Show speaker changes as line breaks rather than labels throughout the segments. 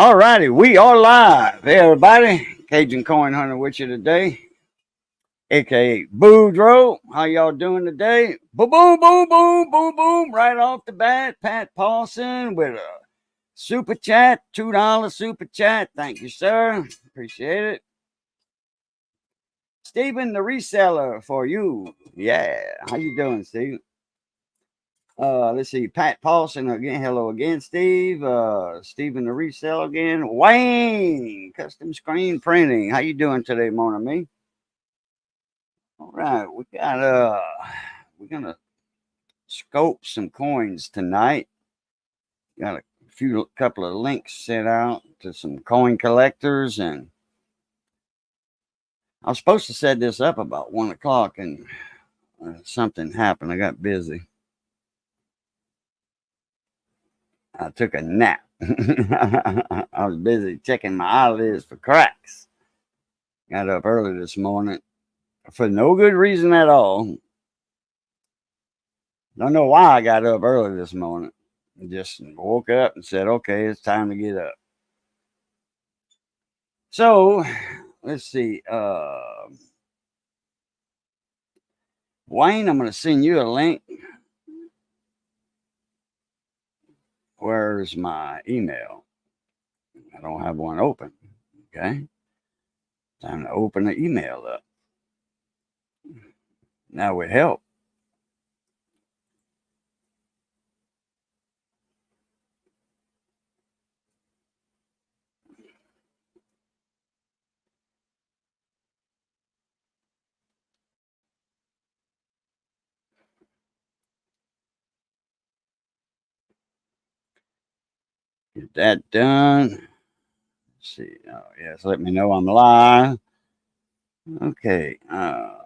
All righty, we are live. Hey, everybody. Cajun Coin Hunter with you today, aka Boudreaux. How y'all doing today? Boom, boom, boom, boom, boom, boom. Right off the bat, Pat Paulson with a super chat, $2 super chat. Thank you, sir. Appreciate it. Stephen, the reseller for you. Yeah. How you doing, Steve? Let's see. Pat Paulson again. Hello again, Steve. Stephen the reseller again. Wayne, custom screen printing. How you doing today, mon ami? All right, we're gonna scope some coins tonight. Got a couple of links sent out to some coin collectors, and I was supposed to set this up about 1 o'clock, and something happened. I got busy. I took a nap. I was busy checking my eyelids for cracks. Got up early this morning for no good reason at all. Don't know why I got up early this morning. Just woke up and said, okay, it's time to get up. So, let's see. Wayne, I'm going to send you a link. Where's my email? I don't have one open. Okay. Time to open the email up. That would help. Get that done. Let's see. Oh, yes. Let me know I'm live. Okay. All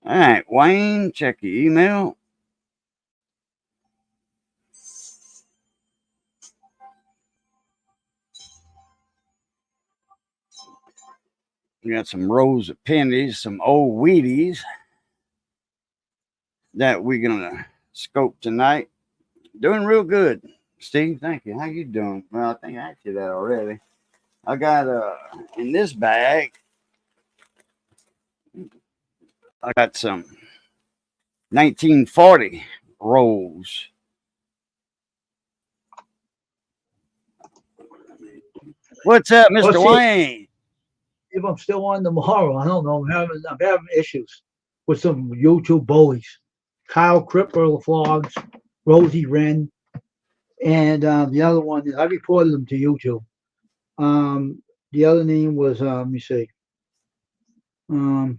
right, Wayne, check your email. We got some rows of pennies, some old Wheaties that we're gonna scope tonight. Doing real good, Steve. Thank you. How you doing? Well, I think I asked you that already. I got in this bag. I got some 1940 rolls. What's up, Mr. Wayne?
If I'm still on tomorrow, I don't know. I'm having issues with some YouTube bullies. Kyle Cripper Vlogs, Rosie Wren, and the other one I reported them to YouTube. The other name was let me see, um,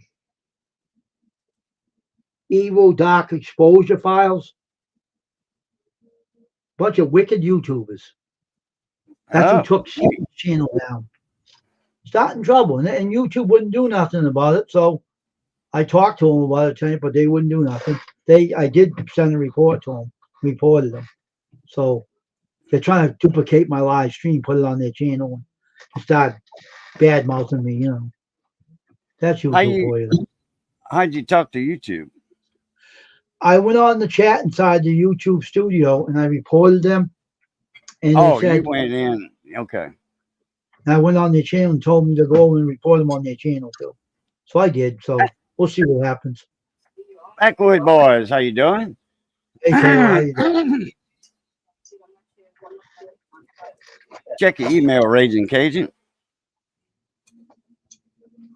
Evil Dark Exposure Files. Bunch of wicked YouTubers. That's who took Steve's channel down. Starting trouble, and YouTube wouldn't do nothing about it. So I talked to them about it tonight, but they wouldn't do nothing. I did send a report to them, reported them. So they're trying to duplicate my live stream, put it on their channel, and start bad mouthing me. That's YouTube for you.
How'd you talk to YouTube?
I went on the chat inside the YouTube studio and I reported them. And
they said, you went in. Okay.
I went on their channel and told them to go over and report them on their channel too. So I did. So we'll see what happens.
Backwood boys, how you doing?
Hey, Taylor, how you doing?
Check your email, Raging Cajun.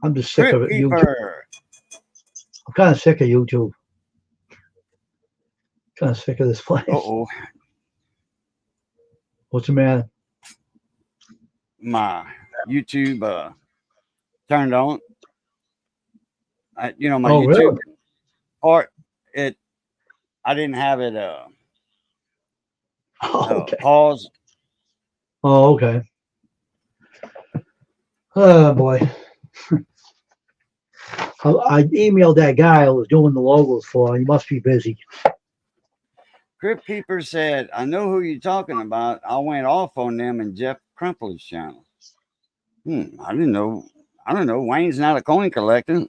I'm just sick of it. YouTube. I'm kind of sick of YouTube. Kind of sick of this place.
Uh-oh.
What's the matter?
My YouTube turned on. My YouTube
really?
part, I didn't have it
okay.
paused.
Oh, okay. Oh boy. I emailed that guy I was doing the logos for. He must be busy.
Crypt Keeper said, I know who you're talking about. I went off on them in Jeff Crumpley's channel. I didn't know. I don't know. Wayne's not a coin collector.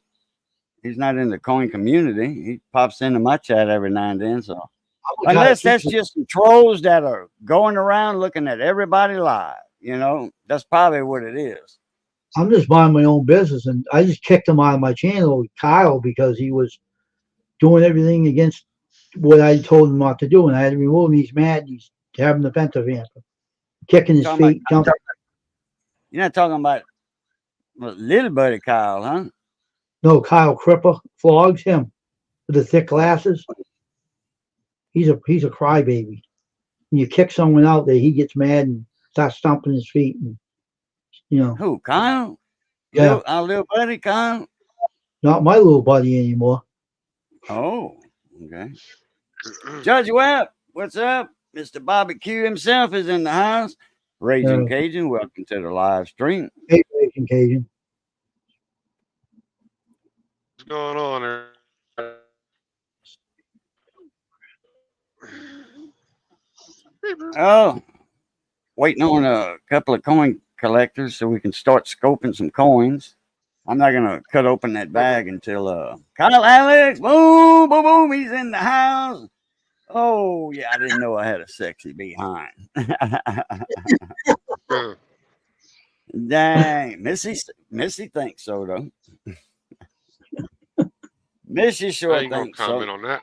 He's not in the coin community. He pops into my chat every now and then. So
I'm a guy that
unless that's
keeps it.
just some trolls that are going around looking at everybody live, that's probably what it is.
I'm just minding my own business, and I just kicked him out of my channel, Kyle, because he was doing everything against what I told him not to do, and I had to remove him. He's mad. He's having the offensive answer, kicking his
Talking about,
feet, jumping.
you're not talking about little buddy Kyle, huh?
No, Kyle Cripper flogs him with the thick
Oh,
glasses. He's a crybaby. When you kick someone out there, he gets mad and starts stomping his feet, and
who? Kyle?
yeah,
Our little buddy Kyle?
not my little buddy anymore.
Oh, okay. Judge Webb, what's up? Mr. Bobby Q himself is in the house. Raging
Uh,
Cajun, welcome to the live stream.
hey, Asian Cajun.
What's going on there?
Oh, waiting on a couple of coin collectors so we can start scoping some coins. I'm not gonna cut open that bag until Kyle Alex, boom, boom, boom, he's in the house. Oh yeah, I didn't know I had a sexy behind. Dang, Missy thinks so though. Missy
I
sure
ain't gonna
thinks
comment
so.
on that.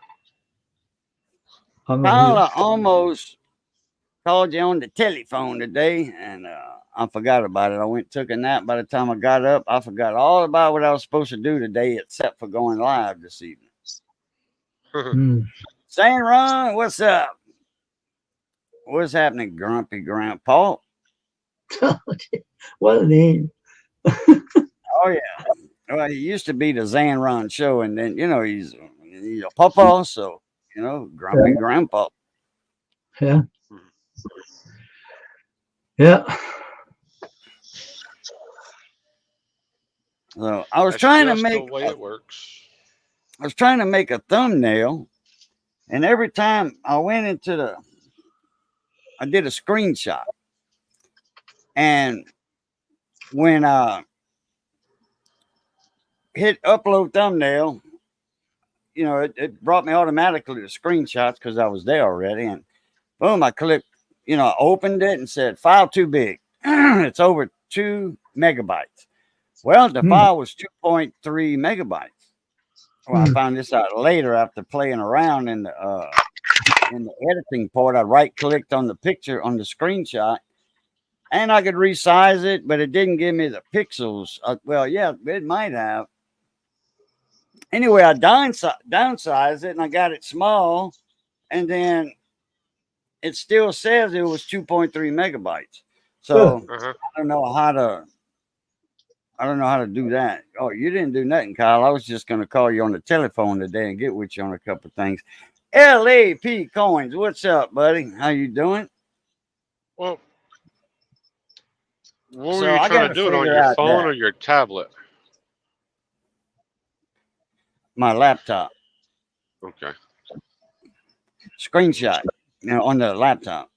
I'm gonna
Kyle,
hear.
I almost called you on the telephone today, and I forgot about it. I went and took a nap. By the time I got up, I forgot all about what I was supposed to do today, except for going live this evening.
Mm.
Saying, Ron, what's up? What's happening, Grumpy Grandpa?
What a name!
Oh yeah. Well, he used to be the Zan Ron show, and then he's a papa, so Grumpy
Yeah,
Grandpa.
yeah, yeah.
So I was
That's
trying to
just the
make
way it works.
a thumbnail, and every time I went into I did a screenshot, and when I hit upload thumbnail, it brought me automatically to screenshots because I was there already, and boom, I clicked, I opened it and said file too big. It's over 2 megabytes. Well, the
Mm.
file was 2.3 megabytes. Well, I
Mm.
found this out later after playing around in the editing part. I right clicked on the picture on the screenshot, and I could resize it, but it didn't give me the pixels. Well, yeah, it might have. Anyway, I downsized it and I got it small, and then it still says it was 2.3 megabytes.
Huh.
So
Uh-huh.
I don't know how to do that. Oh, you didn't do nothing, Kyle. I was just going to call you on the telephone today and get with you on a couple of things. LAP Coins, what's up, buddy? How you doing?
Well, what were
So
you
I
trying
got
to
to
do it on
figure
your
out
phone
that
or your tablet?
my laptop
Okay.
screenshot, on the laptop.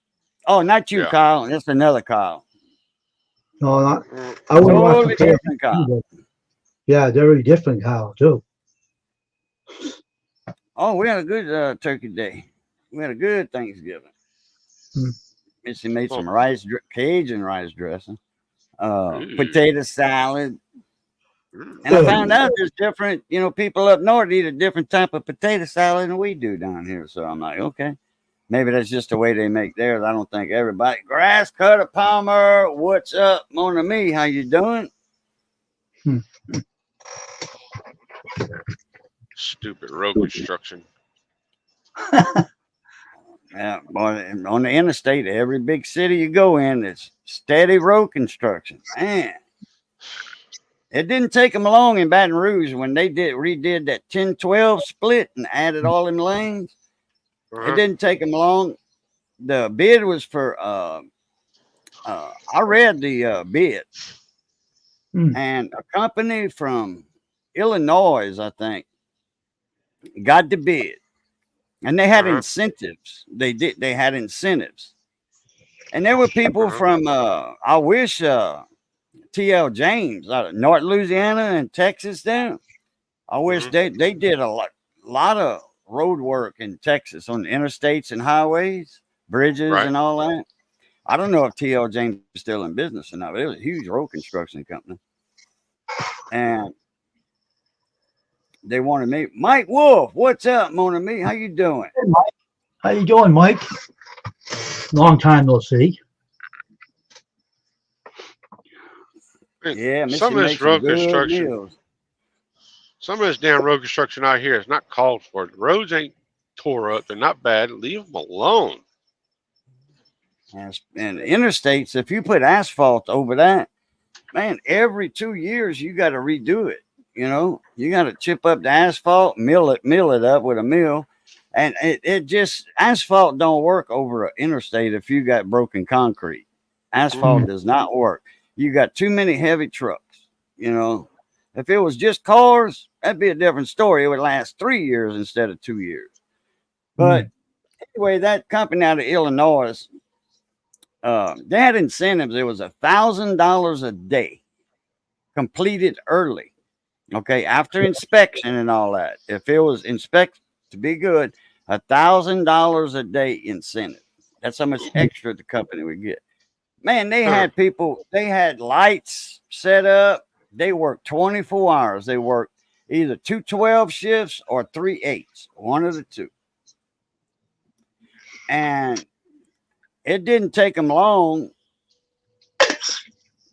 Oh, not you,
Yeah.
Kyle. That's another Kyle.
No, not.
Mm,
I wouldn't want to
Totally
compare.
different Kyle.
Yeah, they're very different, Kyle, too.
Oh, we had a good turkey day. We had a good Thanksgiving.
Mm.
Missy made
Oh.
some Cajun rice dressing,
Ooh.
potato salad.
Mm.
And I found out there's different, people up north eat a different type of potato salad than we do down here. So I'm like, okay, maybe that's just the way they make theirs. I don't think everybody. Grass cutter Palmer, what's up, Mona Me? How you doing?
Hmm.
Stupid road construction.
Yeah, boy, on the interstate, every big city you go in, it's steady road construction. Man, it didn't take them long in Baton Rouge when they redid that 10-12 split and added all them lanes. It
Uh-huh.
didn't take them long. The bid was for I read the bid,
Mm.
and a company from Illinois, I think, got the bid, and they had
Uh-huh.
incentives. They had incentives, and there were people
Uh-huh.
from I wish TL James out of North Louisiana and Texas there. I wish they did a lot of road work in Texas on the interstates and highways, bridges and all that. I don't know if TL James is still in business or not. It was a huge road construction company. And they wanted me. Mike Wolf, what's up, Mona Me? How you doing?
Hey, Mike. How you doing, Mike? Long time no see.
Yeah,
some of this road construction, some of this damn road construction out here is not called for. The roads ain't tore up. They're not bad. Leave them alone.
And interstates, if you put asphalt over that, man, every 2 years you got to redo it. You know, you got to chip up the asphalt, mill it up with a mill. And it just, asphalt don't work over an interstate if you got broken concrete. Asphalt does not work. You got too many heavy trucks, you know. If it was just cars, that'd be a different story. It would last 3 years instead of 2 years. But anyway, that company out of Illinois, they had incentives. It was $1,000 a day completed early. Okay, after inspection and all that. If it was inspected to be good, $1,000 a day incentive. That's how much extra the company would get. Man, they had people, they had lights set up. They worked 24 hours. They worked either 2 12 shifts or 3 8s, one of the two. And it didn't take them long.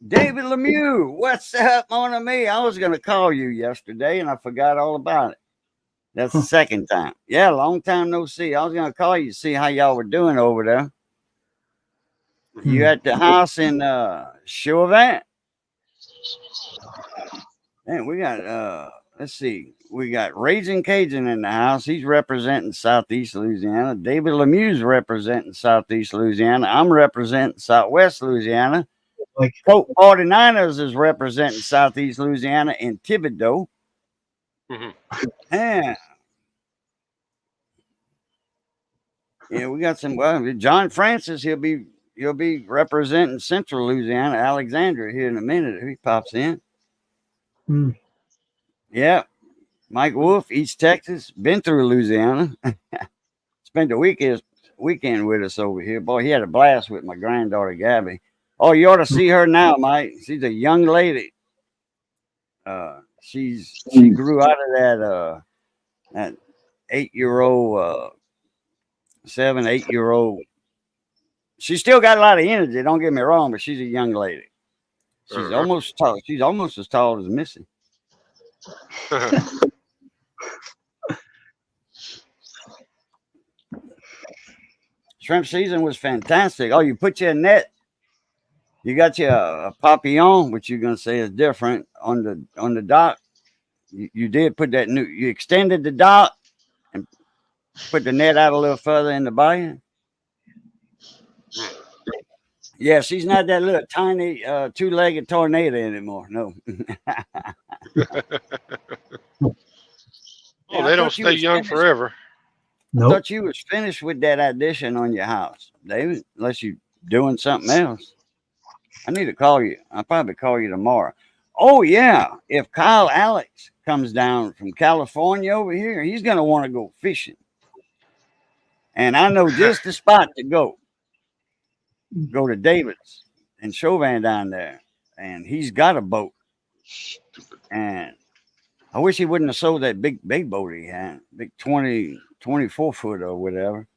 David Lemieux, what's up, Mona Me? I was going to call you yesterday and I forgot all about it. That's the second time. Yeah, long time no see. I was going to call you to see how y'all were doing over there. You at the house in Chauvin? Man, we got let's see. We got Raging Cajun in the house. He's representing Southeast Louisiana. David Lemieux's representing Southeast Louisiana. I'm representing Southwest Louisiana. Colt 49ers is representing Southeast Louisiana in Thibodaux. Yeah. Yeah, we got some. Well, John Francis, he'll be representing Central Louisiana, Alexandria here in a minute if he pops in. Yeah. Mike Wolf, East Texas, been through Louisiana. Spent the weekend with us over here. Boy, he had a blast with my granddaughter, Gabby. Oh, you ought to see her now, Mike. She's a young lady. She grew out of that 8-year-old, 7, 8-year-old. She still got a lot of energy. Don't get me wrong, but she's a young lady. She's almost tall. She's almost as tall as Missy. Shrimp season was fantastic. Oh, you put your net. You got your a papillon, which you're gonna say is different on the dock. You did put that new. You extended the dock and put the net out a little further in the bayou. Yeah, she's not that little tiny 2-legged tornado anymore. No.
Oh, they don't stay young forever.
I thought you was finished with that addition on your house, David, unless you're doing something else. I need to call you. I'll probably call you tomorrow. Oh, yeah. If Kyle Alex comes down from California over here, he's going to want to go fishing. And I know just the spot to go. Go to David's and Chauvin down there. And he's got a boat. And I wish he wouldn't have sold that big boat he had. Big 24 foot or whatever.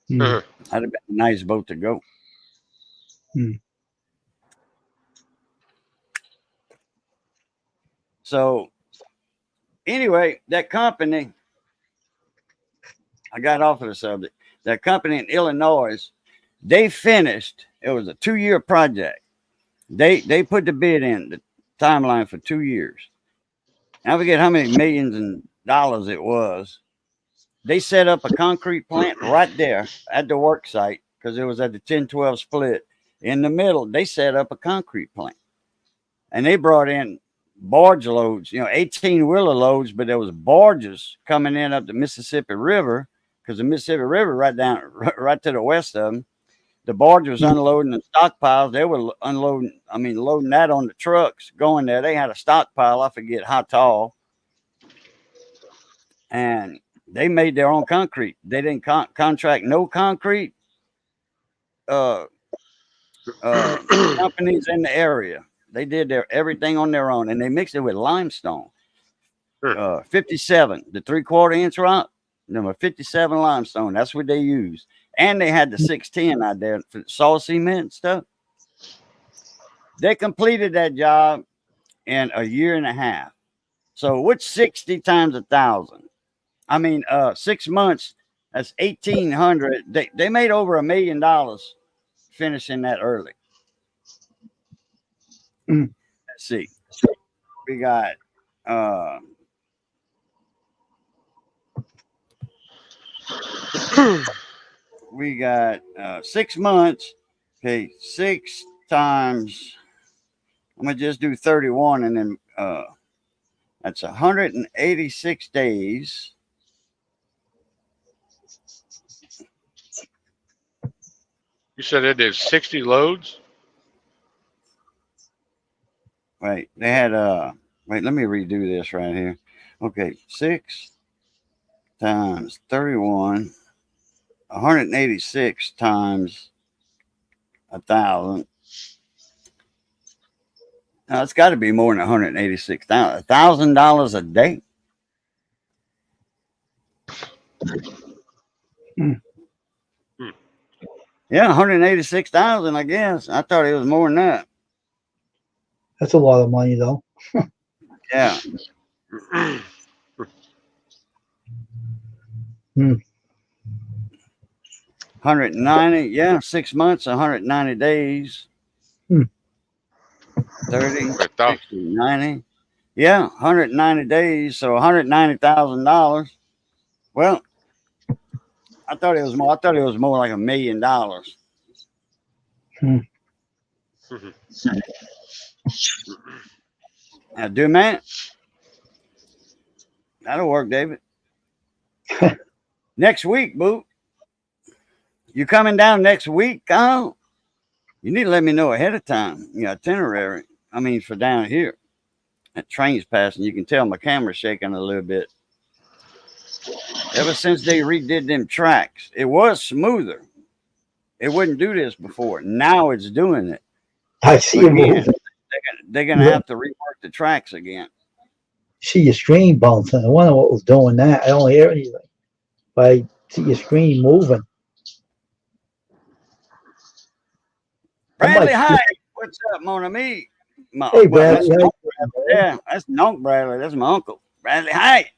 That'd have been a nice boat to go. So anyway, that company, I got off of the subject. That company in Illinois, they finished. It was a 2-year project. They put the bid in, the timeline for 2 years. I forget how many millions and dollars it was. They set up a concrete plant right there at the work site because it was at the 10-12 split. In the middle, they set up a concrete plant. And they brought in barge loads, 18-wheeler loads, but there was barges coming in up the Mississippi River because the Mississippi River right to the west of them The barge was unloading the stockpiles. They were unloading, loading that on the trucks going there. They had a stockpile. I forget how tall. And they made their own concrete. They didn't contract no concrete companies in the area. They did everything on their own, and they mixed it with limestone. 57, the 3/4 inch rock, number 57 limestone. That's what they used. And they had the 610 out there for saw cement and stuff. They completed that job in a year and a half. So what's 60 times 1,000? 6 months. That's 1,800. They made over $1 million finishing that early. Let's see. We got we got 6 months. Okay, 6 times. I'm gonna just do 31, and then that's 186 days.
You said they did 60 loads?
Wait, they had wait, let me redo this right here. Okay, 6 times 31, 186 times 1,000. Now it's got to be more than 186,000. $1,000 a day. Yeah, 186,000. I guess I thought it was more than that.
That's a lot of money, though.
Yeah. 190. Yeah, 6 months, 190 days. 30, 60, 90. Yeah, 190 days, so $190,000. Well, I thought it was more. I thought it was more like $1 million. Now, do man, that'll work, David. Next week, boo. You coming down next week, Kyle? You need to let me know ahead of time. Your itinerary. For down here. That train's passing. You can tell my camera's shaking a little bit. Ever since they redid them tracks, it was smoother. It wouldn't do this before. Now it's doing it.
I see it.
They're gonna have to rework the tracks again.
See your screen bouncing. I wonder what was doing that. I don't hear anything, but I see your screen moving.
Bradley, hi. What's up, mon ami?
Hey, Bradley.
Yeah, that's Nunk Bradley. That's my uncle. Bradley, hi.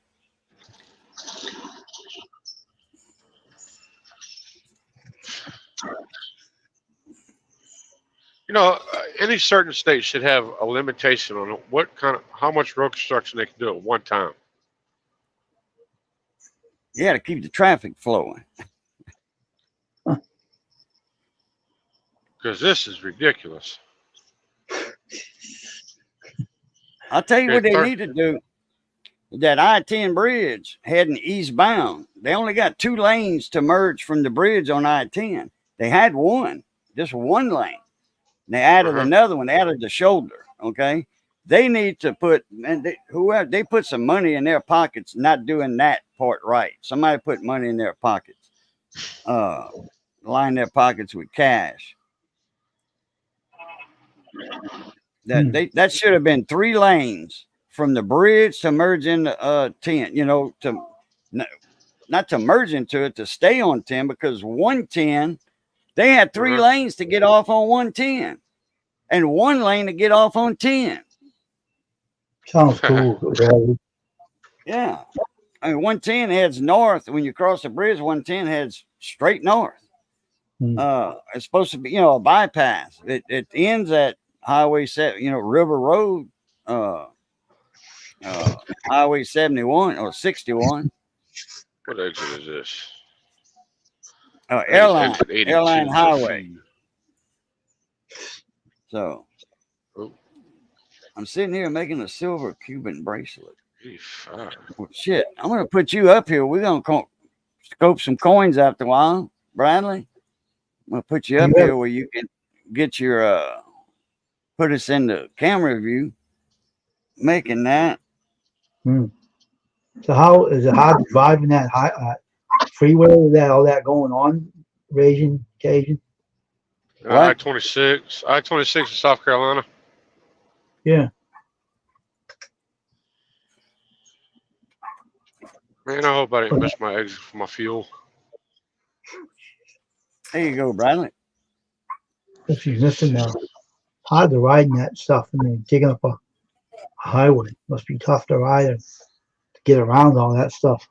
Any certain state should have a limitation on how much road construction they can do at one time.
Yeah, to keep the traffic flowing.
Because this is ridiculous.
I'll tell you what they need to do. That I-10 bridge heading eastbound, they only got 2 lanes to merge from the bridge on I-10. They had one, just one lane. They added another one. They added the shoulder. Okay, they need to put whoever they put some money in their pockets, not doing that part right. Somebody put money in their pockets, line their pockets with cash. That should have been 3 lanes from the bridge to merge into 10. Not to merge into it, to stay on 10, because 110. They had 3 lanes to get off on 110 and 1 lane to get off on 10.
Sounds cool.
Yeah. 110 heads north. When you cross the bridge, 110 heads straight north. It's supposed to be, a bypass. It ends at Highway 7, River Road, Highway 71 or 61.
What exit is this?
Airline Highway. So I'm sitting here making a silver Cuban bracelet. Well, shit, I'm gonna put you up here. We're gonna scope some coins after a while, Bradley. We'll put you up here where you can get your put us in the camera view making that.
So how is it hard driving that high freeway with that all that going on, Cajun?
I-26 in South Carolina.
Yeah.
Man, I hope I didn't miss my exit for my fuel.
There you go, Bradley.
If you're missing hard to ride in that stuff and then taking up a highway. Must be tough to ride and to get around all that stuff.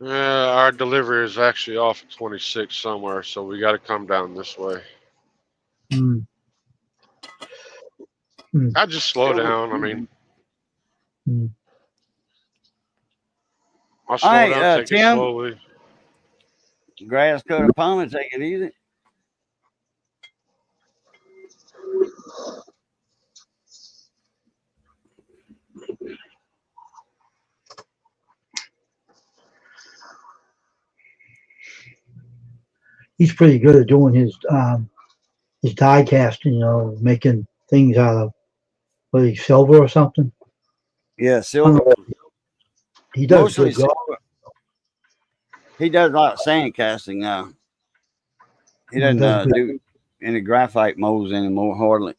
Yeah, our delivery is actually off at 26 somewhere, so we got to come down this way. I just slow down. I mean, I'll slow down, take it slowly.
Grass cut upon it, take it easy.
He's pretty good at doing his die casting, making things out of silver or something.
Yeah, silver.
He does
mostly silver. He does a lot of sand casting now. He doesn't do any graphite molds anymore, hardly.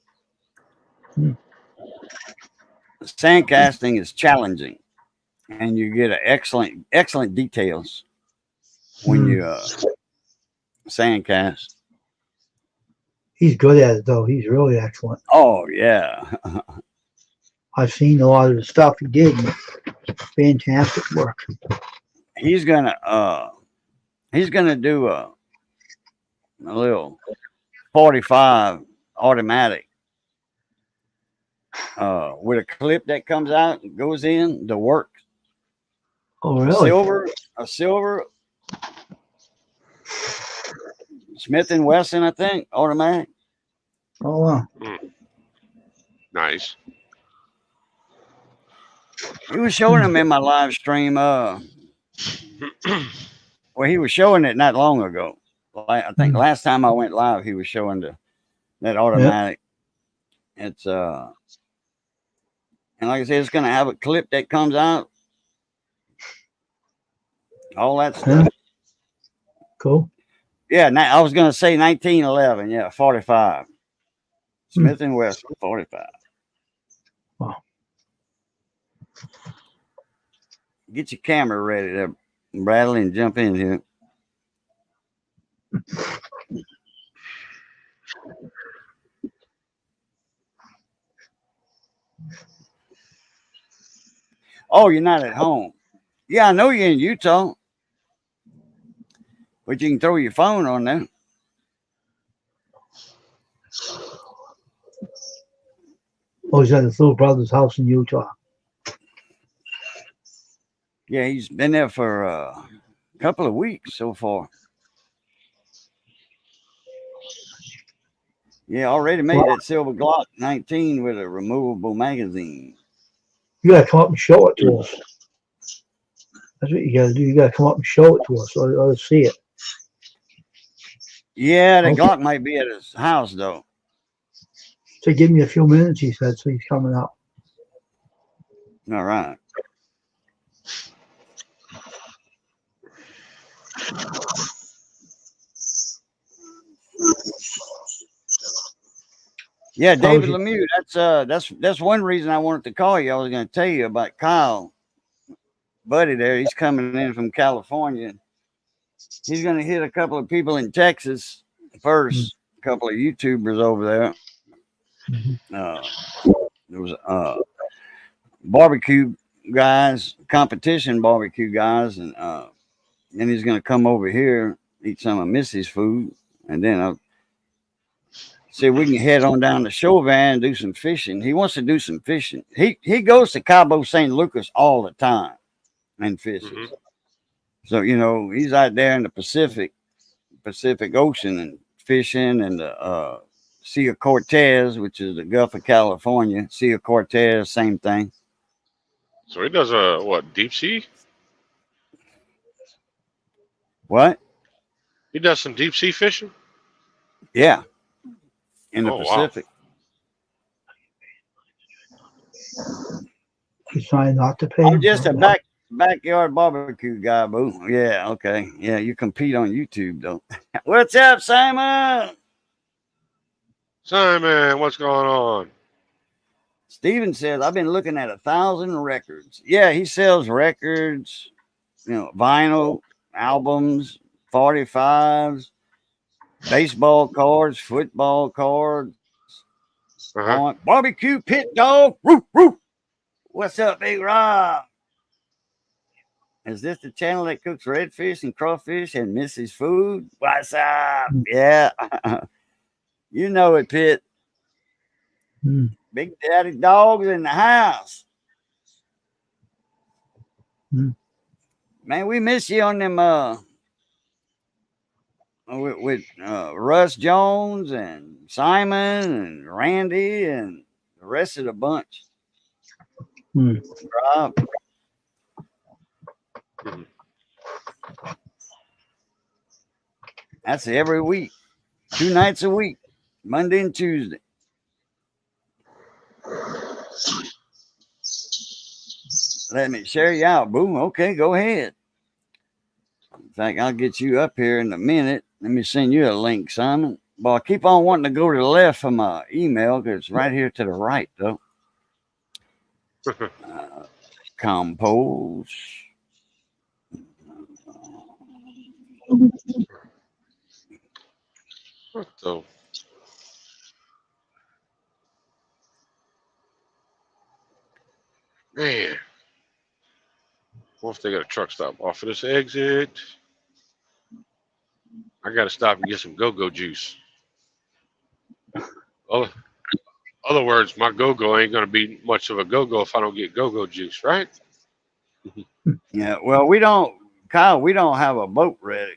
Sand casting is challenging, and you get excellent details when you sand cast.
He's good at it, though. He's really excellent.
Oh yeah.
I've seen a lot of the stuff he did. Fantastic work.
He's gonna do a little 45 automatic with a clip that comes out and goes in the work.
Oh really?
A silver Smith & Wesson, I think, automatic.
Oh wow.
Nice.
He was showing them in my live stream. Well, he was showing it not long ago. I think last time I went live, he was showing that automatic. Yep. It's and like I said, it's gonna have a clip that comes out. All that stuff.
Cool.
Yeah, I was gonna say 1911. Yeah, 45. Smith & Wesson 45.
Wow.
Get your camera ready there, Bradley, and jump in here. Oh, you're not at home. Yeah, I know you're in Utah. But you can throw your phone on there.
Oh, he's at his little brother's house in Utah.
Yeah, he's been there for a couple of weeks so far. Yeah, already made that silver Glock 19 with a removable magazine.
You gotta come up and show it to us. That's what you gotta do. You gotta come up and show it to us. Let us see it.
Yeah, the Glock might be at his house though.
So give me a few minutes, he said, so he's coming out.
All right. Yeah, David Lemieux. That's one reason I wanted to call you. I was going to tell you about Kyle, buddy. There, he's coming in from California. He's going to hit a couple of people in Texas first. A couple of YouTubers over there. There was barbecue guys, competition barbecue guys, and then he's going to come over here, eat some of Missy's food, and then I'll see if we can head on down to Chauvin and do some fishing. He wants to do some fishing. He goes to Cabo San Lucas all the time and fishes. So, he's out there in the Pacific Ocean and fishing, and the Sea of Cortez, which is the Gulf of California. Sea of Cortez, same thing.
So he does deep sea?
What?
He does some deep sea fishing.
Yeah, in the
Oh, wow.
Pacific.
He's trying not to pay
I'm
him.
just a backyard barbecue guy, boo. Yeah, okay. Yeah, you compete on YouTube though. What's up, Simon?
Simon, what's going on?
Steven says, I've been looking at 1,000 records. Yeah, he sells records, vinyl, albums, 45s, baseball cards, football cards, barbecue pit dog. Roof, roof. What's up, Big Rob? Is this the channel that cooks redfish and crawfish and misses food? What's up? Yeah. You know it, Pitt. Big Daddy Dog's in the house. Man, we miss you on them with Russ Jones and Simon and Randy and the rest of the bunch. Rob. That's every week. 2 nights a week. Monday and Tuesday. Let me share you out. Boom. Okay, go ahead. In fact, I'll get you up here in a minute. Let me send you a link, Simon. But I keep on wanting to go to the left of my email because it's right here to the right, though. Compose.
What the? Man. What if they got a truck stop off of this exit? I got to stop and get some go-go juice. Other words, my go-go ain't going to be much of a go-go if I don't get go-go juice, right?
Yeah, well, we don't, Kyle, we don't have a boat ready.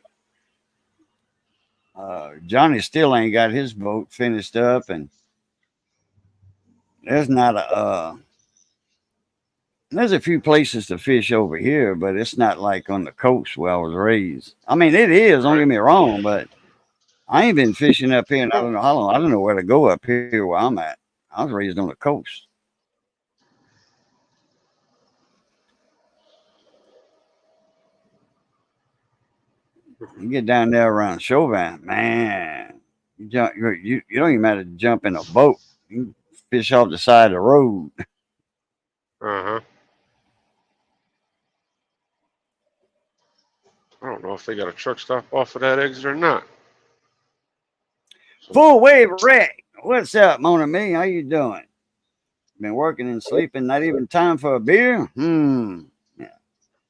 Johnny still ain't got his boat finished up, and there's not there's a few places to fish over here, but it's not like on the coast where I was raised. I mean, it is, don't get me wrong, but I ain't been fishing up here in I don't know how long. I don't know where to go up here where I'm at. I was raised on the coast. You get down there around Chauvin, man. You don't even matter to jump in a boat. You can fish off the side of the road.
I don't know if they got a truck stop off of that exit or not.
Full wave wreck. What's up, Mona Me? How you doing? Been working and sleeping. Not even time for a beer? Yeah.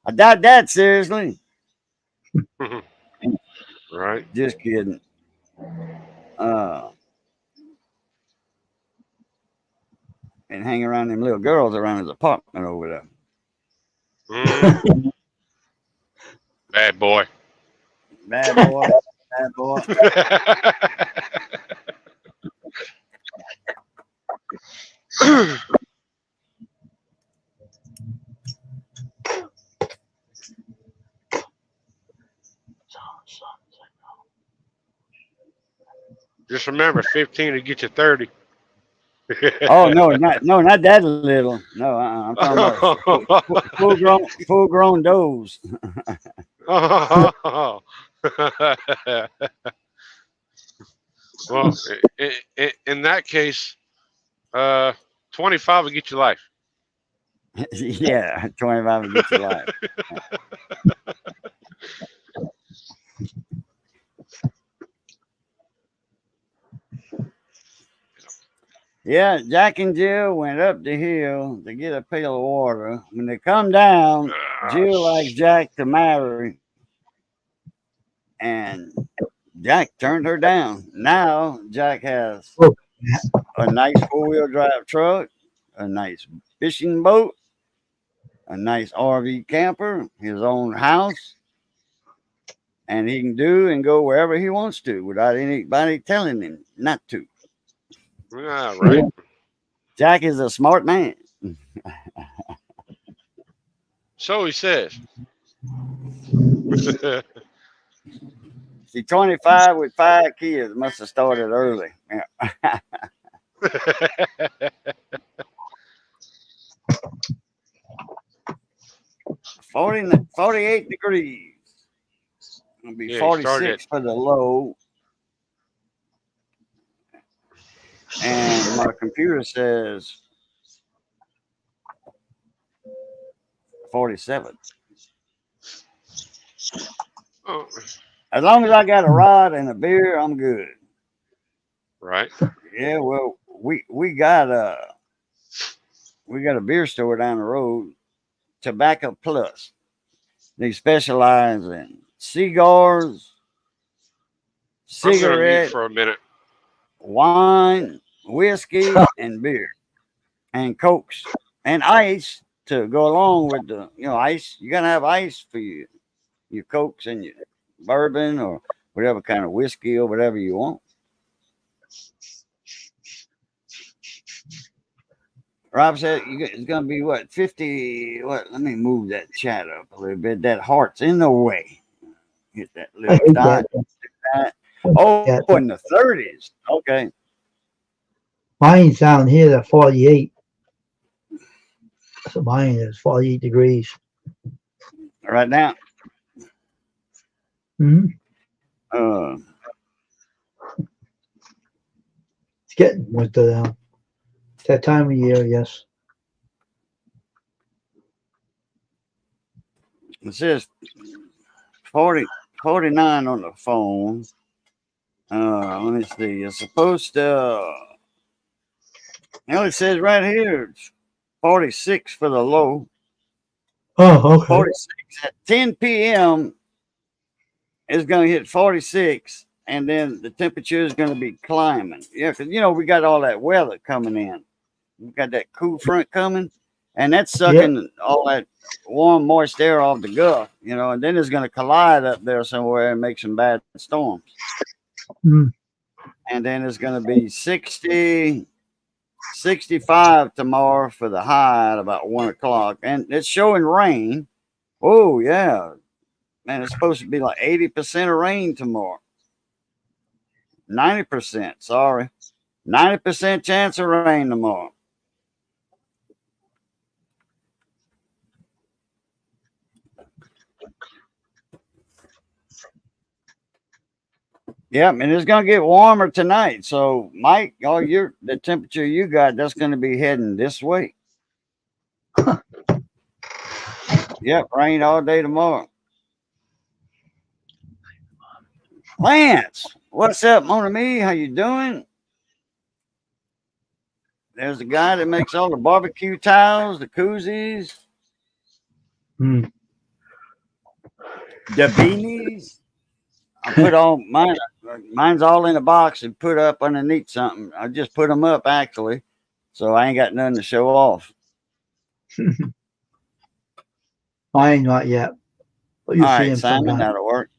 I doubt that, seriously.
Right.
Just kidding. And hang around them little girls around his apartment over there.
Bad boy.
Bad boy. Bad boy.
Just remember, 15 to get you 30.
Oh no, not that little. No, I'm talking about full grown does.
Well, in that case, 25 will get you life.
Yeah, 25 will get you life. Yeah, Jack and Jill went up the hill to get a pail of water. When they come down, Jill likes Jack to marry, and Jack turned her down. Now Jack has a nice 4-wheel drive truck, a nice fishing boat, a nice RV camper, his own house, and he can do and go wherever he wants to without anybody telling him not to.
Yeah, right.
Jack is a smart man.
So he says.
See, 25 with 5 kids must have started early. Yeah. 48 degrees. It'll be
Yeah, he started
46 for the low. And my computer says 47.
Oh,
As long as I got a rod and a beer, I'm good.
right.
Yeah, well, we got a beer store down the road, Tobacco Plus. They specialize in cigars,
I'm gonna mute
cigarette,
for a minute.
wine, whiskey, and beer, and cokes, and ice to go along with the ice. You gotta have ice for your cokes and your bourbon or whatever kind of whiskey or whatever you want. Rob said it's going to be what 50. What? Let me move that chat up a little bit. That heart's in the way. Hit that
I
little
hate
dot.
that.
Oh,
Yeah.
in the 30s. Okay.
Mine's down here at 48. So mine is 48 degrees.
Right now.
Mm-hmm. It's getting winter now. It's that time of year, yes.
It says 49 on the phone. Let me see. It's supposed to. It says right here it's 46 for the low.
Oh, okay.
46 at 10 p.m. is going to hit 46, and then the temperature is going to be climbing. Yeah, because we got all that weather coming in. We got that cool front coming, and that's sucking all that warm, moist air off the Gulf. And then it's going to collide up there somewhere and make some bad storms.
Mm.
And then it's going to be 60, 65 tomorrow for the high at about 1 o'clock, and it's showing rain. Oh yeah, man, it's supposed to be like 80% of rain tomorrow. 90%, sorry. 90% chance of rain tomorrow. Yep, and it's gonna get warmer tonight. So, Mike, the temperature you got, that's gonna be heading this way. Yep, rain all day tomorrow. Lance, what's up, Mon ami? How you doing? There's the guy that makes all the barbecue towels, the koozies,
Mm.
the beanies. I put all mine. Mine's all in a box and put up underneath something. I just put them up actually, so I ain't got nothing to show off.
Mine not yet. But you
All
see
right,
him
Simon,
sometime.
that'll work.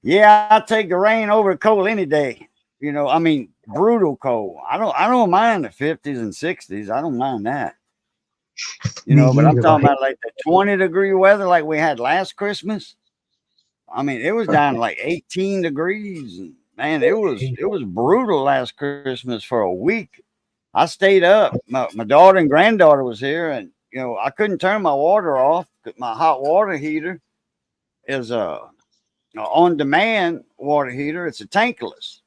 Yeah, I'll take the rain over the cold any day. I mean, brutal cold. I don't mind the 50s and 60s. I don't mind that.
Me
But I'm
neither,
talking
but
about like the 20-degree weather like we had last Christmas. I mean, it was down to like 18 degrees. And man, it was brutal last Christmas for a week. I stayed up. My daughter and granddaughter was here, and I couldn't turn my water off. My hot water heater is a on-demand water heater. It's a tankless,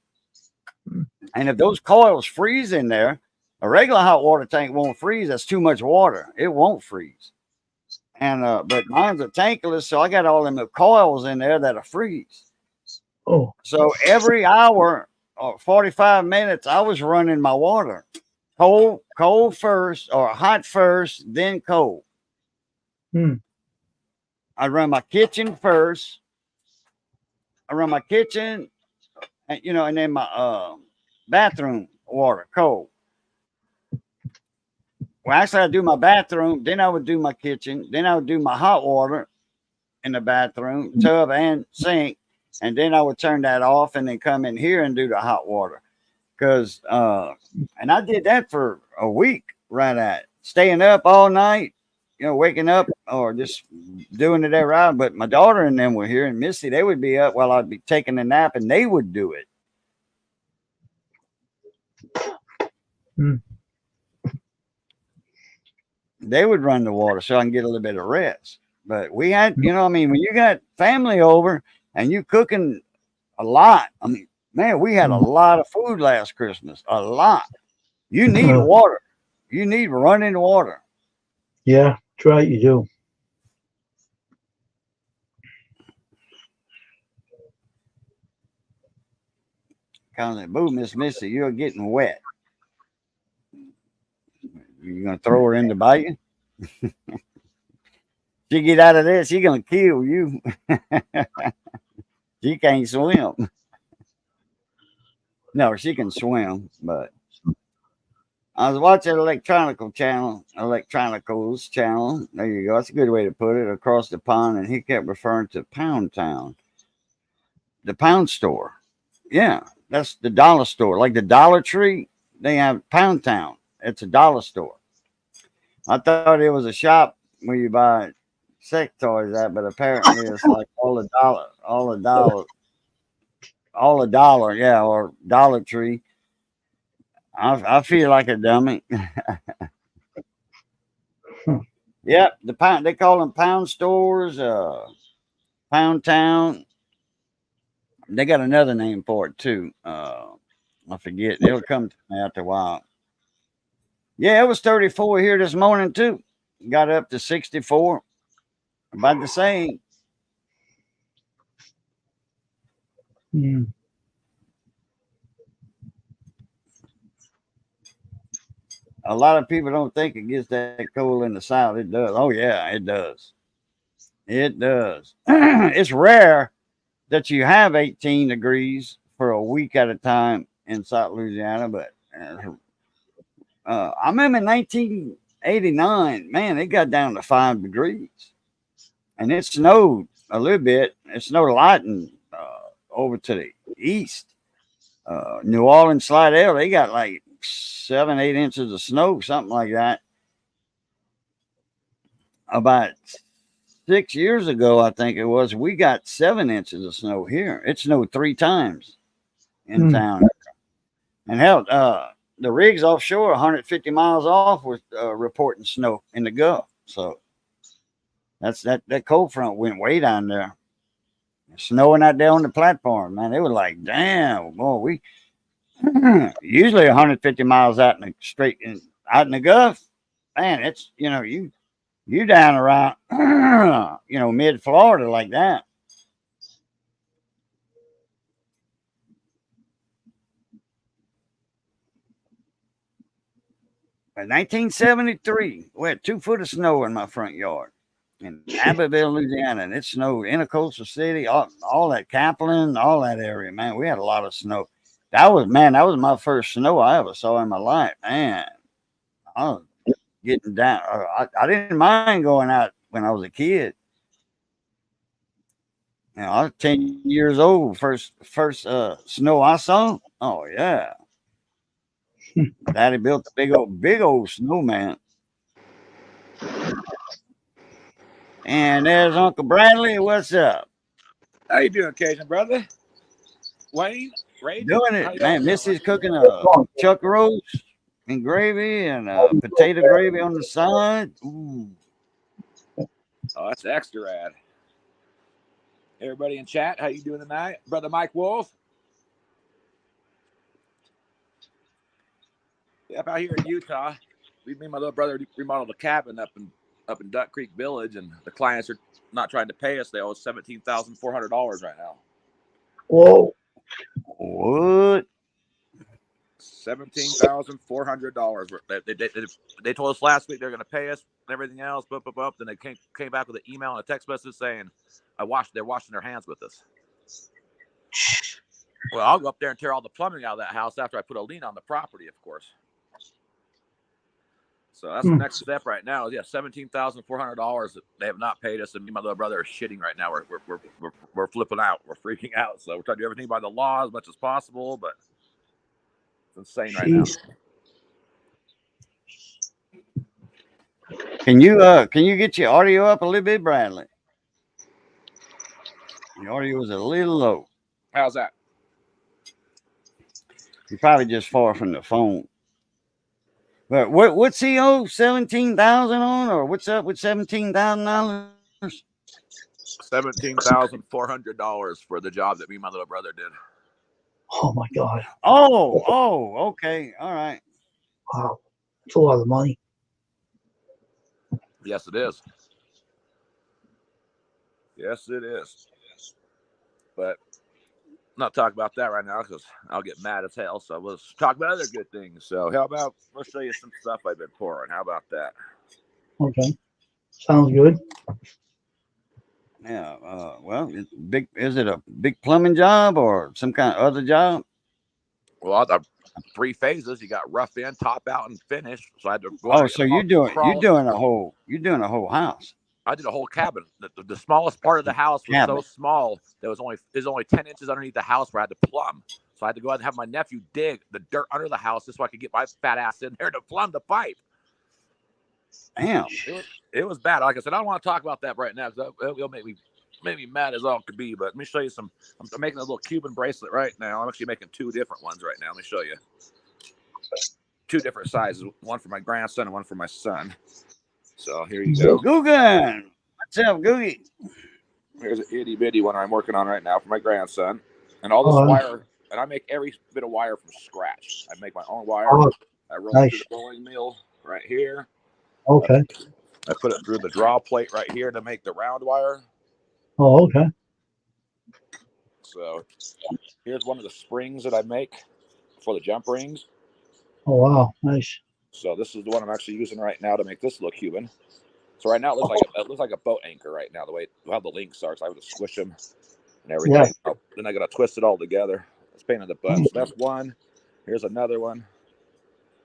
and if those coils freeze in there, a regular hot water tank won't freeze. That's too much water. It won't freeze. And but mine's a tankless, so I got all them coils in there that'll freeze.
oh,
So every hour or 45 minutes, I was running my water. Cold first, or hot first, then cold.
Hmm.
I run my kitchen first. I run my kitchen, and then my bathroom water cold. Well, actually, I do my bathroom, then I would do my kitchen, then I would do my hot water in the bathroom, tub and sink, and then I would turn that off and then come in here and do the hot water. And I did that for a week, right at staying up all night, waking up or just doing it every hour. But my daughter and them were here, and Missy, they would be up while I'd be taking a nap, and they would do it. They would run the water so I can get a little bit of rest. But we had, when you got family over and you cooking a lot, man, we had a lot of food last Christmas. A lot. You need water. You need running water.
Yeah, that's right, you do.
Kind of, boo, Miss Missy, you're getting wet. You gonna throw her in the bayou? She get out of there, she gonna kill you. She can't swim. No, she can swim, but I was watching Electronicals channel. There you go. That's a good way to put it. Across the pond, and he kept referring to Pound Town, the pound store. Yeah, that's the dollar store, like the Dollar Tree. They have Pound Town. It's a dollar store. I thought it was a shop where you buy sex toys at, but apparently it's like all a dollar, yeah, or Dollar Tree. I feel like a dummy. Yep, the pound, they call them pound stores, Pound Town. They got another name for it too. I forget. It'll come to me after a while. Yeah, it was 34 here this morning too. Got up to 64. About the same. A lot of people don't think it gets that cold in the South. It does. Oh yeah, it does. It does. It's rare that you have 18 degrees for a week at a time in South Louisiana, but I remember in 1989, man, it got down to 5 degrees, and it snowed a little bit. It snowed a lot over to the east. New Orleans, Slidell, they got like 7, 8 inches of snow, something like that. About 6 years ago, I think it was, we got 7 inches of snow here. It snowed 3 times in town. And hell, the rigs offshore, 150 miles off, was reporting snow in the Gulf. So that cold front went way down there. Snowing out there on the platform, man. They were like, damn, boy, we usually 150 miles out out in the Gulf. Man, it's you down around mid Florida like that. In 1973, we had 2 foot of snow in my front yard in Abbeville, Louisiana, and it snowed in a coastal city, all that Kaplan, all that area. Man, we had a lot of snow. That was my first snow I ever saw in my life. Man, I was getting down. I didn't mind going out when I was a kid. I was 10 years old. First snow I saw. Oh yeah. Daddy built a big old snowman. And there's Uncle Bradley. What's up?
How you doing, Cajun brother? Wayne, Ray,
doing it, man. Missy's cooking a chuck roast and gravy and potato gravy on the side. Ooh.
Oh, that's extra rad. Everybody in chat, how you doing tonight, brother Mike Wolf? Yep, out here in Utah, me and my little brother remodeled a cabin up in Duck Creek Village, and the clients are not trying to pay us. They owe us $17,400 right now.
Whoa!
What?
$17,400. They told us last week they're going to pay us and everything else. Then they came back with an email and a text message saying they're washing their hands with us. Well, I'll go up there and tear all the plumbing out of that house after I put a lien on the property, of course. So that's the next step right now. Is $17,400 that they have not paid us, and me and my little brother are shitting right now. We're flipping out. We're freaking out. So we're trying to do everything by the law as much as possible, but it's insane right now.
Can you get your audio up a little bit, Bradley? The audio is a little low.
How's that?
You're probably just far from the phone. But what's he owe 17,000 on, or what's up with $17,000?
$17,400 for the job that me and my little brother did.
Oh my God.
Oh, okay, all right.
Wow. It's a lot of money.
Yes, it is. Yes, it is. But I'm not talking about that right now because I'll get mad as hell. So let's talk about other good things. So how about let's show you some stuff I've been pouring. How about that?
Okay. Sounds good.
Yeah. Well, it's big. Is it a big plumbing job or some kind of other job?
Well, the 3 phases. You got rough in, top out, and finish. So I had to go.
Oh, so you're doing a whole house.
I did a whole cabin. The smallest part of the house was so small that was only 10 inches underneath the house where I had to plumb. So I had to go ahead and have my nephew dig the dirt under the house just so I could get my fat ass in there to plumb the pipe.
Damn.
It was bad. Like I said, I don't want to talk about that right now because it'll make me mad as all could be. But let me show you some. I'm making a little Cuban bracelet right now. I'm actually making 2 different ones right now. Let me show you. 2 different sizes. One for my grandson and one for my son. So here you go.
Googan. What's up, Googie?
Here's an itty bitty one I'm working on right now for my grandson. And all this wire, and I make every bit of wire from scratch. I make my own wire. I roll it through the rolling mill right here.
Okay.
I put it through the draw plate right here to make the round wire.
Oh, okay.
So here's one of the springs that I make for the jump rings.
Oh, wow. Nice.
So this is the one I'm actually using right now to make this little Cuban. So right now it looks like a boat anchor right now, the way how the links are. So I have to squish them and everything.
Yeah.
Oh, then I got to twist it all together. It's pain in the butt. So that's one. Here's another one.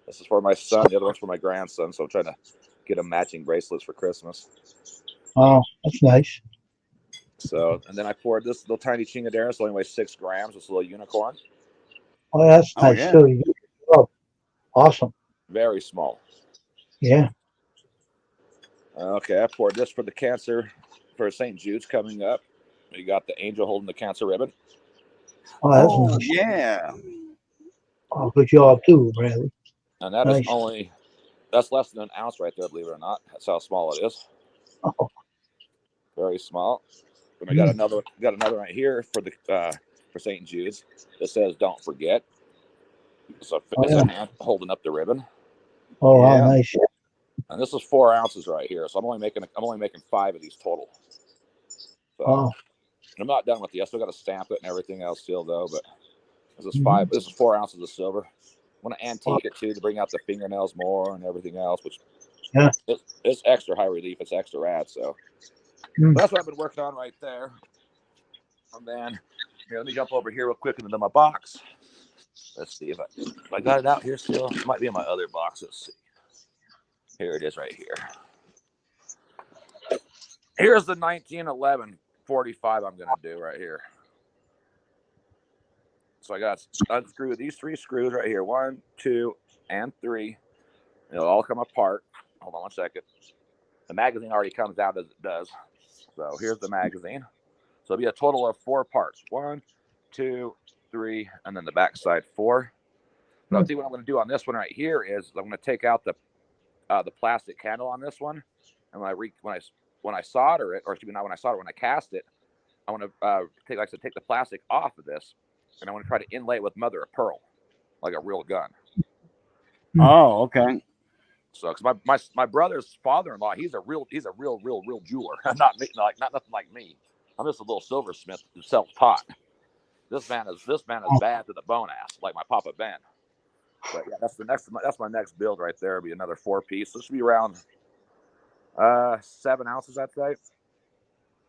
This is for my son. The other one's for my grandson. So I'm trying to get them matching bracelets for Christmas.
Oh, that's nice.
So, and then I poured this little tiny chingadera. So only weighs 6 grams. It's a little unicorn.
Oh, that's nice
yeah.
too. Oh, awesome.
Very small.
Yeah.
Okay, I poured this for the cancer for St. Jude's coming up. You got the angel holding the cancer ribbon.
Oh, that's nice.
Yeah.
Oh, good job too, Bradley.
And that is that's less than an ounce right there, believe it or not. That's how small it is.
Oh.
Very small. And I got another right here for the for St. Jude's. It says "Don't forget." So it's a hand holding up the ribbon.
Oh, wow, nice.
And this is 4 ounces right here. So I'm only making 5 of these total. So I'm not done with the. I still got to stamp it and everything else still though. But this is 5. This is 4 ounces of silver. I want to antique it too to bring out the fingernails more and everything else. Which it's extra high relief. It's extra rad. So that's what I've been working on right there. And then here, let me jump over here real quick into my box. Let's see if I got it out here still. It might be in my other box. Let's see. Here it is right here. Here's the 1911 45 I'm going to do right here. So I got to unscrew these 3 screws right here. 1, 2, and 3. It'll all come apart. Hold on one second. The magazine already comes out as it does. So here's the magazine. So it'll be a total of 4 parts. 1, 2, 3, and then the back side 4. But I think what I'm going to do on this one right here is I'm going to take out the plastic candle on this one, and when I solder it, or excuse me, not when I solder, when I cast it, I want to take the plastic off of this, and I want to try to inlay it with mother of pearl, like a real gun.
Oh, okay.
So, because my brother's father-in-law, he's a real jeweler. not nothing like me. I'm just a little silversmith who sells pot. This man is bad to the bone ass, like my Papa Ben. But yeah, that's my next build right there. It'll be another 4-piece. This should be around 7 ounces, I'd say.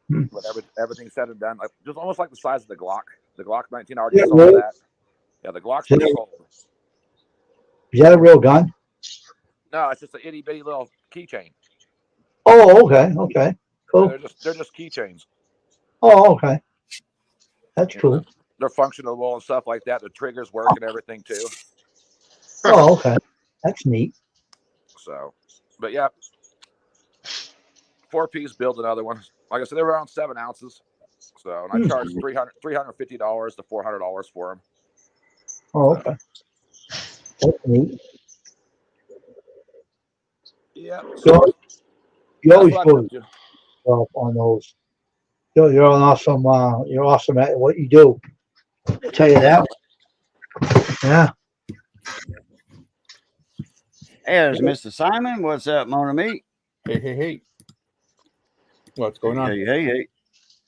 But everything's said and done, like just almost like the size of the Glock. The Glock 19 already sold that. Yeah, the Glock's sold.
Is that a real gun?
No, it's just an itty bitty little keychain.
Oh, okay, okay, cool.
They're just keychains.
Oh, okay, that's cool.
They're functional and stuff like that. The triggers work and everything too.
Oh, okay, that's neat.
So, but yeah, 4-piece, build another one. Like I said, they were around 7 ounces. So, and I charged $350 to $400 for them.
Oh, okay. That's neat.
Yeah.
You always put yourself on those. You're awesome. You're awesome at what you do. I'll tell you that. Yeah.
There's Mr. Simon. What's up, Mona Meat?
Hey. What's going on?
Hey.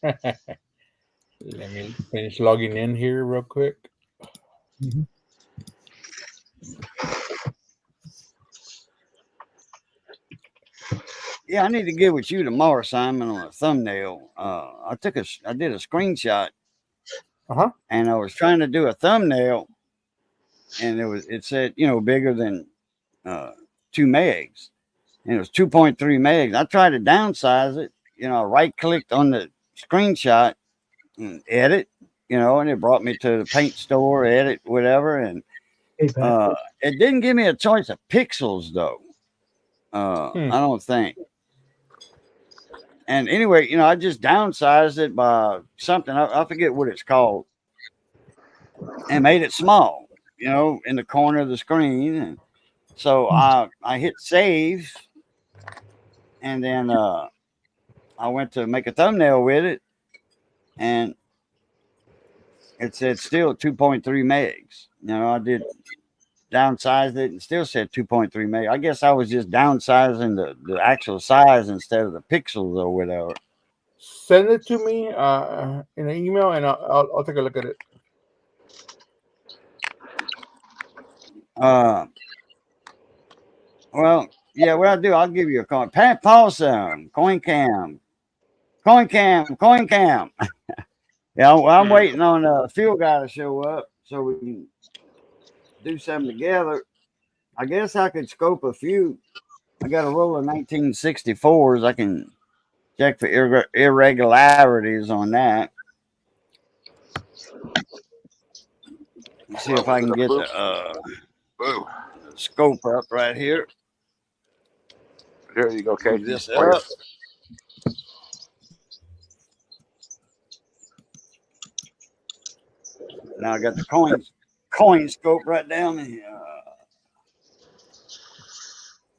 Let me finish logging in here real quick.
Mm-hmm.
Yeah, I need to get with you tomorrow, Simon, on a thumbnail. I did a screenshot, and I was trying to do a thumbnail, and it said bigger than 2 megs, and it was 2.3 megs. I tried to downsize it. I right clicked on the screenshot and edit, and it brought me to the paint store, edit, whatever, and it didn't give me a choice of pixels though. I don't think. And anyway, I just downsized it by something. I forget what it's called, and made it small, in the corner of the screen. And so I hit save, and then I went to make a thumbnail with it, and it said still 2.3 megs. I did downsized it and still said 2.3 meg. I guess I was just downsizing the actual size instead of the pixels or whatever.
Send it to me in an email, and I'll take a look at it.
Well, yeah, what I'll do, I'll give you a call. Pat Paulson, CoinCam. Yeah, I'm waiting on the field guy to show up so we can do something together. I guess I could scope a few. I got a roll of 1964s. I can check for irregularities on that. Let's see if I can get the scope up right here.
Here you go, Cajun.
This up. Now I got the coin scope right down here.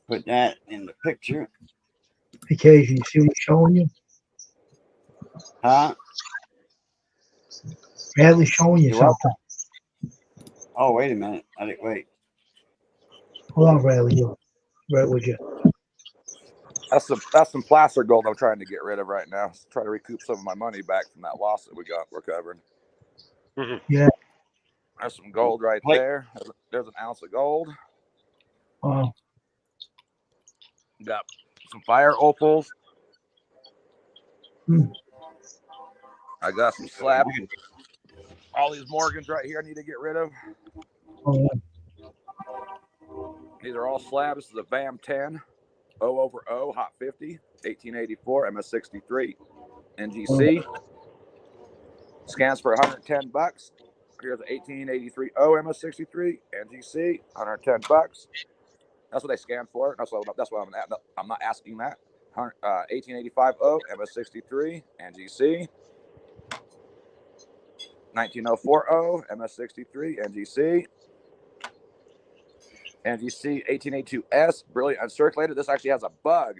Put that in the picture.
Occasion, you see what he's showing you?
Huh?
Bradley's showing you something.
Oh, wait a minute. I didn't wait.
Hold on, Bradley. Right with you.
That's some placer gold I'm trying to get rid of right now. Trying to recoup some of my money back from that loss that we're covering.
Yeah.
There's some gold right there. There's an ounce of gold.
Wow.
Got some fire opals. I got some slab. All these Morgans right here I need to get rid of.
Oh,
These are all slabs. This is a VAM 10, O over O, Hot 50, 1884, MS63, NGC. Scans for $110. Here's an 1883 O MS63, NGC, $110. That's what they scan for. That's why I'm not asking that. 1885 O MS63, NGC. 1904 O MS63, NGC. NGC 1882S, brilliant uncirculated. This actually has a bug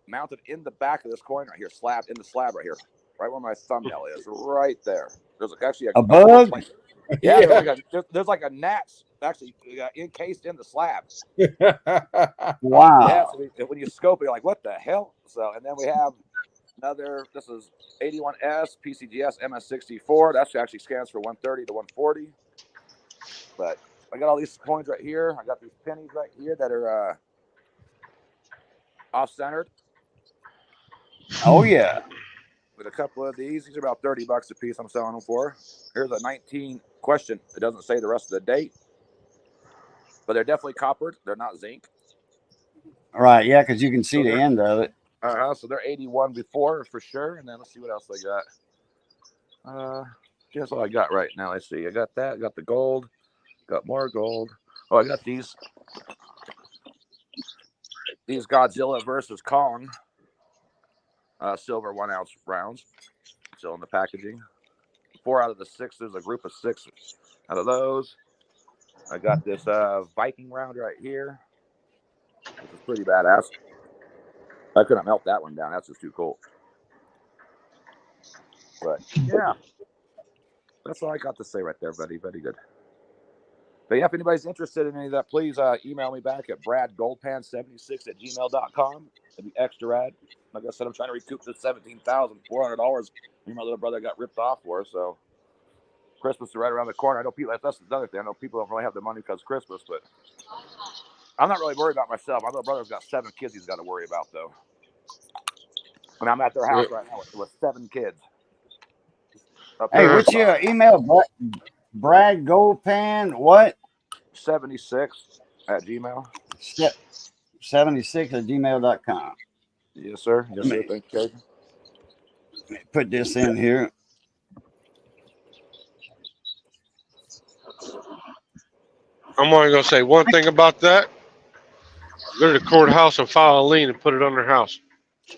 mounted in the back of this coin right here, slabbed in the slab right here, right where my thumbnail is, right there. There's actually a
bug.
Yeah, there's like a gnat actually encased in the slab.
Wow.
Yeah, so when you scope it, you're like, what the hell? So, and then we have another. This is 81S PCGS MS64. That actually scans for 130 to 140. But I got all these coins right here. I got these pennies right here that are off-centered.
Oh yeah.
With a couple of these are about $30 a piece. I'm selling them for. Here's a 19 question. It doesn't say the rest of the date, but they're definitely coppered. They're not zinc.
Right. Yeah, because you can see the end of it.
So they're 81 before for sure. And then let's see what else I got. That's all I got right now. Let's see. I got that. I got the gold. Got more gold. Oh, I got these. These Godzilla versus Kong. silver 1 ounce rounds, still in the packaging. 4 out of the 6. There's a group of 6 out of those. I got this Viking round right here, which is pretty badass. I couldn't melt that one down. That's just too cool. But yeah, that's all I got to say right there, buddy. Very good. But yeah, if anybody's interested in any of that, please email me back at bradgoldpan76@gmail.com. It'd be extra rad. Like I said, I'm trying to recoup the $17,400 my little brother got ripped off for. So Christmas is right around the corner. I know people. That's another thing. I know people don't really have the money because Christmas, but I'm not really worried about myself. My little brother's got 7 kids he's got to worry about, though. And I'm at their house right now with 7 kids.
Hey, what's your email? Brad Goldpan, what?
76@gmail.
76@gmail.com.
Yes, sir. Yes, sir. Thank you, Cajun.
Put this in here.
I'm only going to say one thing about that. Go to the courthouse and file a lien and put it on their house.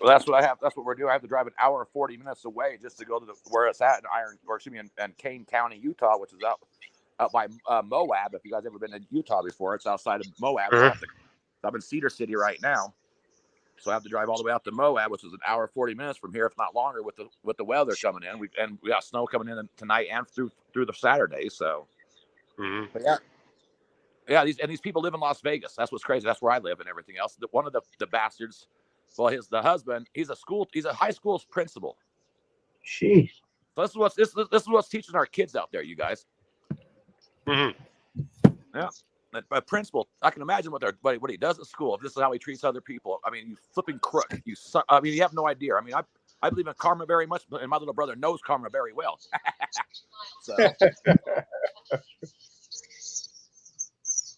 Well, that's what I have. That's what we're doing. I have to drive an hour and 40 minutes away just to go to where it's at in Kane County, Utah, which is out by Moab. If you guys ever been to Utah before, it's outside of Moab. I'm in Cedar City right now, so I have to drive all the way out to Moab, which is an hour 40 minutes from here, if not longer, with the weather coming in. We got snow coming in tonight and through the Saturday. So, but yeah, these people live in Las Vegas. That's what's crazy. That's where I live and everything else. One of the bastards. Well, the husband, he's a high school principal.
Jeez.
So this is what's teaching our kids out there, you guys. Yeah, a principal. I can imagine what he does at school. If this is how he treats other people, I mean, you flipping crook. You have no idea. I mean, I believe in karma very much, and my little brother knows karma very well. So,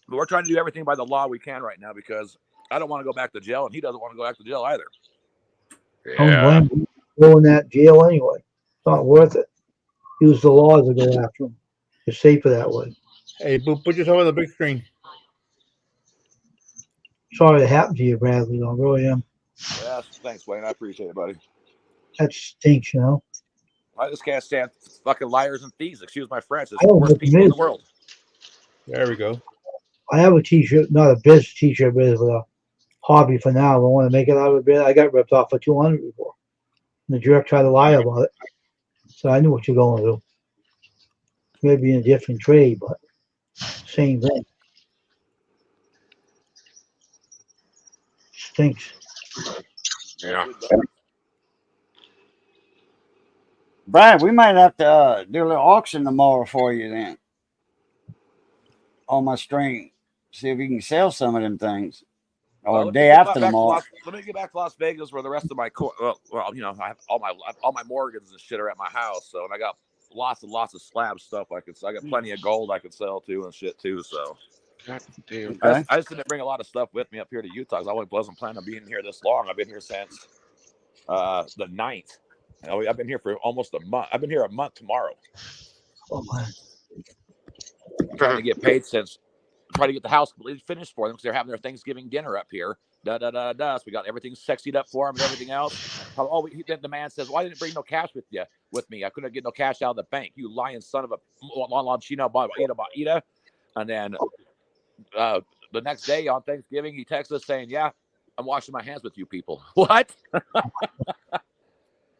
but we're trying to do everything by the law we can right now because I don't want to go back to jail, and he doesn't want to go back to jail either.
Yeah. Go in that jail anyway. It's not worth it. Use the law to go after him. It's safer that way.
Hey, put yourself on the big screen.
Sorry it happened to you, Bradley. I really am.
Yeah, thanks, Wayne. I appreciate it, buddy.
That stinks, you know.
I just can't stand fucking liars and thieves. Excuse my French. It's the worst people in the world.
There we go.
I have a t-shirt, not a business t-shirt, but it's a hobby for now. I want to make it out of it. I got ripped off for $200 before. And the jerk tried to lie about it. So I knew what you're going to do. Maybe in a different trade, but same thing. Stinks.
Yeah.
Brad, we might have to do a little auction tomorrow for you then. On my stream. See if we can sell some of them things. Or day after tomorrow.
Let me get back to Las Vegas where the rest of my I have all my mortgages and shit are at my house. So and I got lots and lots of slab stuff I got plenty of gold I could sell too and shit too. So
God damn.
I just didn't bring a lot of stuff with me up here to Utah because I wasn't planning on being here this long. I've been here since the 9th. I've been here for almost a month. I've been here a month tomorrow.
Oh my.
I'm trying to get paid since. Try to get the house completely finished for them because they're having their Thanksgiving dinner up here. So we got everything sexied up for them and everything else. The man says, "Well, I didn't bring no cash with me. I couldn't get no cash out of the bank. You lying son of a ida." And then the next day on Thanksgiving, he texts us saying, "Yeah, I'm washing my hands with you people." What?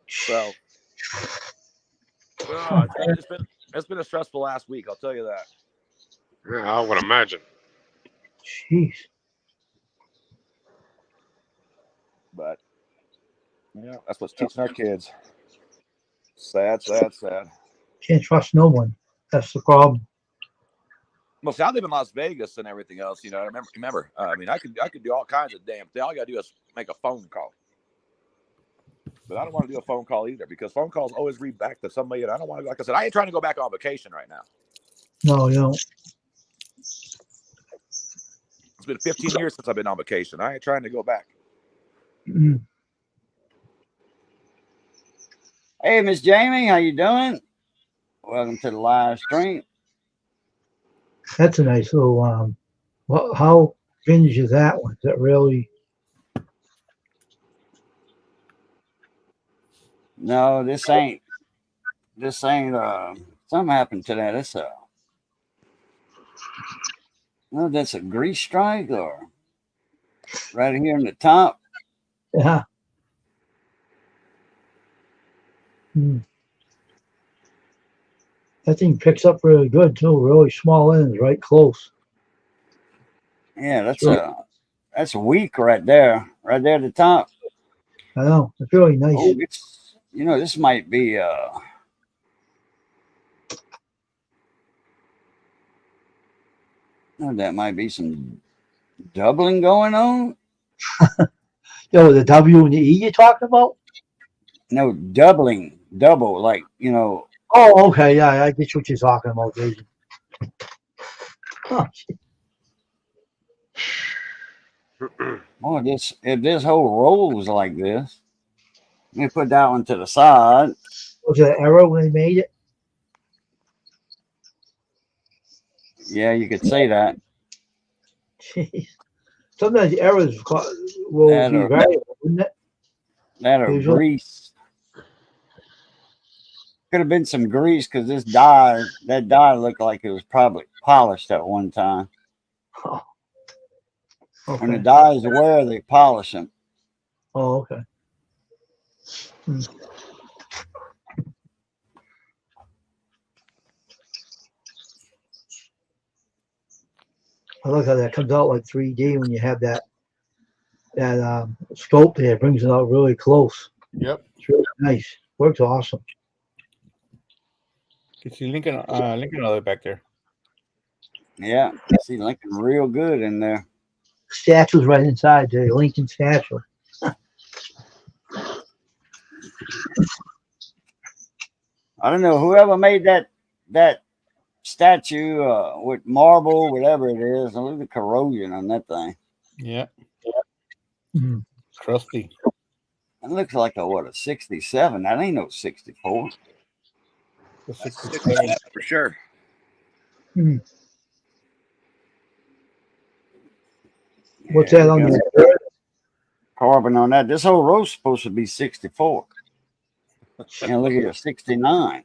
So, it's been a stressful last week. I'll tell you that.
Yeah, I would imagine.
Jeez.
But yeah, that's what's teaching our kids. Sad, sad, sad.
Can't trust no one. That's the problem.
Well, see, I live in Las Vegas and everything else. You know, remember. I mean, I could do all kinds of damn things. All I gotta do is make a phone call. But I don't want to do a phone call either because phone calls always read back to somebody, and I don't want to. Like I said, I ain't trying to go back on vacation right now.
No, you don't.
It's been 15 years since I've been on vacation. I ain't trying to go back.
Mm-hmm.
Hey, Miss Jamie, how you doing? Welcome to the live stream.
That's a nice little. How vintage is that one? Is that really?
No, this ain't. Something happened to that. It's no, that's a grease strike or right here in the top.
Yeah. That thing picks up really good too. Really small ends, right close.
Yeah, that's weak right there at the top.
I know. It's really nice.
Oh, this might be that might be some doubling going on.
Yo, the W and the E you're talking about?
No, double, like
Oh, okay, yeah, I get what you're talking about, Jason. Huh.
Oh, if this whole rolls like this, let me put that one to the side.
Was it an error when they made it?
Yeah, you could say that.
Jeez. Sometimes errors will be variable, wouldn't it?
That or grease. Could have been some grease because that dye looked like it was probably polished at one time.
Oh. Okay.
When the dyes wear, they polish them.
Oh, okay. I like how that comes out like 3D when you have that scope there. It brings it out really close.
Yep.
It's really nice. Works awesome.
You see Lincoln all the way back there.
Yeah, see Lincoln real good in there.
Statue's right inside there. Lincoln statue.
I don't know whoever made that statue with marble, whatever it is. Look at the corrosion on that thing.
Yeah.
Mm-hmm.
Crusty.
It looks like a 67. That ain't no 64.
The 67
for sure.
Mm-hmm. What's that on the
carbon on that? This whole row's supposed to be 64. And look at it, 69.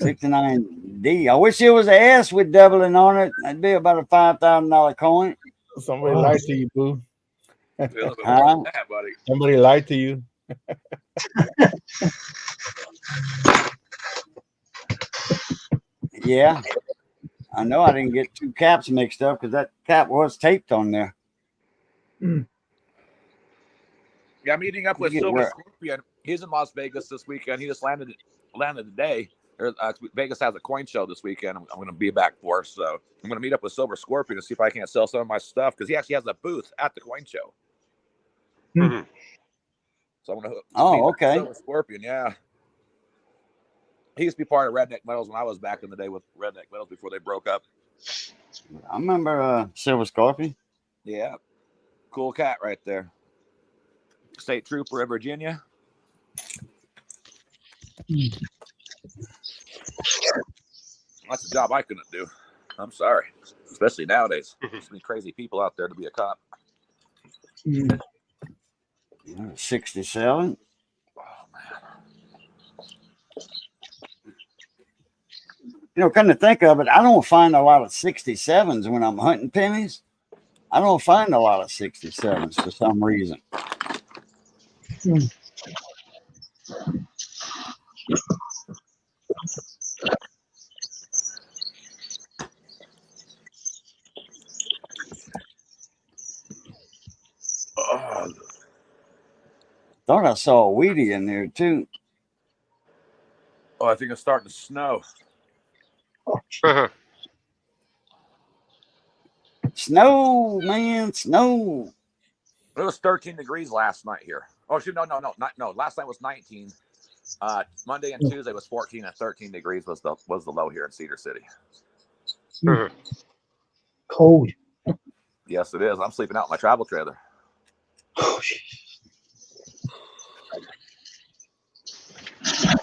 69D. I wish it was an S with doubling on it. That'd be about a $5,000 coin.
Somebody lied to you, boo.
Huh?
Buddy.
Somebody lied to you.
Yeah. I know I didn't get two caps mixed up because that cap was taped on there.
Mm.
Yeah, I'm meeting up with Silver Scorpion. He's in Las Vegas this weekend. He just landed today. Vegas has a coin show this weekend. I'm going to be back for, so I'm going to meet up with Silver Scorpion to see if I can't sell some of my stuff because he actually has a booth at the coin show.
Mm-hmm.
So I'm going to
okay.
Silver Scorpion, yeah. He used to be part of Redneck Metals when I was back in the day with Redneck Metals before they broke up.
I remember Silver Scorpion.
Yeah. Cool cat right there. State Trooper of Virginia. That's a job I couldn't do. I'm sorry. Especially nowadays. There's so many crazy people out there to be a cop.
67.
Oh, man.
Come to think of it, I don't find a lot of 67s when I'm hunting pennies. I don't find a lot of 67s for some reason. Thought I saw a Wheatie in there too.
Oh, I think it's starting to snow.
Snow, man, snow.
It was 13 degrees last night here. Oh, shoot, no. Last night was 19. Monday and Tuesday was 14 and 13 degrees was the low here in Cedar City.
Cold.
Yes, it is. I'm sleeping out in my travel trailer.
Oh,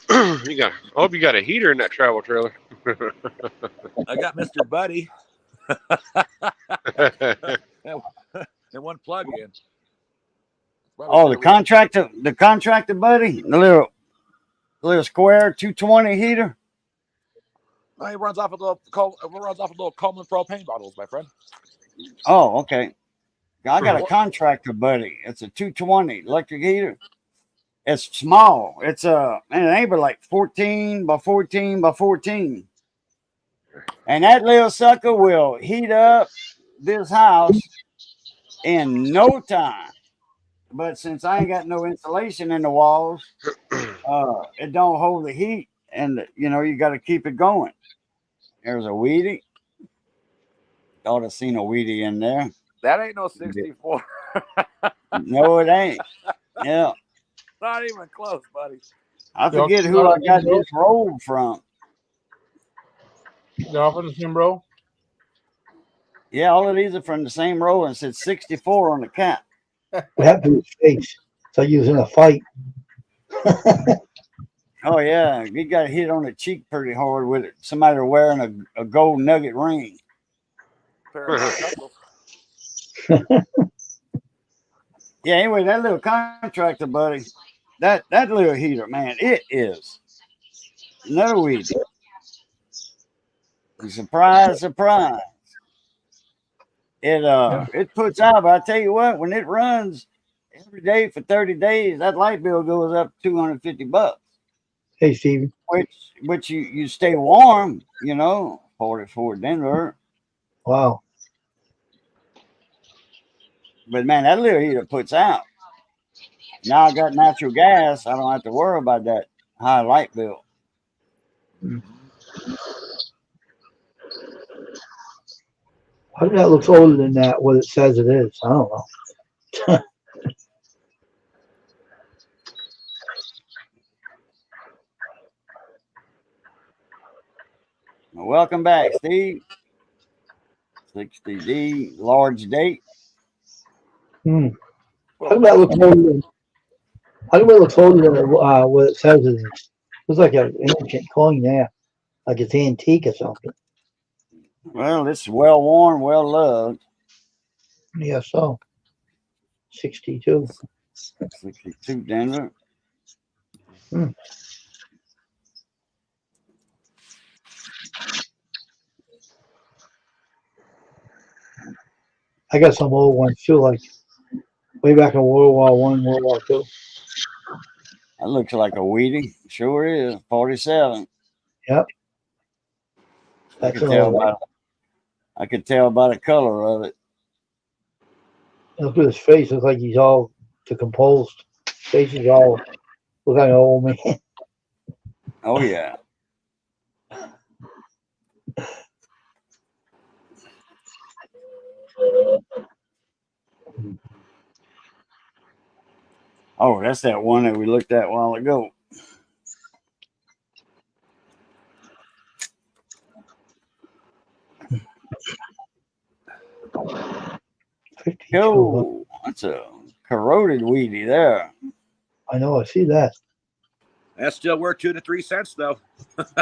I hope you got a heater in that travel trailer.
I got Mr. Buddy. And one plug-in.
Oh, the contractor, buddy, the little square 220 heater.
No, he runs off a little Coleman propane bottles, my friend.
Oh, okay. I got a contractor, buddy. It's a 220 electric heater. It's small. It's man, it ain't but like 14 by 14 by 14. And that little sucker will heat up this house in no time. But since I ain't got no insulation in the walls, it don't hold the heat, and you got to keep it going. There's a weedy. Thought I seen a weedy in there.
That ain't no 64.
No, it ain't. Yeah.
Not even close, buddy.
I forget who I got this roll from.
They're all from the same row?
Yeah, all of these are from the same row, and it said 64 on the cap.
What happened to his face? So he was in a fight.
Oh, yeah. He got hit on the cheek pretty hard with it. Somebody wearing a gold nugget ring. Yeah, anyway, that little contractor, buddy, that little heater, man, it is no weed. Surprise. It puts out, but I tell you what, when it runs every day for 30 days, that light bill goes up $250.
Hey, Steven.
Which you stay warm, 44 Denver.
Wow.
But man, that little heater puts out. Now I got natural gas. I don't have to worry about that high light bill.
I think that looks older than that, what it says it is. I don't know.
Welcome back, Steve. 60D, large date.
I think that looks older than what it says it is. Looks like an ancient coin there. Like it's antique or something.
Well, it's well worn, well loved.
Yeah, so 62.
62 Denver.
I got some old ones too, like way back in World War I, World War II.
That looks like a weedy. Sure is. 47.
Yep.
I could tell by the color of it.
Look at his face. Looks like he's all decomposed. Face is all look like an old man.
Oh yeah. Oh, that's that one that we looked at a while ago. Oh, that's a corroded weedy there.
I know, I see that.
That's still worth 2 to 3 cents, though.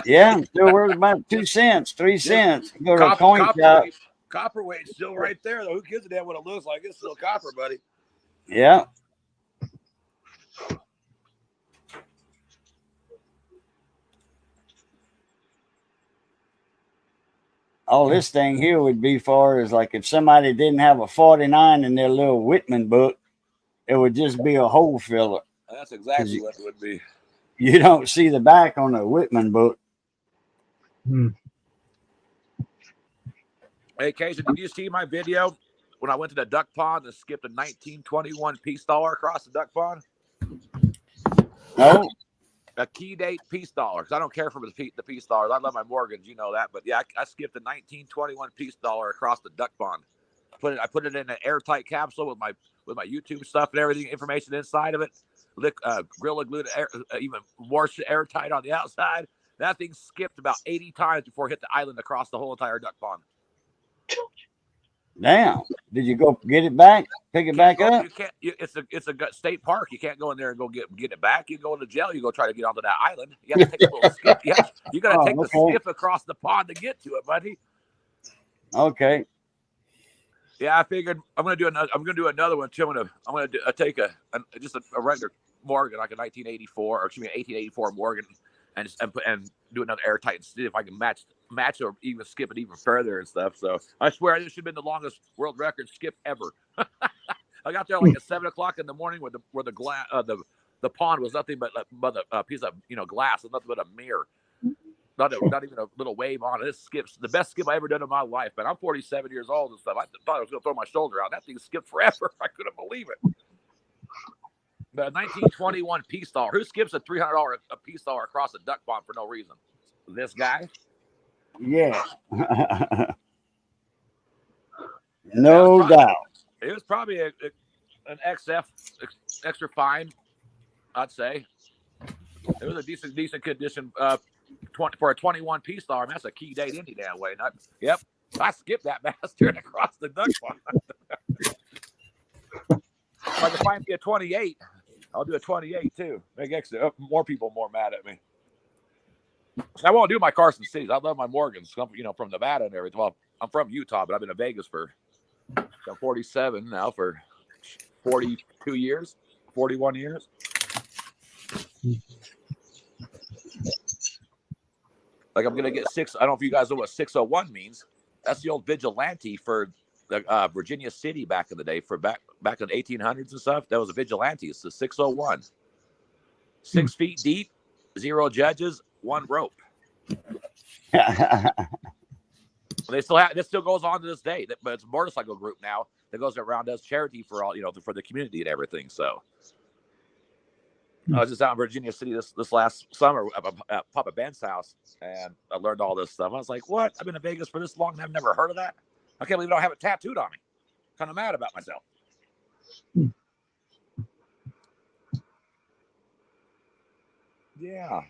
Yeah, still worth about 2 cents, 3 cents. Go to a coin shop.
Copper weight's still right there, though. Who gives a damn what it looks like? It's still copper, buddy.
Yeah. All this thing here would be for is like if somebody didn't have a 49 in their little Whitman book, it would just be a hole filler.
That's exactly what it would be.
You don't see the back on the Whitman book.
Hey, Cajun, did you see my video when I went to the duck pond and skipped a 1921 peace dollar across the duck pond?
No.
A key date peace dollar. Because I don't care for the peace dollars. I love my Morgans, you know that. But yeah, I skipped a 1921 peace dollar across the duck pond. I put it in an airtight capsule with my YouTube stuff and everything, information inside of it. Gorilla glued even more airtight on the outside. That thing skipped about 80 times before it hit the island across the whole entire duck pond.
Damn. Did you go get it back? Pick it back up?
You can't. It's a state park. You can't go in there and go get it back. You go to jail. You go try to get onto that island. You have to take a little skip. You got to take the skip across the pond to get to it, buddy.
Okay.
Yeah, I figured I'm gonna do another one too. I'm gonna take a regular Morgan, like a 1984 or 1884 Morgan, and do another airtight and see if I can match or even skip it even further and stuff. So I swear this should have been the longest world record skip ever. I got there like at 7 o'clock in the morning where the pond was nothing but a piece of glass, and nothing but a mirror. Not even a little wave on it. This skips the best skip I ever done in my life. But I'm 47 years old and stuff. I thought I was going to throw my shoulder out. That thing skipped forever. I couldn't believe it. The 1921 Peace Star. Who skips a $300 a Peace Star across a duck pond for no reason? This guy?
Yeah. No doubt.
It was probably an XF extra fine, I'd say. It was a decent condition for a 21 Peace Star. I mean, that's a key date any damn way. Yep. I skipped that bastard across the duck pond. If I can find me a 28, I'll do a 28 too. Make more people more mad at me. I won't do my Carson Cities. I love my Morgans, from Nevada and everything. Well, I'm from Utah, but I've been in Vegas I'm 47 now for 42 years, 41 years. Like I'm gonna get 6. I don't know if you guys know what 601 means. That's the old vigilante for the Virginia City back in the day, for back in the 1800s and stuff. That was a vigilante. It's the 601. 6 feet deep, 0 judges, 1 rope. This still goes on to this day. But it's a motorcycle group now that goes around, does charity for all for the community and everything. So I was just out in Virginia City this last summer at Papa Ben's house, and I learned all this stuff. I was like, what? I've been in Vegas for this long and I've never heard of that? I can't believe I don't have it tattooed on me. Kind of mad about myself. Yeah.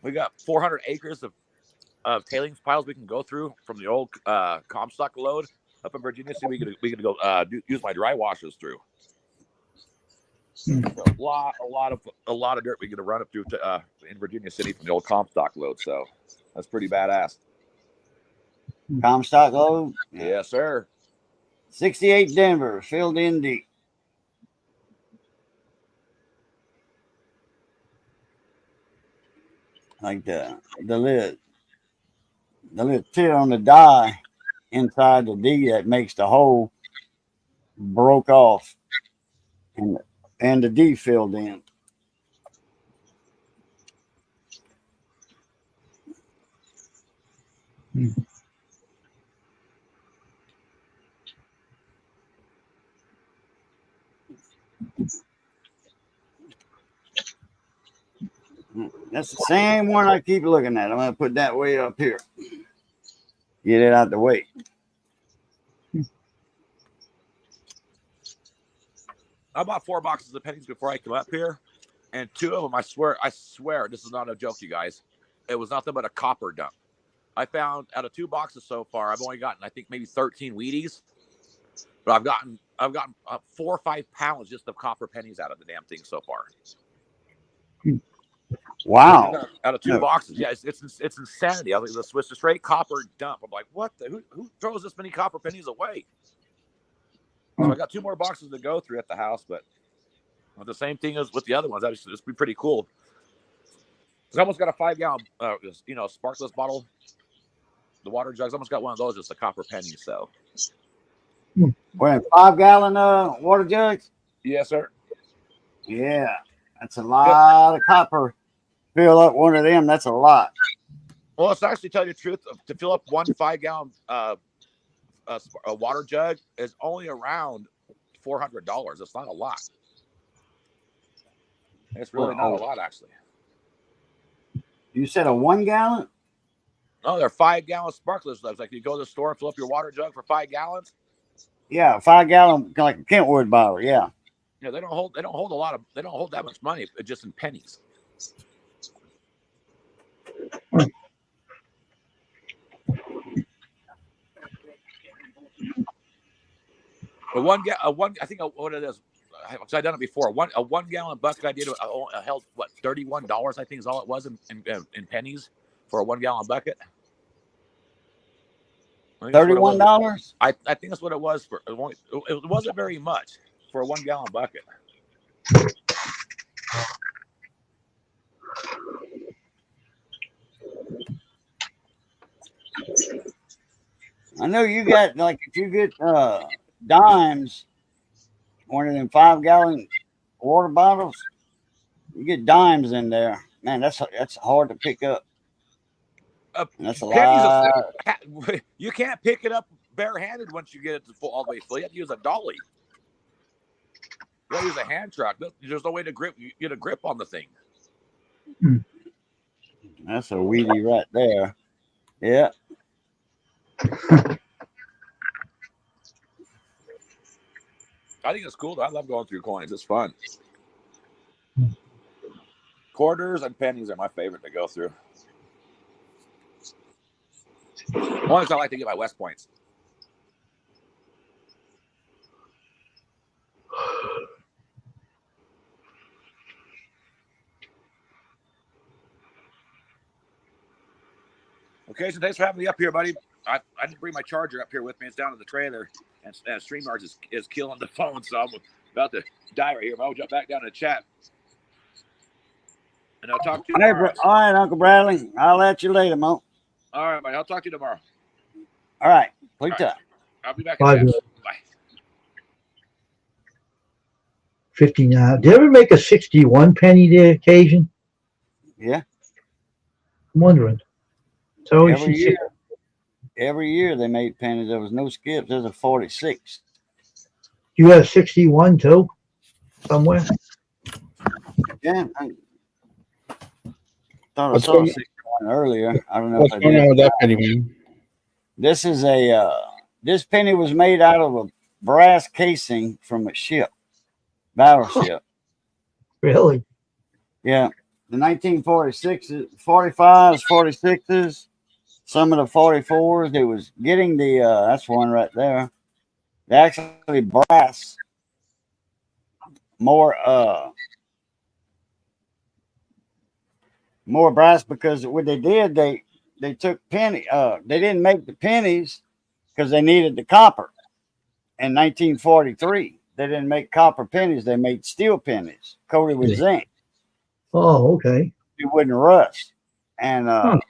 We got 400 acres of tailings piles we can go through from the old Comstock load up in Virginia City. We could go use my dry washers through. So a lot of dirt we get to run up through in Virginia City from the old Comstock load. So that's pretty badass.
Comstock load?
Yes, sir.
68 Denver, filled in deep. Like the lid tit on the die inside the D that makes the hole broke off, and the D filled in. That's the same one I keep looking at. I'm going to put that way up here. Get it out the way.
I bought 4 boxes of pennies before I came up here, and 2 of them, I swear, this is not a joke, you guys. It was nothing but a copper dump. I found out of 2 boxes so far, I've only gotten, I think, maybe 13 Wheaties, but I've gotten 4 or 5 pounds just of copper pennies out of the damn thing so far.
Wow!
Out of 2 boxes, yeah, it's insanity. I think the Swiss straight copper dump. I'm like, what? Who throws this many copper pennies away? So I got 2 more boxes to go through at the house, but the same thing as with the other ones. That would just be pretty cool. I almost got a 5-gallon, sparkless bottle. The water jugs. I almost got one of those, just a copper penny. So,
What, 5-gallon water jugs?
Yes, sir.
Yeah, that's a lot of copper. Fill up one of them. That's a lot.
Well, it's actually, tell you the truth, to fill up one 5-gallon a water jug is only around $400. It's not a lot. It's really not a lot, actually.
You said a 1 gallon?
Oh, they're 5-gallon sparklers. Like you go to the store and fill up your water jug for 5 gallons.
Yeah, 5-gallon, like a Kentwood bottle. Yeah.
Yeah, they don't hold that much money, just in pennies. I think what it is. I've done it before. A 1-gallon bucket I did held $31. I think is all it was in pennies for a 1-gallon bucket.
$31.
I think that's what it was for. It wasn't very much for a 1 gallon bucket.
I know you got, like, if you get dimes, one of them 5-gallon water bottles, you get dimes in there. Man, that's hard to pick up. That's a
Pennies.
lot.
You can't pick it up barehanded once you get it all the way full. You have to use a dolly. You got to use a hand truck. There's no way to get a grip on the thing.
That's a weedy right there. Yeah.
I think it's cool. I love going through coins. It's fun. Quarters and pennies are my favorite to go through. Ones I like to get my West Points. Okay, so thanks for having me up here, buddy. I didn't bring my charger up here with me. It's down in the trailer, and StreamYard is killing the phone, so I'm about to die right here. But I'll jump back down to the chat. And I'll talk to you tomorrow.
All right, Uncle Bradley. I'll at you later, Mo.
All right, buddy. I'll talk to you tomorrow.
All right. Please tell.
I'll be back in chat. Bye.
59. Did they ever make a 61 penny there, Cajun?
Yeah.
I'm wondering. So
every year they made pennies. There was no skips. There's a 46.
You have 61 too? Somewhere?
Yeah. I thought I saw 61 earlier. I don't know
what's
if I
going
did.
on with that penny, man?
This is this penny was made out of a brass casing from a ship, battleship.
Really?
Yeah. The 1946s, 45s, 46s, some of the 44s. They was getting the that's one right there. They actually brass more brass, because what they did, they took they didn't make the pennies because they needed the copper. In 1943, they didn't make copper pennies. They made steel pennies coated with zinc.
Oh, okay.
It wouldn't rust. And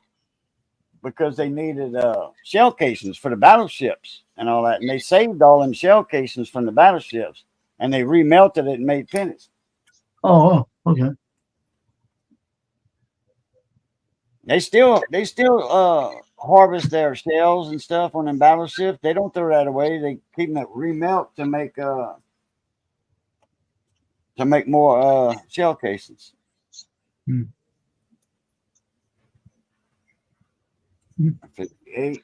because they needed shell casings for the battleships and all that. And they saved all them shell casings from the battleships, and they remelted it and made pennies.
Oh, okay.
They still harvest their shells and stuff on them battleships. They don't throw that away. They keep them remelt to make more shell casings. 58.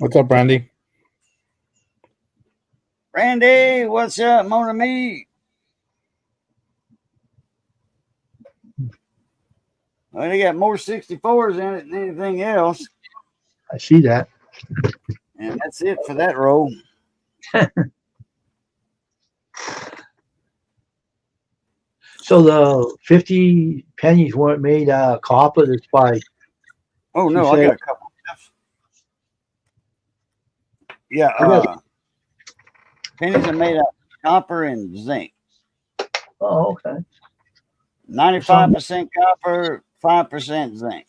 What's up, Randy?
Randy, what's up, Mona Me? Well, they got more 64s in it than anything else.
I see that.
And that's it for that roll.
So the 50 pennies weren't made out of copper. That's by.
Oh, no, I got a couple. Yeah, pennies are made out of copper and zinc.
Oh, okay.
95% copper, 5% zinc.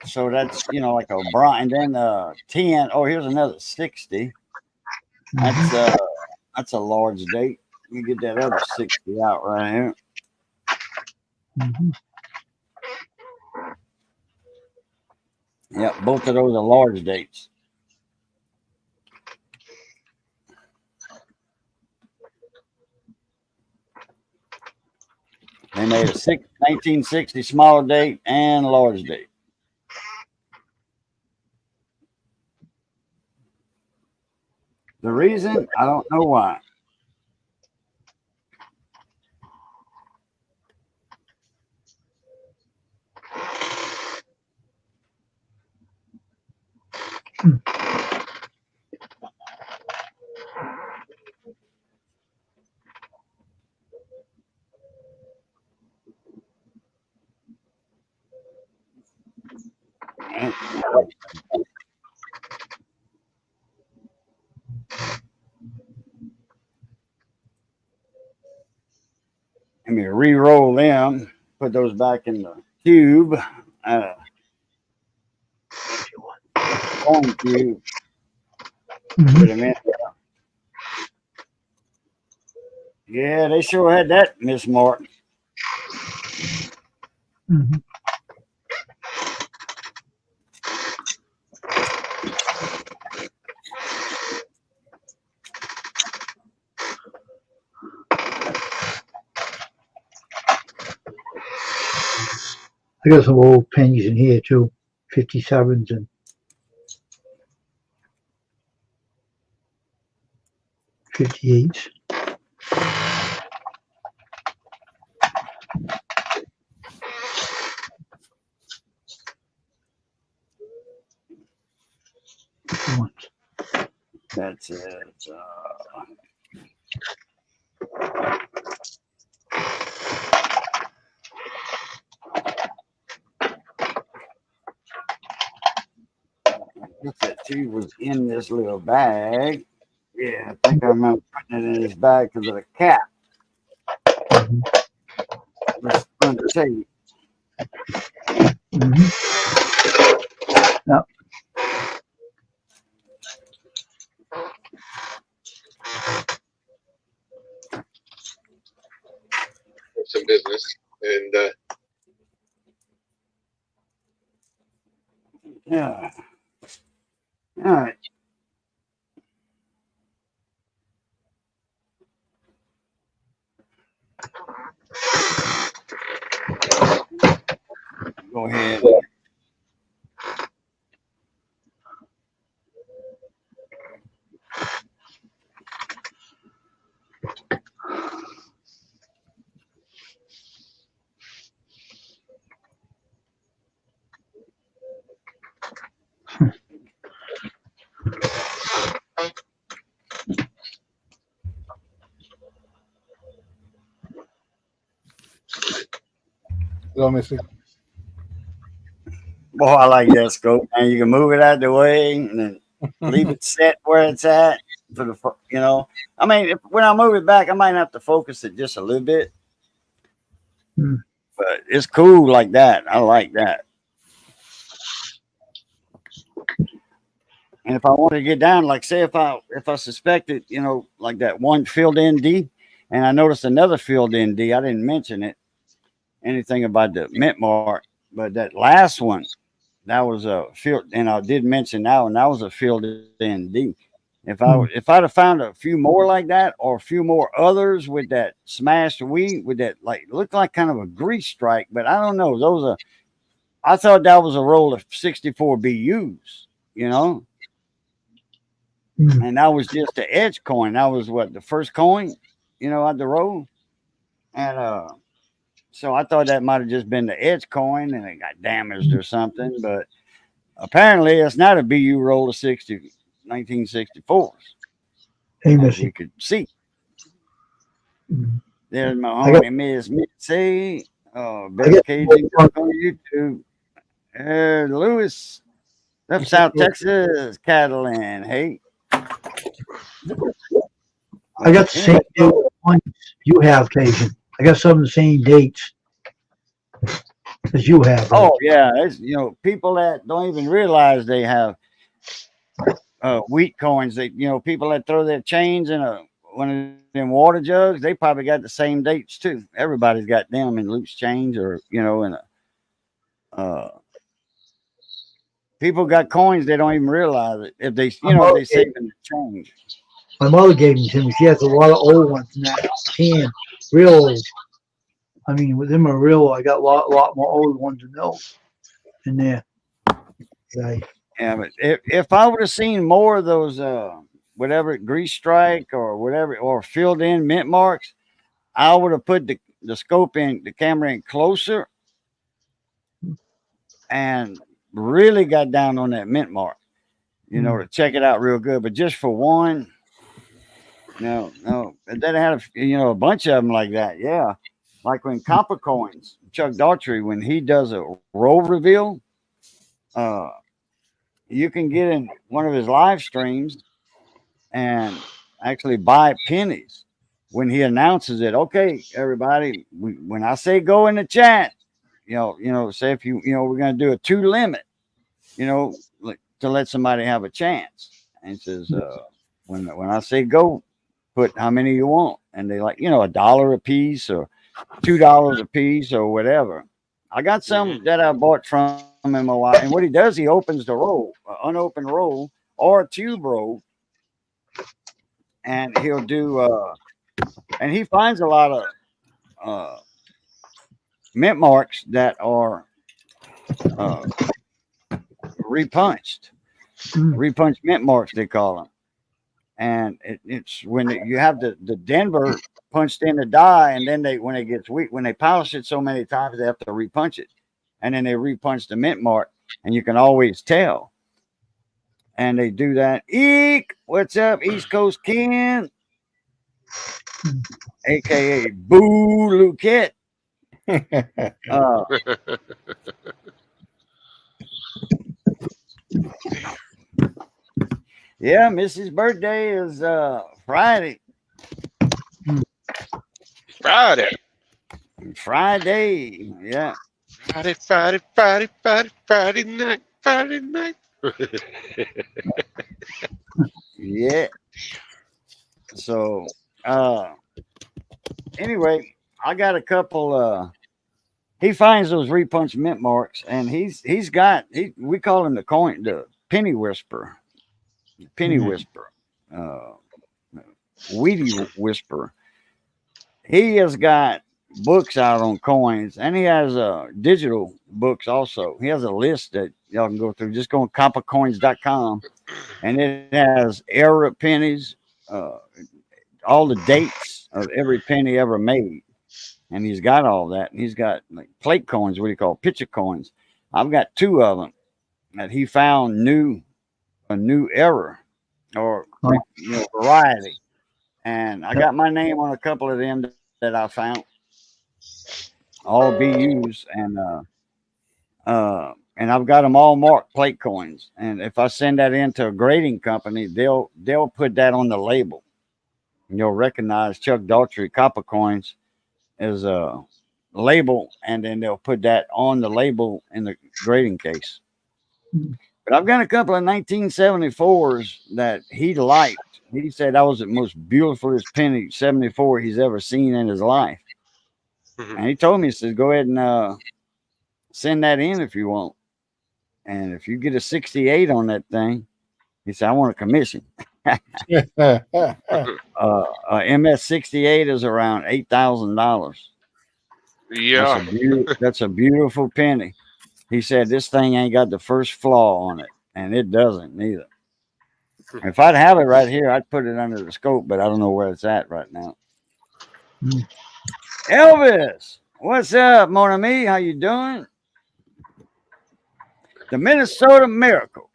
So that's, like a bronze. And then 10. Oh, here's another 60. That's a large date. You get that other 60 out right here. Yeah, both of those are large dates. They made a 1960 small date and large date. The reason, I don't know why. Let me re-roll them. Put those back in the cube. Coin cube. Put them in there. Yeah, they sure had that mismarked.
Mm-hmm. I got some old pennies in here too, 57s and 58s.
That's it. That too was in this little bag. Yeah, I think I remember putting it in his bag because of the cap. Let's untape.
Yep.
Some business and
Yeah. All right. Go ahead.
Go, Missy.
Boy, I like that scope, man. You can move it out the way and then leave it set where it's at for the, you know. I mean, when I move it back, I might have to focus it just a little bit, but it's cool like that. I like that. And if I want to get down, like say if I suspected, you know, like that one filled in D, and I noticed another filled in D, I didn't mention it anything about the mint mark, but that last one, that was a field, and I did mention that one. That was a filled in D. If I'd have found a few more like that, or a few more others with that smashed wheat, with that like looked like kind of a grease strike, but I don't know. Those are I thought that was a roll of 64 BUs, you know, and that was just the edge coin. That was what the first coin, you know, at the roll, and so I thought that might have just been the edge coin and it got damaged or something, but apparently it's not a BU roll of 1964s.
Hey,
As
Missy.
we could see.
Mhm.
There's my
I got-
homie Miss Mitzi, Best KG on YouTube. Lewis, up South Texas, Catalan. Hey,
I got the same ones you have, Cajun. I got some of the same dates as you have. Right?
Oh yeah, it's, you know, people that don't even realize they have wheat coins. They, you know, people that throw their chains in one of them water jugs, they probably got the same dates too. Everybody's got them in loose change, or you know, in a people got coins they don't even realize it. If they, you know, if they saving the change.
My mother gave them to me. She has a lot of old ones in that can, real old. I mean, with them are real. I got a lot more old ones than those in there. Right.
Yeah, but if I would have seen more of those, whatever grease strike or whatever, or filled in mint marks, I would have put the scope in, the camera in closer, and really got down on that mint mark, you know, to check it out real good. But just for one, no, that had you know, a bunch of them like that. Yeah, like when copper coins, Chuck Daughtry, when he does a roll reveal, you can get in one of his live streams and actually buy pennies when he announces it. Okay, everybody, when I say go in the chat, say if we're going to do a 2 limit, to let somebody have a chance. And he says, when I say go, put how many you want, and they like $1 a piece or $2 a piece or whatever. I got some that I bought from him a while, and what he does, he opens the roll, unopened roll or a tube roll, and he'll do, and he finds a lot of mint marks that are repunched mint marks, they call them. And it's when you have the Denver punched in the die, and then when it gets weak, when they polish it so many times, they have to repunch it, and then they repunch the mint mark, and you can always tell. And they do that. Eek, what's up, East Coast Ken, aka Boo Luquette. Yeah, Missy's birthday is Friday. Friday, yeah.
Friday night.
Yeah. So, anyway, I got a couple. He finds those repunched mint marks, and we call him the penny whisperer, weedy whisperer. He has got books out on coins, and he has digital books also. He has a list that y'all can go through. Just go on coppercoins.com, and it has era pennies, all the dates of every penny ever made. And he's got all that. And he's got like plate coins, what do you call picture coins. I've got 2 of them that he found a new era or variety. And I got my name on a couple of them that I found, all BUs, and I've got them all marked plate coins. And if I send that into a grading company, they'll put that on the label. And you'll recognize Chuck Daughtry copper coins as a label, and then they'll put that on the label in the grading case. But I've got a couple of 1974s that he liked. He said that was the most beautifulest penny 74 he's ever seen in his life. And he told me, he says, go ahead and send that in if you want. And if you get a 68 on that thing, he said, I want a commission. MS 68 is around $8,000.
Yeah.
That's a beautiful penny. He said this thing ain't got the first flaw on it, and it doesn't neither. If I'd have it right here, I'd put it under the scope, but I don't know where it's at right now. Elvis, what's up, mon ami? How you doing? The Minnesota Miracle.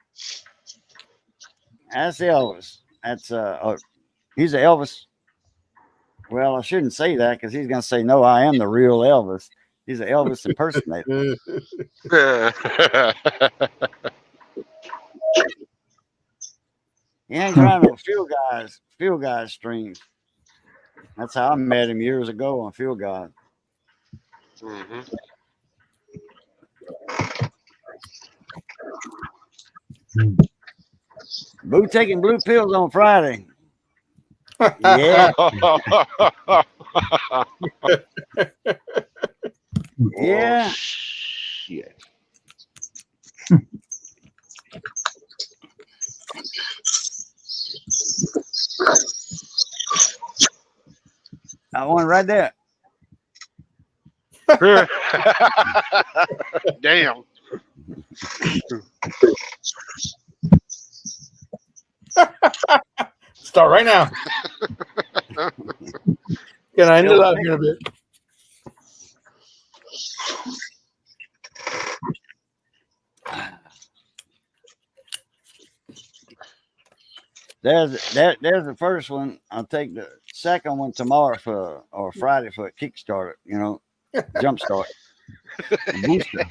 That's Elvis. That's he's an Elvis. Well, I shouldn't say that because he's going to say, no, I am the real Elvis. He's an Elvis impersonator. He hangs around on Field Guys streams. That's how I met him years ago on Field Guys. Boo taking blue pills on Friday. Yeah. Yeah.
Shit.
I want right there.
Damn.
Start right now. Can I end it up here a bit?
There's the first one. I'll take the second one tomorrow or Friday for a Kickstarter, jump start. Booster.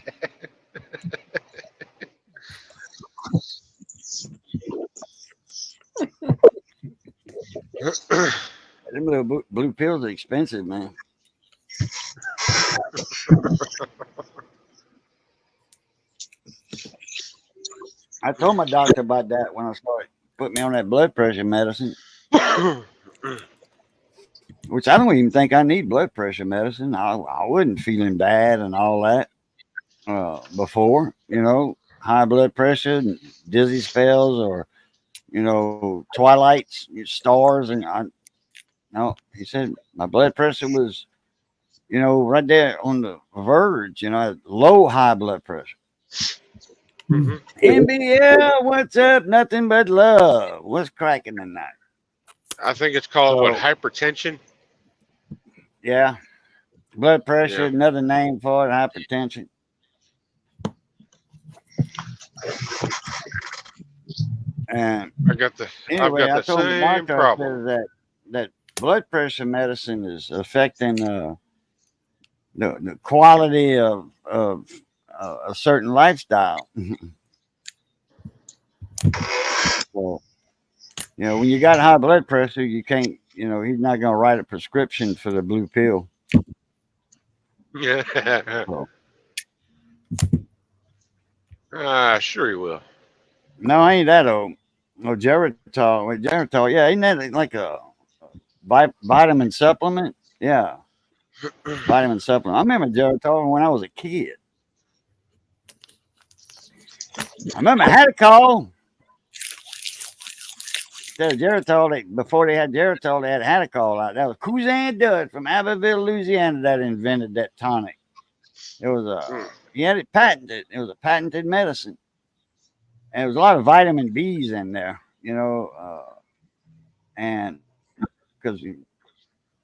Them little blue pills are expensive, man. I told my doctor about that when I started putting me on that blood pressure medicine, which I don't even think I need blood pressure medicine. I wasn't feeling bad and all that before, high blood pressure, and dizzy spells, or twilights, stars, and no. He said my blood pressure was, right there on the verge. Low high blood pressure.
Mhm.
NBL, what's up? Nothing but love. What's cracking tonight?
I think it's called
So,
hypertension.
yeah, blood pressure,
Yeah.
another name for it, hypertension. And
I've got
anyway, I
the
told the
same
doctor, I
problem.
said that blood pressure medicine is affecting the quality of a certain lifestyle. So, when you got high blood pressure, you can't, he's not going to write a prescription for the blue pill.
Yeah.
So,
Sure he will.
no, I ain't that old. Oh, Geritol. Wait, Geritol. Yeah, ain't that like a vitamin supplement? Yeah, vitamin supplement. I remember Geritol when I was a kid. I remember I had a call. Instead of Geritol, before they had Geritol, they had a call out. That was Cajun Dud from Abbeville, Louisiana, that invented that tonic. It was he had it patented. It was a patented medicine, and there was a lot of vitamin B's in there. And because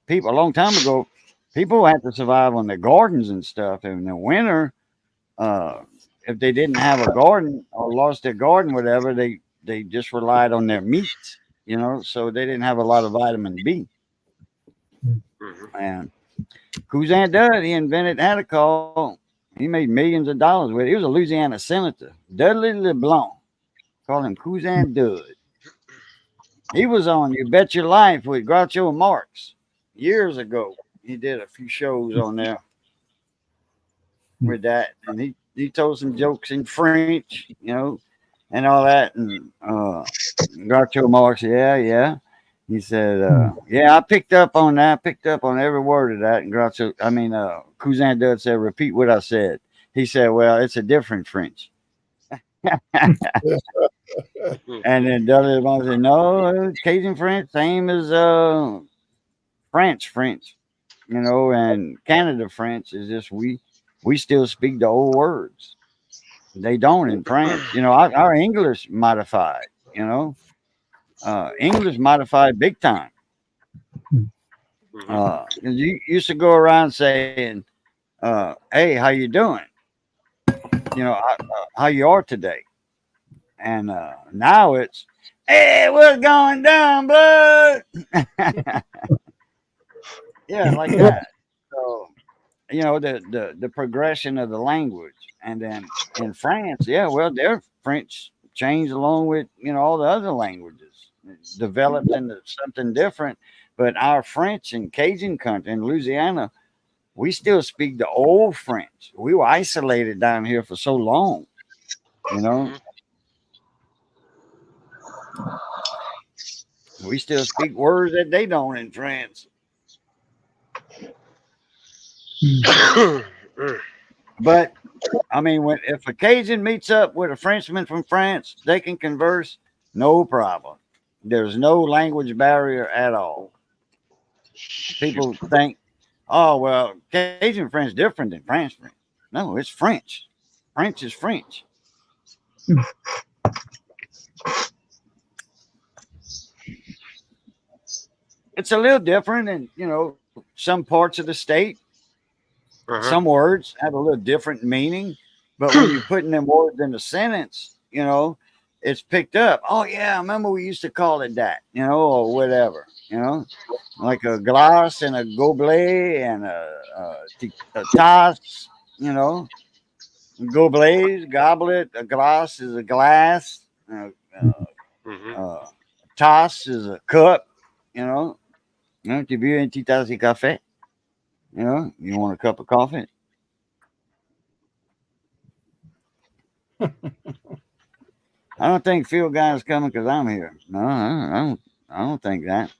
people a long time ago, people had to survive on their gardens and stuff. And in the winter, uh, if they didn't have a garden or lost their garden, whatever, they just relied on their meats. So they didn't have a lot of vitamin B.
Mhm.
And Cousin Dud, he invented Atacol. He made millions of dollars with it. He was a Louisiana senator, Dudley LeBlanc. Call him Cousin Dud. He was on You Bet Your Life with Groucho Marx years ago. He did a few shows on there with that, and he told some jokes in French, and all that. And Groucho Marx, yeah. He said, yeah, I picked up on that. I picked up on every word of that. And Cousin Dud said, repeat what I said. He said, well, it's a different French. And then Dudley LeBlanc said, no, Cajun French, same as French, and Canada French is just we still speak the old words. They don't in France. Our English modified, English modified big time.
Mhm.
You used to go around saying, hey, how you doing? How you are today? And now it's, hey, what's going down, bud? Yeah, like that. So, the progression of the language. And then in France, yeah, well, their French changed along with, all the other languages. It's developed into something different. But our French in Cajun country in Louisiana, we still speak the old French. We were isolated down here for so long, you know.
Mhm.
We still speak words that they don't in France. But I mean, if a Cajun meets up with a Frenchman from France, they can converse, no problem. There's no language barrier at all.
Shoot.
People think, oh well, Cajun French different than French French. No, it's French. French is French. It's a little different in some parts of the state.
Uh-huh.
Some words have a little different meaning, but when you're putting them words in a sentence, it's picked up. Oh yeah, I remember we used to call it that, or whatever, like a glass and a gobelet and a tasse, gobelet, goblet. A glass is a glass. Uh,
Mhm.
uh, tasse is a cup. you know, tu veux un petit tasse de café? You know, you want a cup of coffee? I don't think field guy is coming because I'm here. No, I don't think that.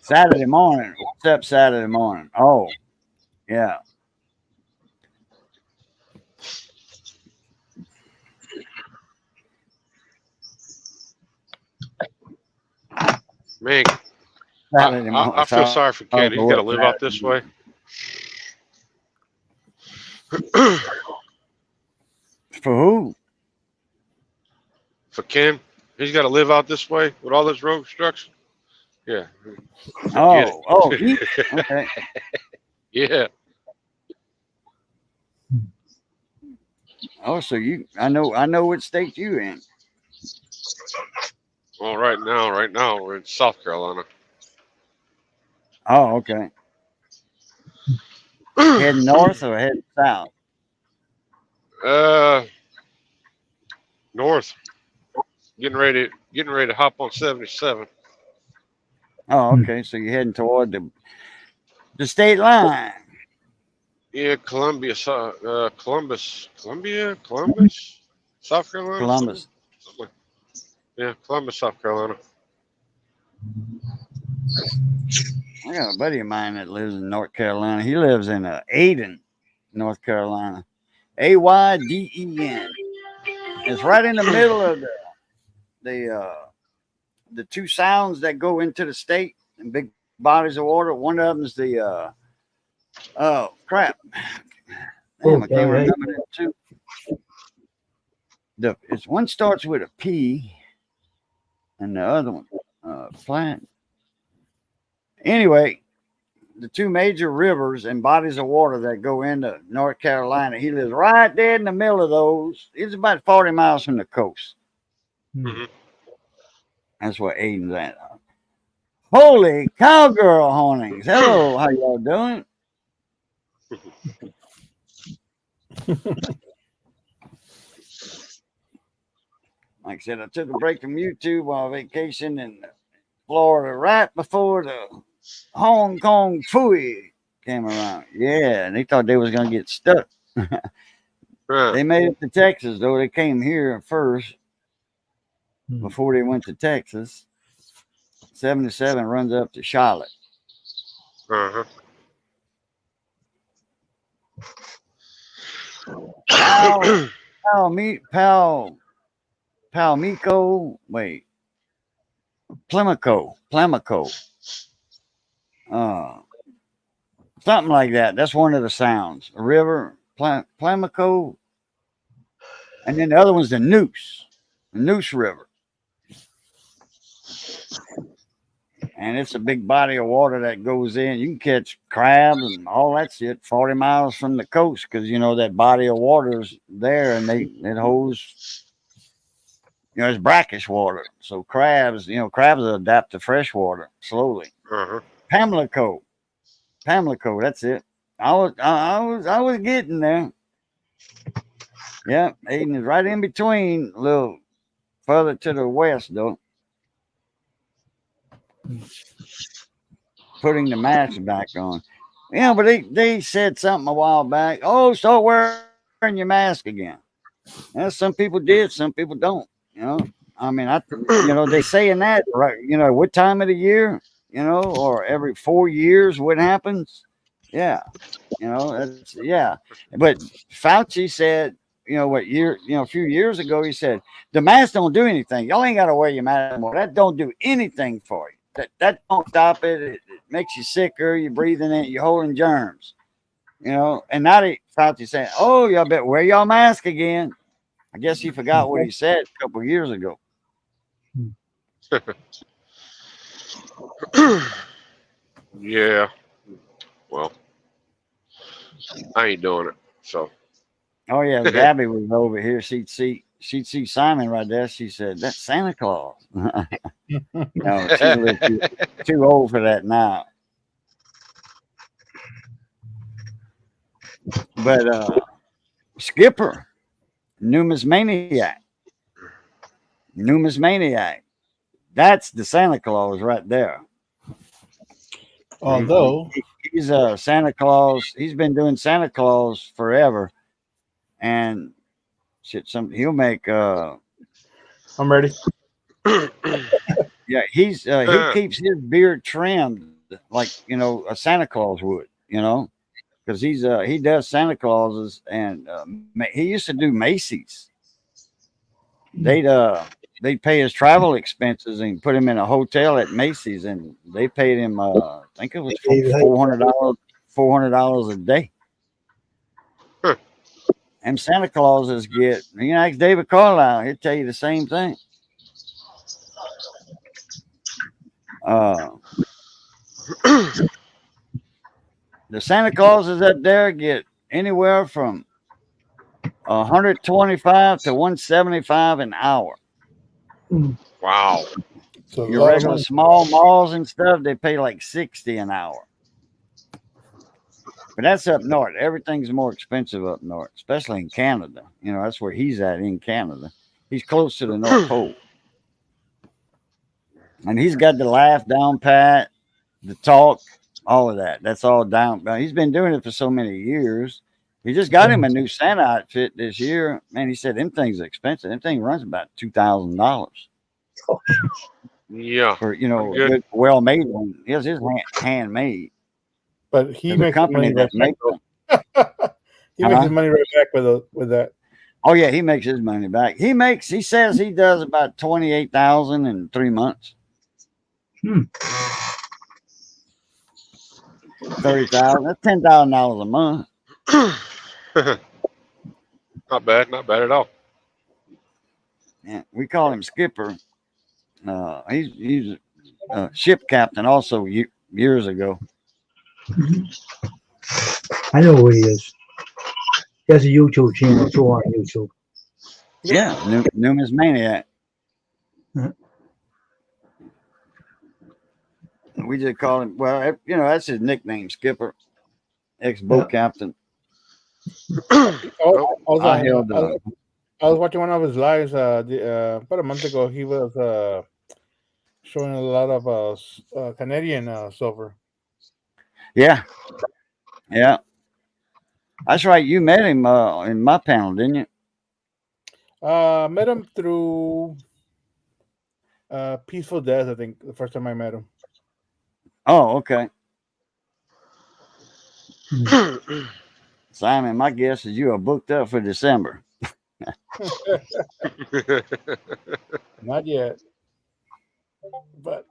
Saturday morning. What's up Saturday morning? Oh, yeah.
Man,
Saturday morning.
I feel sorry for Ken. He's got to live out this way.
For who?
For Ken, he's got to live out this way with all this road construction. Yeah.
He? Okay.
Yeah.
Oh, so I know what state you in.
Well, right now we're in South Carolina.
Oh, okay. Heading north or heading south?
North. Getting ready to hop on 77.
Oh, okay. So you're heading toward the state line.
Yeah, Columbia, South Carolina.
Columbus.
Something. Yeah, Columbus, South Carolina.
I got a buddy of mine that lives in North Carolina. He lives in Aden, North Carolina. Ayden. It's right in the middle of the two sounds that go into the state and big bodies of water. One of them is the oh crap. Damn, I can't remember that too. It's one starts with a P and the other one flat. Anyway, the two major rivers and bodies of water that go into North Carolina. He lives right there in the middle of those. It's about 40 miles from the coast.
Mm-hmm.
That's where Aiden's at. Holy cowgirl hornings. Hello, how y'all doing? Like I said, I took a break from YouTube while vacation in Florida right before the Hong Kong Phooey came around. Yeah, and they thought they was going to get stuck. They made it to Texas, though. They came here first before they went to Texas. 77 runs up to Charlotte.
Uh-huh.
Palmico, wait, Plemico, something like that. That's one of the sounds. A river, Plemico, and then the other one's the Noose River. And it's a big body of water that goes in. You can catch crabs and all that shit 40 miles from the coast because, you know, that body of water is there and it holds, you know, it's brackish water. So crabs adapt to fresh water slowly.
Uh-huh.
Pamlico, that's it. I was getting there. Yeah, Aiden is right in between, a little further to the west, though. Putting the mask back on. Yeah, but they said something a while back. Oh, start wearing your mask again. Yeah, some people did, some people don't. You know, I mean, they saying that, right? You know, what time of the year? You know, or every 4 years, what happens? Yeah, you know, yeah. But Fauci said, a few years ago, he said the mask don't do anything. Y'all ain't got to wear your mask anymore. That don't do anything for you. That don't stop it. It makes you sicker. You're breathing it. You're holding germs. You know, and now Fauci saying, "Oh, y'all better wear y'all mask again." I guess he forgot what he said a couple of years ago.
Yeah. Well, I ain't doing it. So.
Oh yeah, Gabby was over here. She'd see Simon right there. She said, "That's Santa Claus." No, she's a little too old for that now. But Skipper Numismaniac. Numismaniac. That's the Santa Claus right there.
Although
He's a Santa Claus. He's been doing Santa Claus forever, and shit. He'll make.
I'm ready.
Yeah, he keeps his beard trimmed like a Santa Claus would. Because he does Santa Clauses, and he used to do Macy's. They'd pay his travel expenses and put him in a hotel at Macy's, and they paid him I think it was $400 a day.
Huh.
And Santa Clauses get ask David Carlisle, he'll tell you the same thing. The Santa Clauses up there get anywhere from 125 to 175 an hour.
Wow.
So
Your regular small malls and stuff, they pay like 60 an hour. But that's up north. Everything's more expensive up north, especially in Canada. That's where he's at in Canada. He's close to the North Pole. And he's got the laugh down pat, the talk, all of that. That's all down. He's been doing it for so many years. He just got him a new Santa outfit this year. Man, he said them things are expensive. Them thing runs about $2,000.
Yeah.
For good, well made one. His handmade.
But he
There's
makes
a company
money
that makes them.
He makes his money right back with that.
Oh yeah, he makes his money back. He says he does about 28,000 in 3 months. 30,000. That's $10,000 a month.
Not bad at all.
Yeah, we call him Skipper. He's a ship captain also years ago.
I know who he is. He has a YouTube channel too on YouTube.
Yeah, Numismaniac. We just call him. Well, that's his nickname, Skipper, ex-boat captain.
I was watching one of his lives about a month ago. He was showing a lot of Canadian silver.
Yeah. That's right. You met him in my panel, didn't you?
Met him through Peaceful Death, I think, the first time I met him.
Oh, okay. Simon, my guess is you are booked up for December.
Not yet. But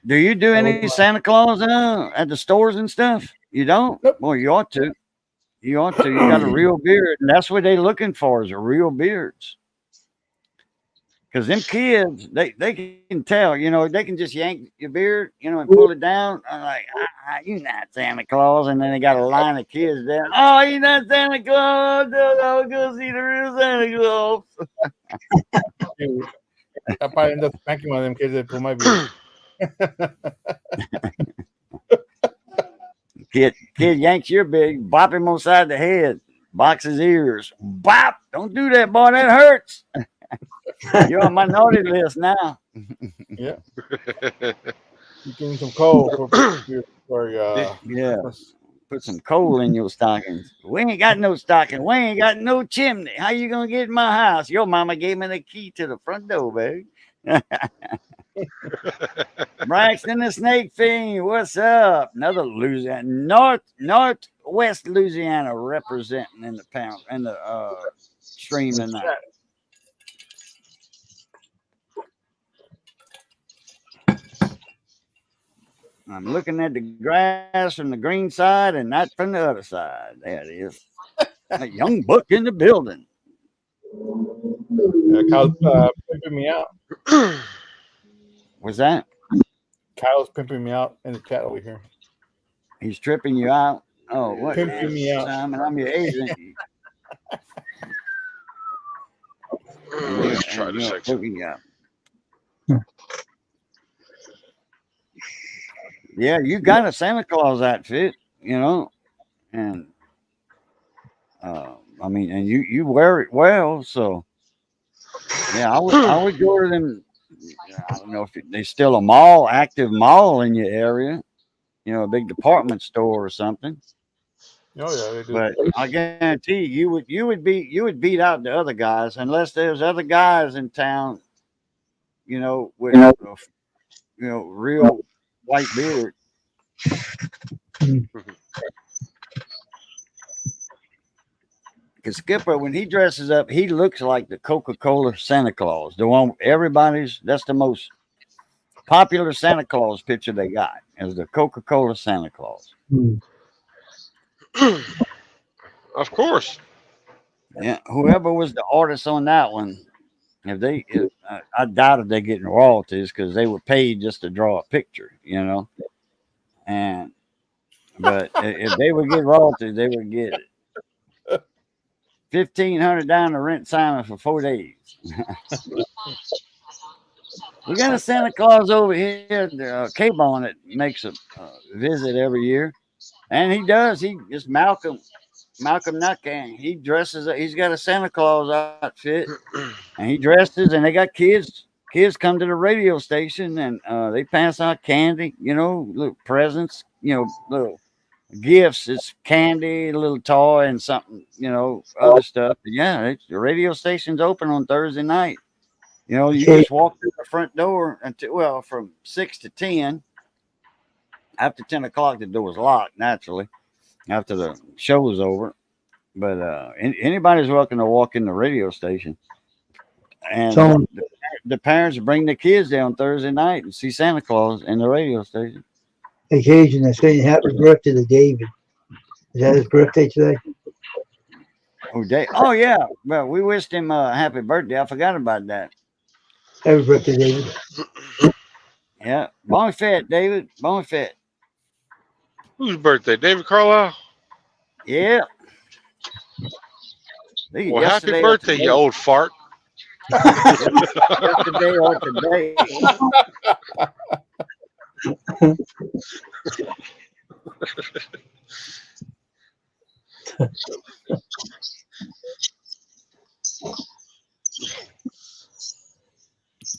do you do any Santa Claus at the stores and stuff? You don't?
Nope.
Well, you ought to. You got a real beard, and that's what they're looking for is a real beards. Because them kids, they can tell, they can just yank your beard, and pull it down. I'm like, you're not Santa Claus. And then they got a line of kids there. Oh, you're not Santa Claus. No, go see the real Santa Claus.
I probably end up spanking one of them kids that pull my beard.
Kid yanks your beard, bop him on the side of the head, box his ears. Bop! Don't do that, boy. That hurts. You're on my naughty list now.
Yeah. You give me some coal for
yeah. Put some coal in your stockings. We ain't got no stocking. We ain't got no chimney. How you gonna get in my house? Your mama gave me the key to the front door, baby. Braxton the Snake Fiend, what's up? Another Louisiana, Northwest Louisiana representing in the stream tonight. I'm looking at the grass from the green side and not from the other side. There it is. A young buck in the building.
Kyle's pimping me out.
What's that?
Kyle's pimping me out in the chat over here.
He's tripping you out. Oh, what?
Pimping me out.
Simon, I'm your agent.
Let's try this section.
Yeah, you got a Santa Claus outfit, and I mean, and you wear it well, so yeah, I would go to them. I don't know if there's still a active mall in your area, a big department store or something.
Oh yeah, they do.
But I guarantee you would beat out the other guys unless there's other guys in town, with real white beard. Because Skipper, when he dresses up, he looks like the Coca-Cola Santa Claus. The one that's the most popular Santa Claus picture they got is the Coca-Cola Santa Claus.
Of course.
Yeah, whoever was the artist on that one, I doubted they getting royalties because they were paid just to draw a picture, but if they would get royalties, they would get it. $1,500 down to rent Simon for 4 days. We got a Santa Claus over here, K-Bone, that makes a visit every year, and he does. He just Malcolm Nutcan. He dresses. He's got a Santa Claus outfit, and he dresses. And they got kids. Kids come to the radio station, and they pass out candy. Little presents. Little gifts. It's candy, a little toy, and something. Other stuff. But yeah, the radio station's open on Thursday night. You just walk through the front door from 6 to 10. After 10 o'clock, the door's locked, naturally, after the show's over. But anybody's welcome to walk in the radio station. And the parents bring the kids down Thursday night and see Santa Claus in the radio station.
Occasion, they're saying happy birthday to David. Is that his birthday today?
Oh, yeah. Well, we wished him happy birthday. I forgot about that.
Happy birthday, David.
Yeah. Bon fête, David. Bon fête.
Whose birthday? David Carlisle?
Yeah.
Well, happy birthday, you old fart.
Yesterday or today.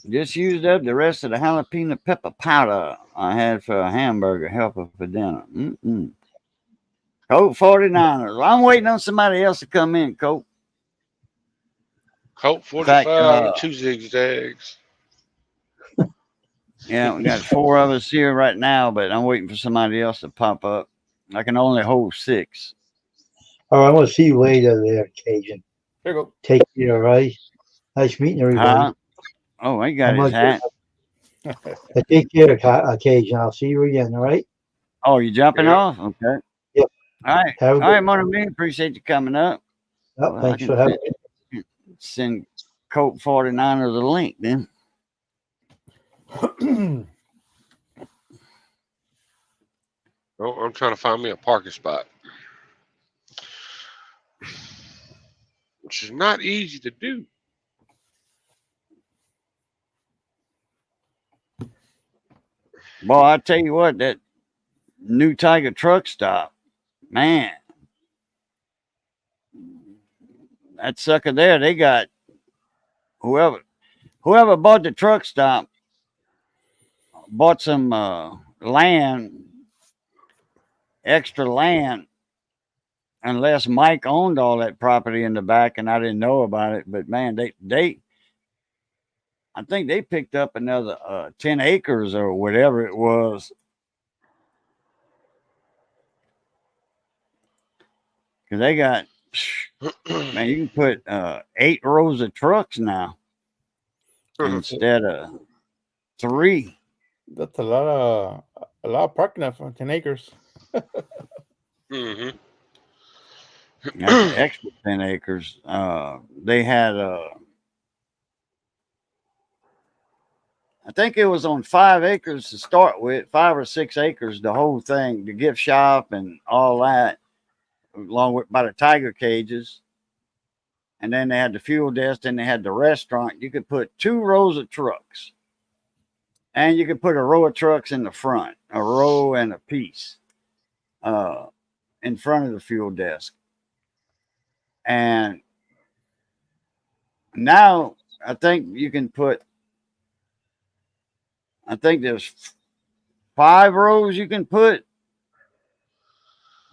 Just used up the rest of the jalapeno pepper powder I had for a hamburger helper for dinner. Colt 49ers. I'm waiting on somebody else to come in, Colt.
Colt 45, 2 zigzags.
Yeah, we got 4 of us here right now, but I'm waiting for somebody else to pop up. I can only hold 6.
All right, I'm going to see you later there, Cajun.
Here you go.
Take care, all right? Nice meeting everybody.
Oh, he got his hat.
Take care, Cajun. I'll see you again, all right?
Oh, you jumping off? Okay.
Yep.
All right. All right, Monterey. Appreciate you coming up.
Oh, thanks for having me.
Send Colt 49ers a link then.
Oh, I'm trying to find me a parking spot, which is not easy to do.
Boy, I tell you what, that new Tiger truck stop, man, that sucker there, they got whoever bought the truck stop bought some extra land, unless Mike owned all that property in the back and I didn't know about it. But man, I think they picked up another 10 acres or whatever it was. Because they got, man, you can put 8 rows of trucks now instead of 3.
That's a lot of parking lot for 10 acres.
Mm-hmm.
That's an extra 10 acres. They had I think it was on 5 acres to start with, 5 or 6 acres, the whole thing, the gift shop and all that, along with by the tiger cages. And then they had the fuel desk, and they had the restaurant. You could put 2 rows of trucks. And you could put a row of trucks in the front, a row and a piece in front of the fuel desk. And now I think you can put, I think there's 5 rows you can put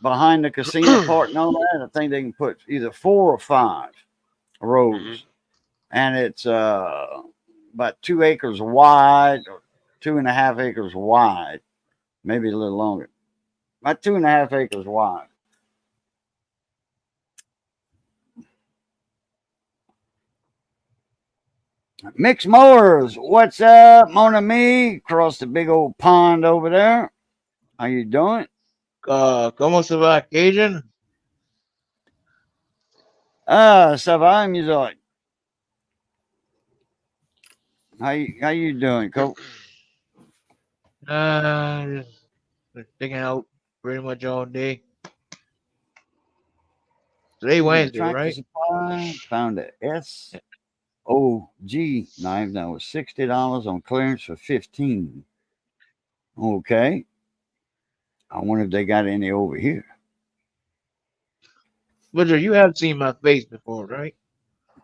behind the casino part and all that. I think they can put either 4 or 5 rows. And it's about 2 acres wide, or 2.5 acres wide, maybe a little longer. About 2.5 acres wide. Mixed Mowers, what's up, mon ami? Across the big old pond over there. How you doing?
¿Cómo se va, Cajun?
Ça va, Musoy? How you doing, Coach?
Sticking out pretty much all day. Today
See,
Wednesday,
Tractor
right?
Supply found a SOG knife that was $60 on clearance for $15. Okay. I wonder if they got any over here.
Butcher, you have seen my face before, right?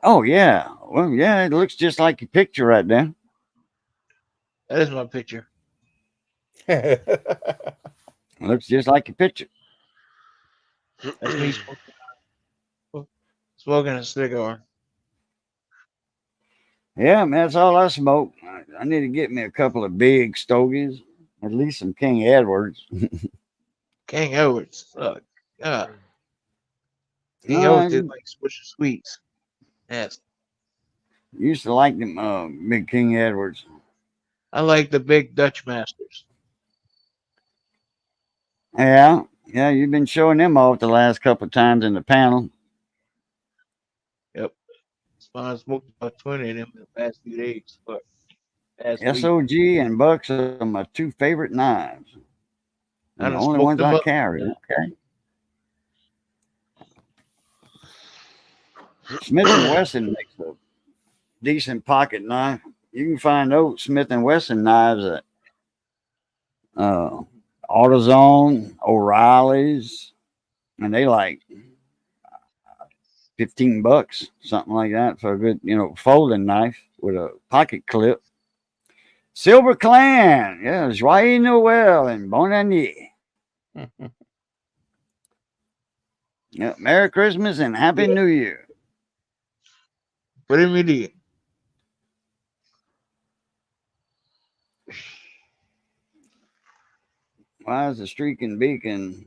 Oh yeah. Well, yeah, it looks just like your picture right there.
That is my picture.
It looks just like your picture.
That's me smoking a cigar.
Yeah, man, that's all I smoke. I need to get me a couple of big stogies, at least some King Edwards.
King Edwards. God. King
No,
Edwards did like Swisher Sweets. Yes.
used to like them big King Edwards.
I like the big Dutch Masters.
Yeah, you've been showing them off the last couple of times in the panel.
Yep. I smoked about 20 of them in the past few days. But
SOG and Bucks are my 2 favorite knives. And the only ones I carry. Okay. Smith & Wesson makes a decent pocket knife. You can find those Smith & Wesson knives at AutoZone, O'Reilly's, and they like $15, something like that, for a good, folding knife with a pocket clip. Silver Clan, yeah, Joyeux Noël and Bon Année. Yeah, Merry Christmas and Happy New Year.
What do you mean?
Why is the streaking beacon?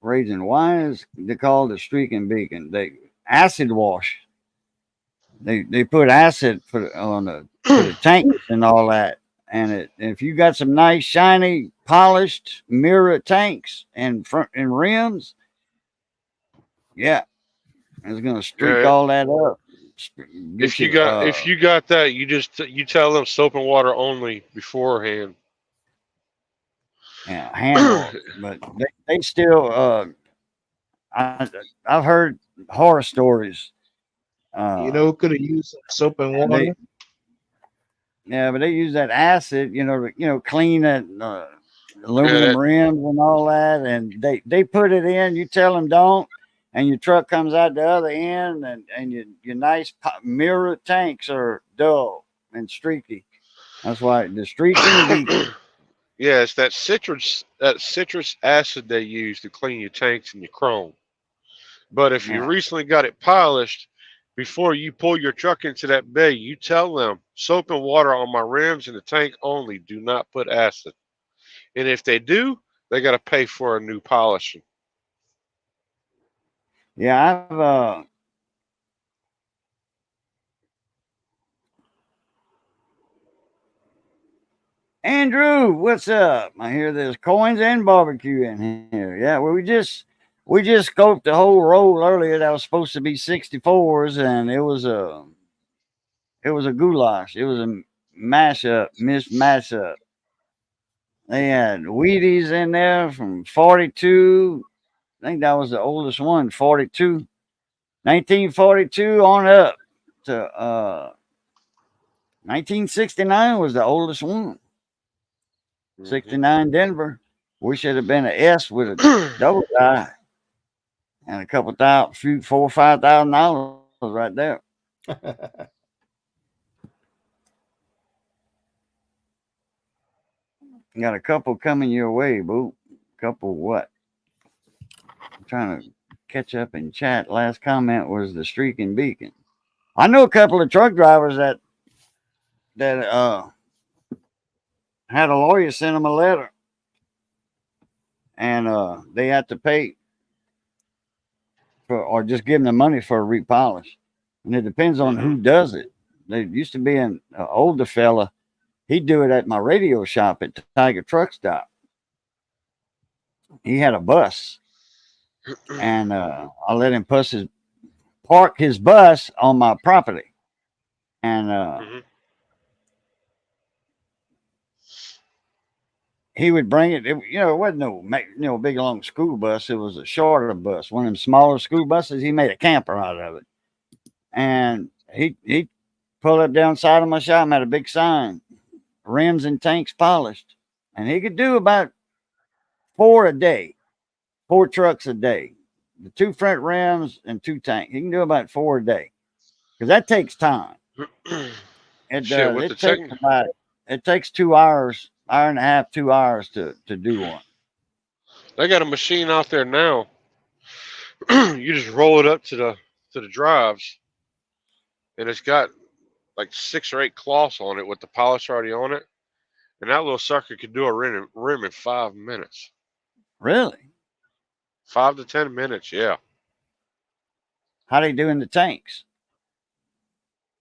Raging? Why is they called the streaking beacon? They acid wash. They put acid for the tanks and all that. And if you got some nice, shiny, polished mirror tanks and front and rims, yeah, it's gonna streak all that up.
If you got that, you tell them soap and water only beforehand.
Yeah, hand wash, but they still. I've heard horror stories.
Could have used some soap and water.
But they use that acid, to clean that aluminum rims and all that, and they put it in. You tell them don't, and your truck comes out the other end, and your nice mirror tanks are dull and streaky. That's why the streaking.
Yeah, it's that citrus acid they use to clean your tanks and your chrome. But if you recently got it polished, before you pull your truck into that bay, you tell them soap and water on my rims and the tank only. Do not put acid. And if they do, they got to pay for a new polishing.
Yeah, I've Andrew, what's up? I hear there's coins and barbecue in here. Yeah, well, we just scoped the whole roll earlier that was supposed to be 64s, and it was a goulash. It was a mashup. They had Wheaties in there from 42. I think that was the oldest one, 42. 1942 on up to 1969 was the oldest one. 69 Denver. Wish it had been an S with a double die. and a couple thousand, few $4,000 or $5,000 right there. Got a couple coming your way, boo. Couple what? I'm trying to catch up in chat. Last comment was the streaking beacon. I know a couple of truck drivers that had a lawyer send them a letter, and they had to pay for, or just give them the money for a repolish. And it depends on who does it. There used to be an older fella. He'd do it at my radio shop at Tiger Truck Stop. He had a bus, and I let him park his bus on my property, and he would bring it. It wasn't no big long school bus. It was a shorter bus, one of them smaller school buses. He made a camper out of it, and he pulled up downside of my shop and had a big sign, rims and tanks polished, and he could do about 4 a day, 4 trucks a day, the 2 front rims and 2 tanks. He can do about 4 a day because that takes time. It
Shit,
does.
with the
It takes 2 hours, hour and a half, 2 hours to do one.
they got a machine out there now. You just roll it up to the drives, and it's got like 6 or 8 cloths on it with the polish already on it, and that little sucker could do a rim in 5 minutes.
Really?
5 to 10 minutes, yeah.
How they doing the tanks?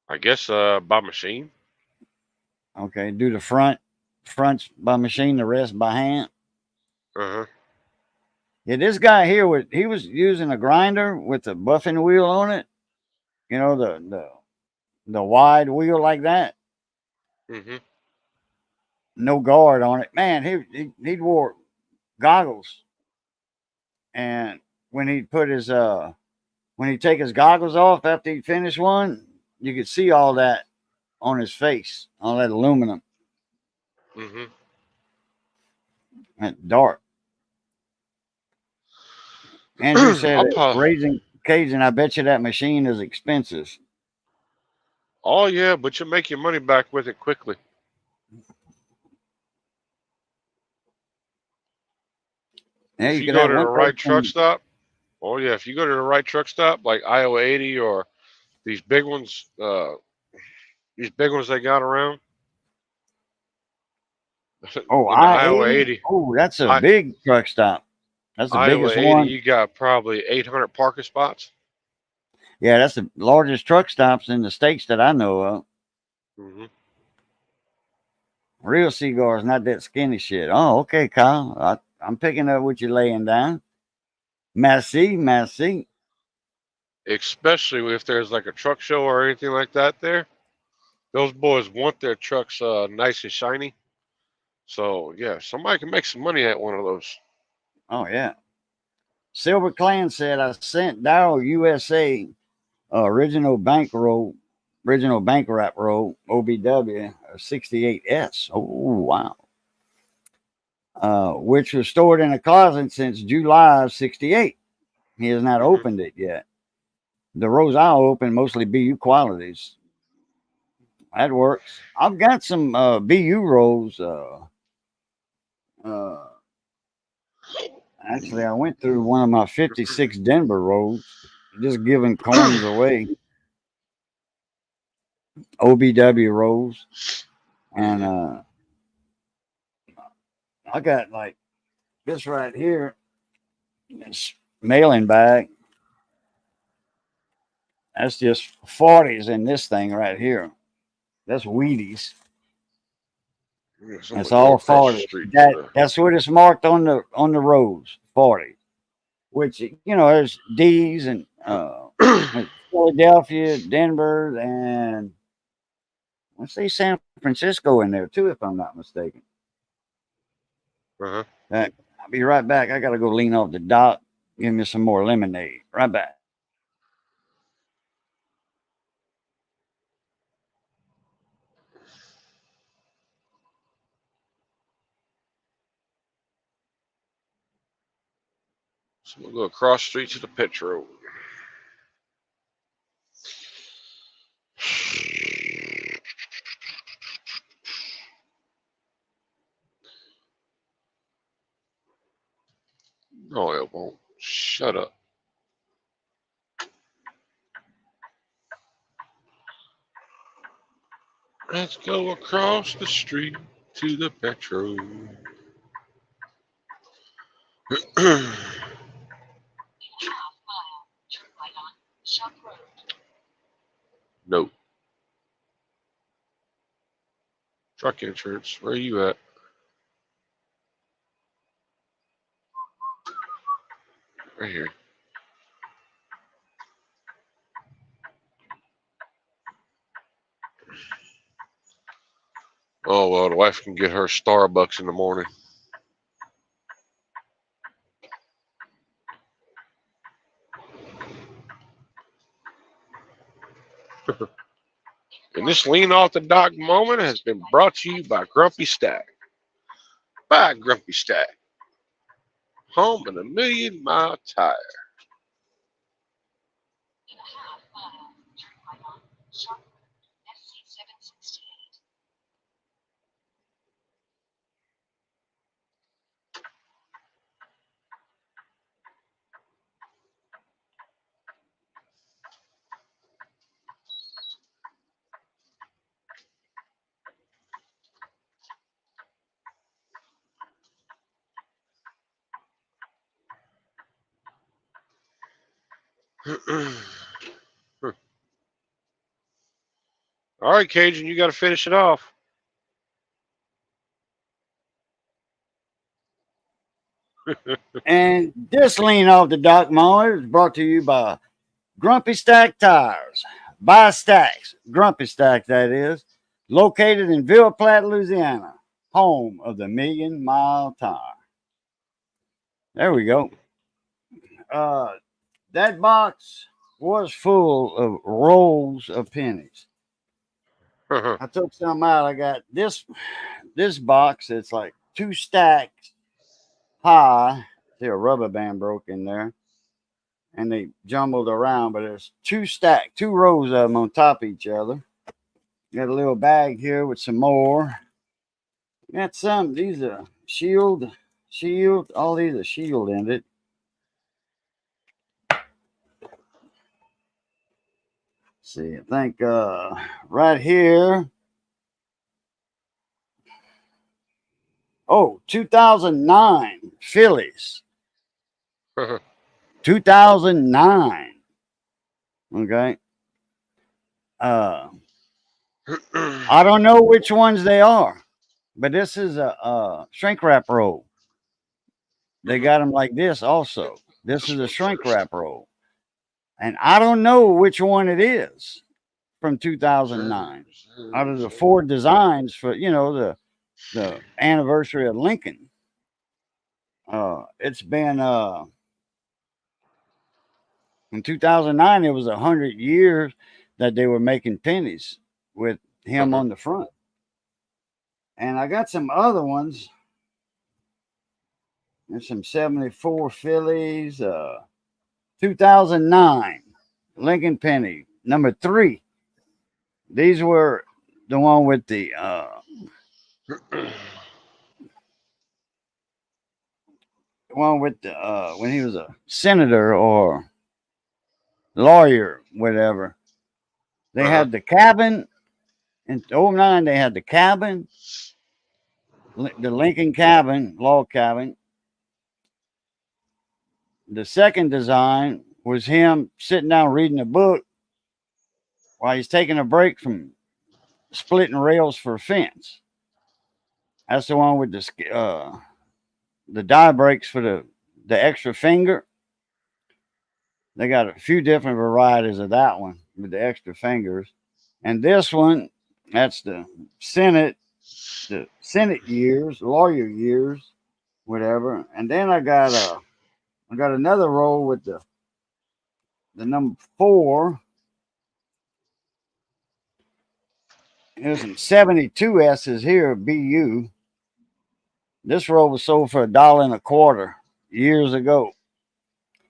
I guess by machine.
Okay, do the fronts by machine, the rest by hand.
Uh-huh.
Yeah, this guy here he was using a grinder with a buffing wheel on it. You know, the wide wheel like that.
Mm-hmm.
No guard on it. Man, he'd wore goggles, and when he'd put his when he'd take his goggles off after he'd finished one, you could see all that on his face, all that aluminum.
Mm-hmm.
That dark. Andrew said
I'll
raising Cajun, I bet you that machine is expensive.
Oh yeah, but you make your money back with it quickly.
Yeah,
If
you
you
could
go
have
to the
one
right truck
person.
stop, oh yeah, if you go to the right truck stop like Iowa 80 or these big ones, they got around.
Oh,
In the Iowa
I-80?
80,
Oh, that's a
I
big truck stop. That's the
Iowa
biggest
80,
one.
you got probably 800 parking spots.
Yeah, that's the largest truck stops in the states that I know of.
Mm-hmm.
Real cigars, not that skinny shit. Oh, okay, Kyle. I'm picking up what you're laying down. Merci, merci.
Especially if there's like a truck show or anything like that there. Those boys want their trucks nice and shiny. So yeah, somebody can make some money at one of those.
Oh, yeah. Silver Clan said, I sent Darryl USA original bank wrap roll, OBW 68S. Oh, wow. Which was stored in a closet since July of 68. He has not
Mm-hmm.
opened it yet. The rows I open mostly BU qualities. That works. I've got some BU rolls. Actually, I went through one of my 56 Denver rolls, just giving coins away. OBW rolls. And I got like this right here, this mailing bag. That's just 40s in this thing right here. That's Wheaties.
Yeah,
That's
somebody go
all
across the
40s.
street to the.
That's what it's marked on the roads, 40. Which there's D's and Philadelphia, Denver, and let's say San Francisco in there too, if I'm not mistaken.
Uh-huh.
I'll be right back. I gotta go lean off the dock. Give me some more lemonade. Right back.
So we'll go across the street to the Petro. No, it won't. Shut up. Let's go across the street to the Petro. No. Truck insurance. Where are you at? Right here. Oh, well, the wife can get her Starbucks in the morning. And this lean off the dock moment has been brought to you by Grumpy Stack. By Grumpy Stack. Home in a million-mile tire. All right, Cajun, you got to finish it off.
And this lean off the dock mower is brought to you by Grumpy Stack Tires. Buy stacks, Grumpy Stack that is, located in Ville Platte, Louisiana, home of the Million Mile Tire. There we go. That box was full of rolls of pennies. I took some out. I got this box. It's like 2 stacks high. See, a rubber band broke in there, and they jumbled around. But there's 2 rows of them on top of each other. Got a little bag here with some more. Got some. These are shield. All these are shield ended. See, I think right here. Oh, 2009 Phillies. 2009. Okay. I don't know which ones they are, but this is a shrink wrap roll. They got them like this also. This is a shrink wrap roll. And I don't know which one it is from 2009. Out of the 4 designs for, the anniversary of Lincoln. It's been in 2009 it was 100 years that they were making pennies with him on the front. And I got some other ones. There's some 74 Phillies, 2009 Lincoln penny, number 3. These were the one with the when he was a senator or lawyer, whatever. They had the cabin in 2009. They had the cabin, the Lincoln cabin, log cabin. The second design was him sitting down reading a book while he's taking a break from splitting rails for a fence. That's the one with the die breaks for the extra finger. They got a few different varieties of that one with the extra fingers. And this one, that's the Senate years, lawyer years, whatever. And then I got another roll with the number 4. There's some 72 S's here, BU. This roll was sold for $1.25 years ago.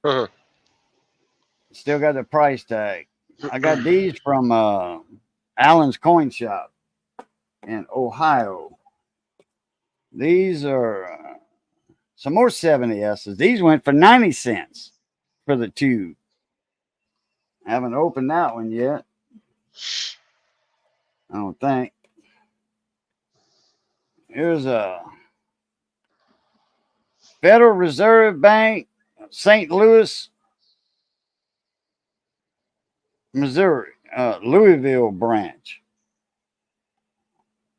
Uh-huh.
Still got the price tag. I got these from Allen's Coin Shop in Ohio. These are some more 70S's. These went for 90 cents for the tube. I haven't opened that one yet. I don't think. Here's a Federal Reserve Bank, St. Louis, Missouri, Louisville branch.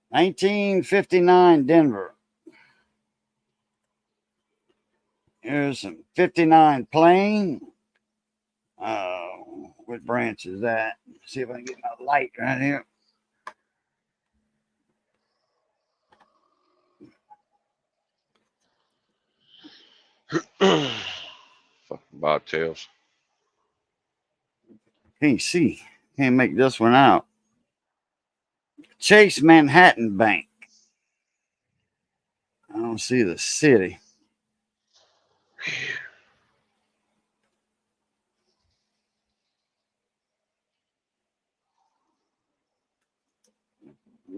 1959 Denver. Here's some 59 Plain. What branch is that? See if I can get my light right here.
Fucking bobtails.
Can't see. Can't make this one out. Chase Manhattan Bank. I don't see the city.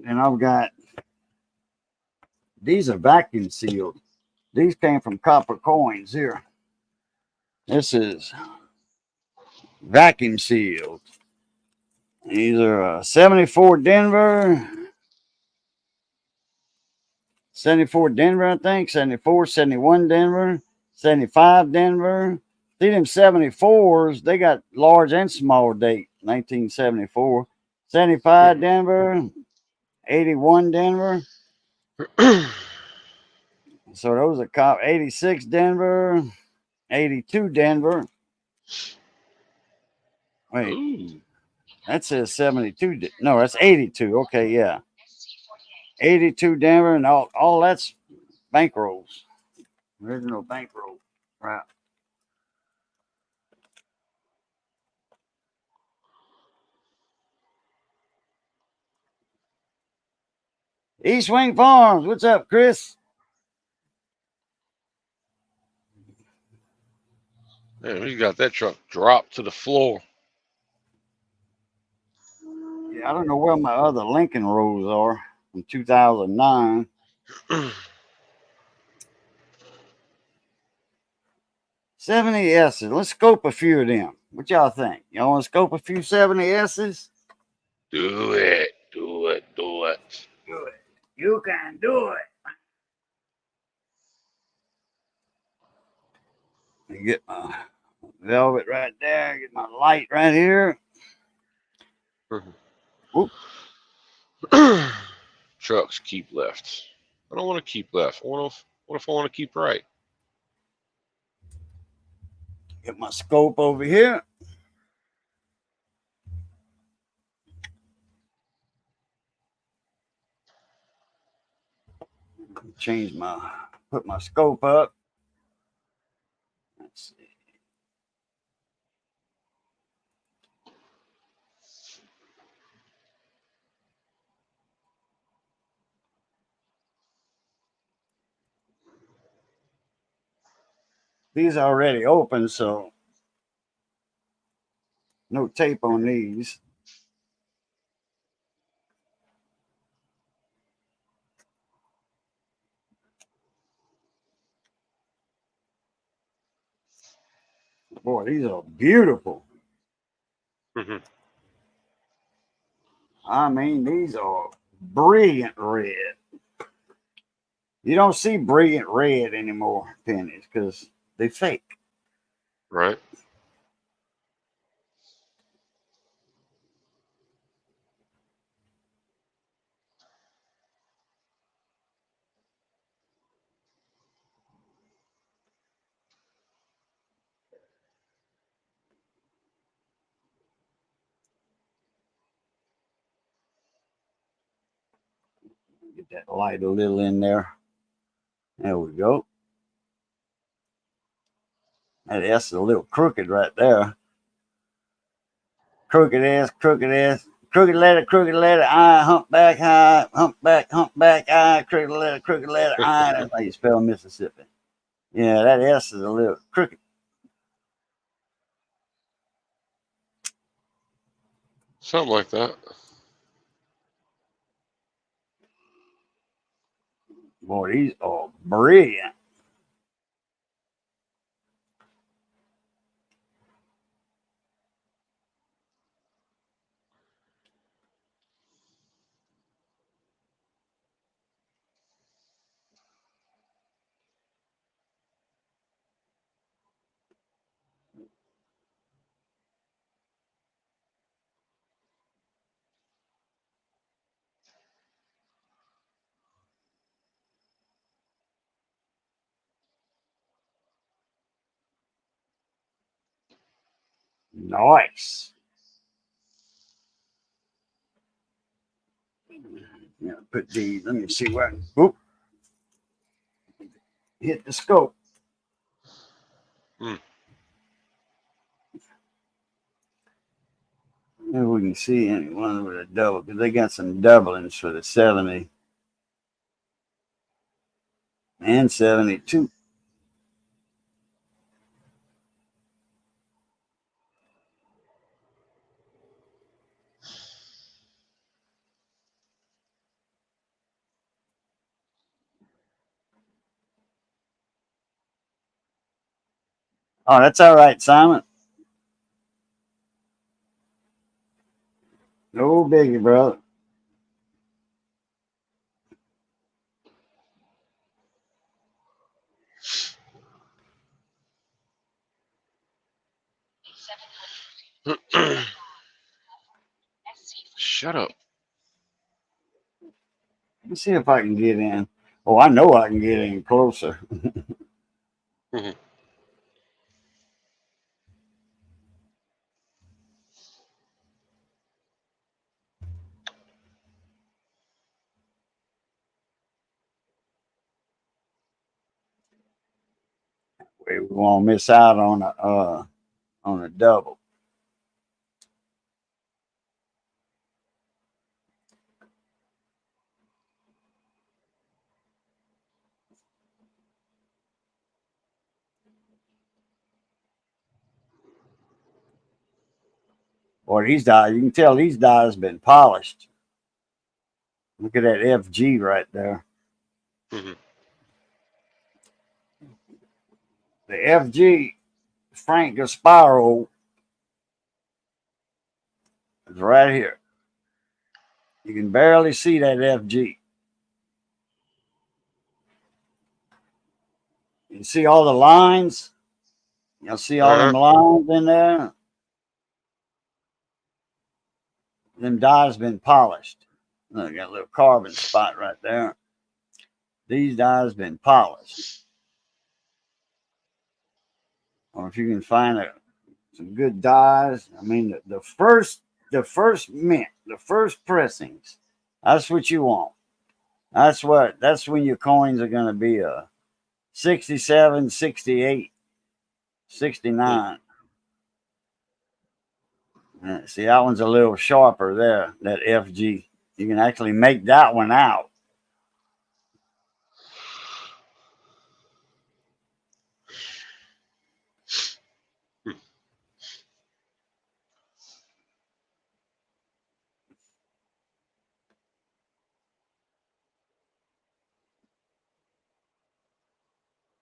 And I've got, these are vacuum sealed. These came from Copper Coins here. This is vacuum sealed. These are 74 Denver. 74 Denver, I think. 74, 71 Denver. 75 Denver. See them 74s, they got large and small date. 1974. 75 Denver. 81 Denver. So those are 86 Denver. 82 Denver. Wait.
Ooh.
That says 72. No, that's 82. Okay, yeah. 82 Denver, and all that's bankrolls. Original bankroll. Right. East Wing Farms. What's up, Chris?
Man, we got that truck dropped to the floor.
Yeah, I don't know where my other Lincoln Rolls are from 2009. 70S's. Let's scope a few of them. What y'all think? Y'all want to scope a few 70S's?
Do it. Do it. Do it.
Do it. You can do it. Let me get my velvet right there. Get my light right here. Whoop.
Trucks keep left. I don't want to keep left. What if I want to keep right?
Get my scope over here. Put my scope up. Let's see. These are already open, so no tape on these. Boy, these are beautiful.
Mm-hmm.
I mean, these are brilliant red. You don't see brilliant red anymore, pennies, because they fake.
Right.
Get that light a little in there. There we go. That S is a little crooked right there. Crooked S, crooked S. Crooked letter, I, humpback, I, humpback, I, crooked letter, I. That's how you spell Mississippi. Yeah, that S is a little crooked.
Something like that.
Boy, these are brilliant. Nice. Yeah, put these. Let me see what. Oop. Hit the scope.
Mm.
Maybe we can see anyone with a double because they got some doublings for the 70 and 72. Oh, that's all right, Simon. No biggie, brother.
Shut up.
Let me see if I can get in. Oh, I know I can get in closer.
Mhm.
We won't miss out on a double. Boy, these dies, you can tell these dies been polished. Look at that FG right there.
Mhm.
The FG Frank Gasparo is right here. You can barely see that FG. You see all the lines? You'll see all them
Uh-huh.
lines in there. Them dies been polished. Look, got a little carbon spot right there. These dies been polished. Or if you can find some good dies, I mean the first mint, the first pressings. That's what you want. That's when your coins are going to be a 67, 68, 69. See, that one's a little sharper there, that FG. You can actually make that one out.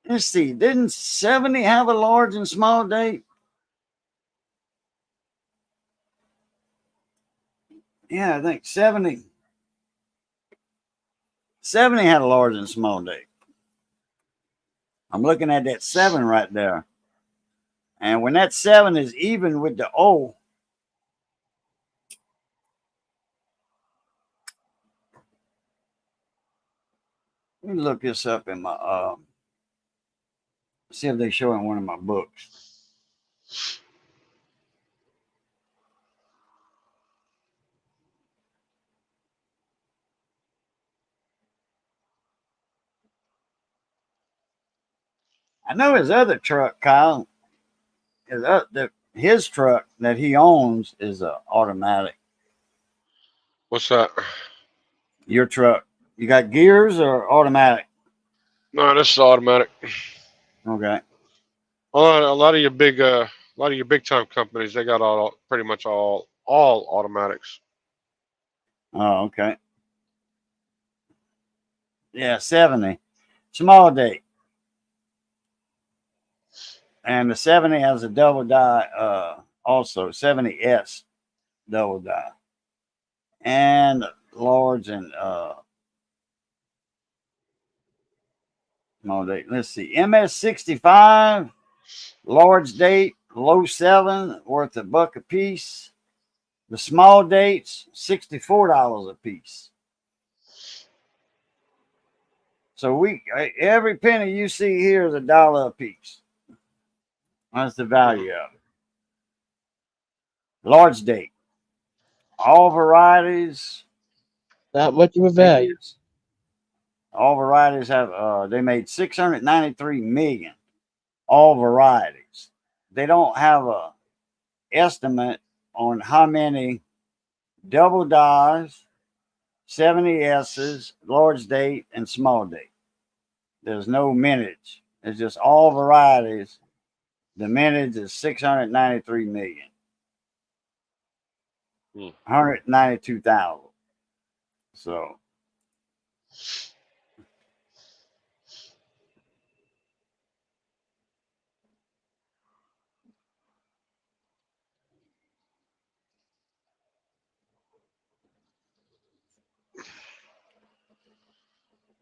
Let's see, didn't 70 have a large and small date? Yeah, I think 70 had a large and small date. I'm looking at that 7 right there. And when that 7 is even with the O, let me look this up in my see if they show in one of my books. I know his other truck, Kyle, his truck that he owns is a automatic.
What's that?
Your truck, you got gears or automatic?
No, this is automatic.
Okay.
A lot of your big time companies, they got all pretty much all all automatics.
Oh, okay. Yeah, 70. Small date. And the 70 has a double die also, 70S double die. And large and small date. Let's see. MS65, large date, low 7, worth $1 a piece. The small dates, $64 a piece. So every penny you see here is $1 a piece. That's the value of it. Large date. All varieties.
Not much of a value.
All varieties have they made 693 million. All varieties. They don't have a estimate on how many double dies, 70S's, large date, and small date. There's no mintage. It's just all varieties. The mintage is 693 million. 192,000. So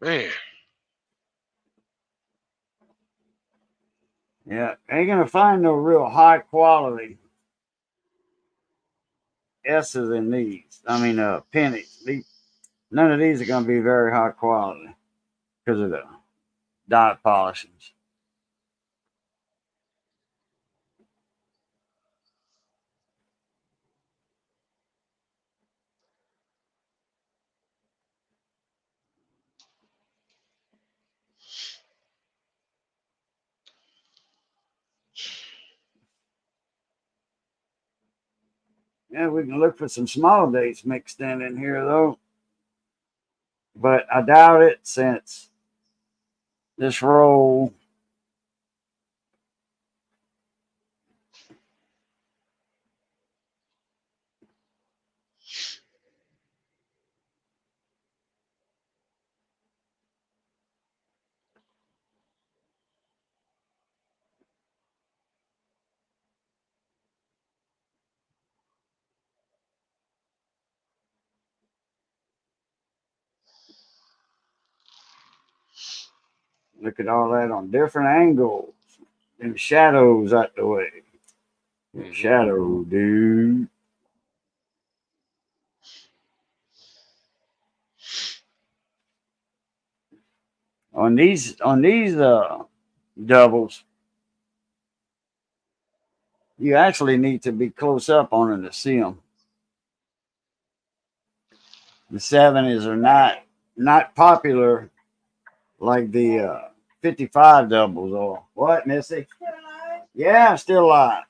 Man,
yeah, ain't gonna find no real high quality S's in these. I mean, pennies. None of these are gonna be very high quality because of the dot polishings. Yeah, we can look for some small dates mixed in here though, but I doubt it since this roll. Look at all that on different angles. And shadows out the way. Shadow, dude. On these doubles, you actually need to be close up on them to see them. The 70s are not popular like the 55 doubles are. What, Missy? Yeah, still alive.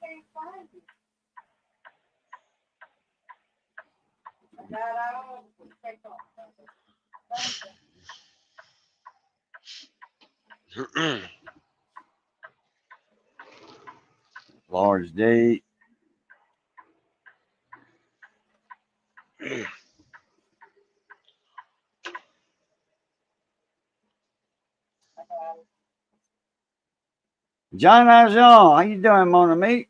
Large date. John Valjean, how you doing, mon ami?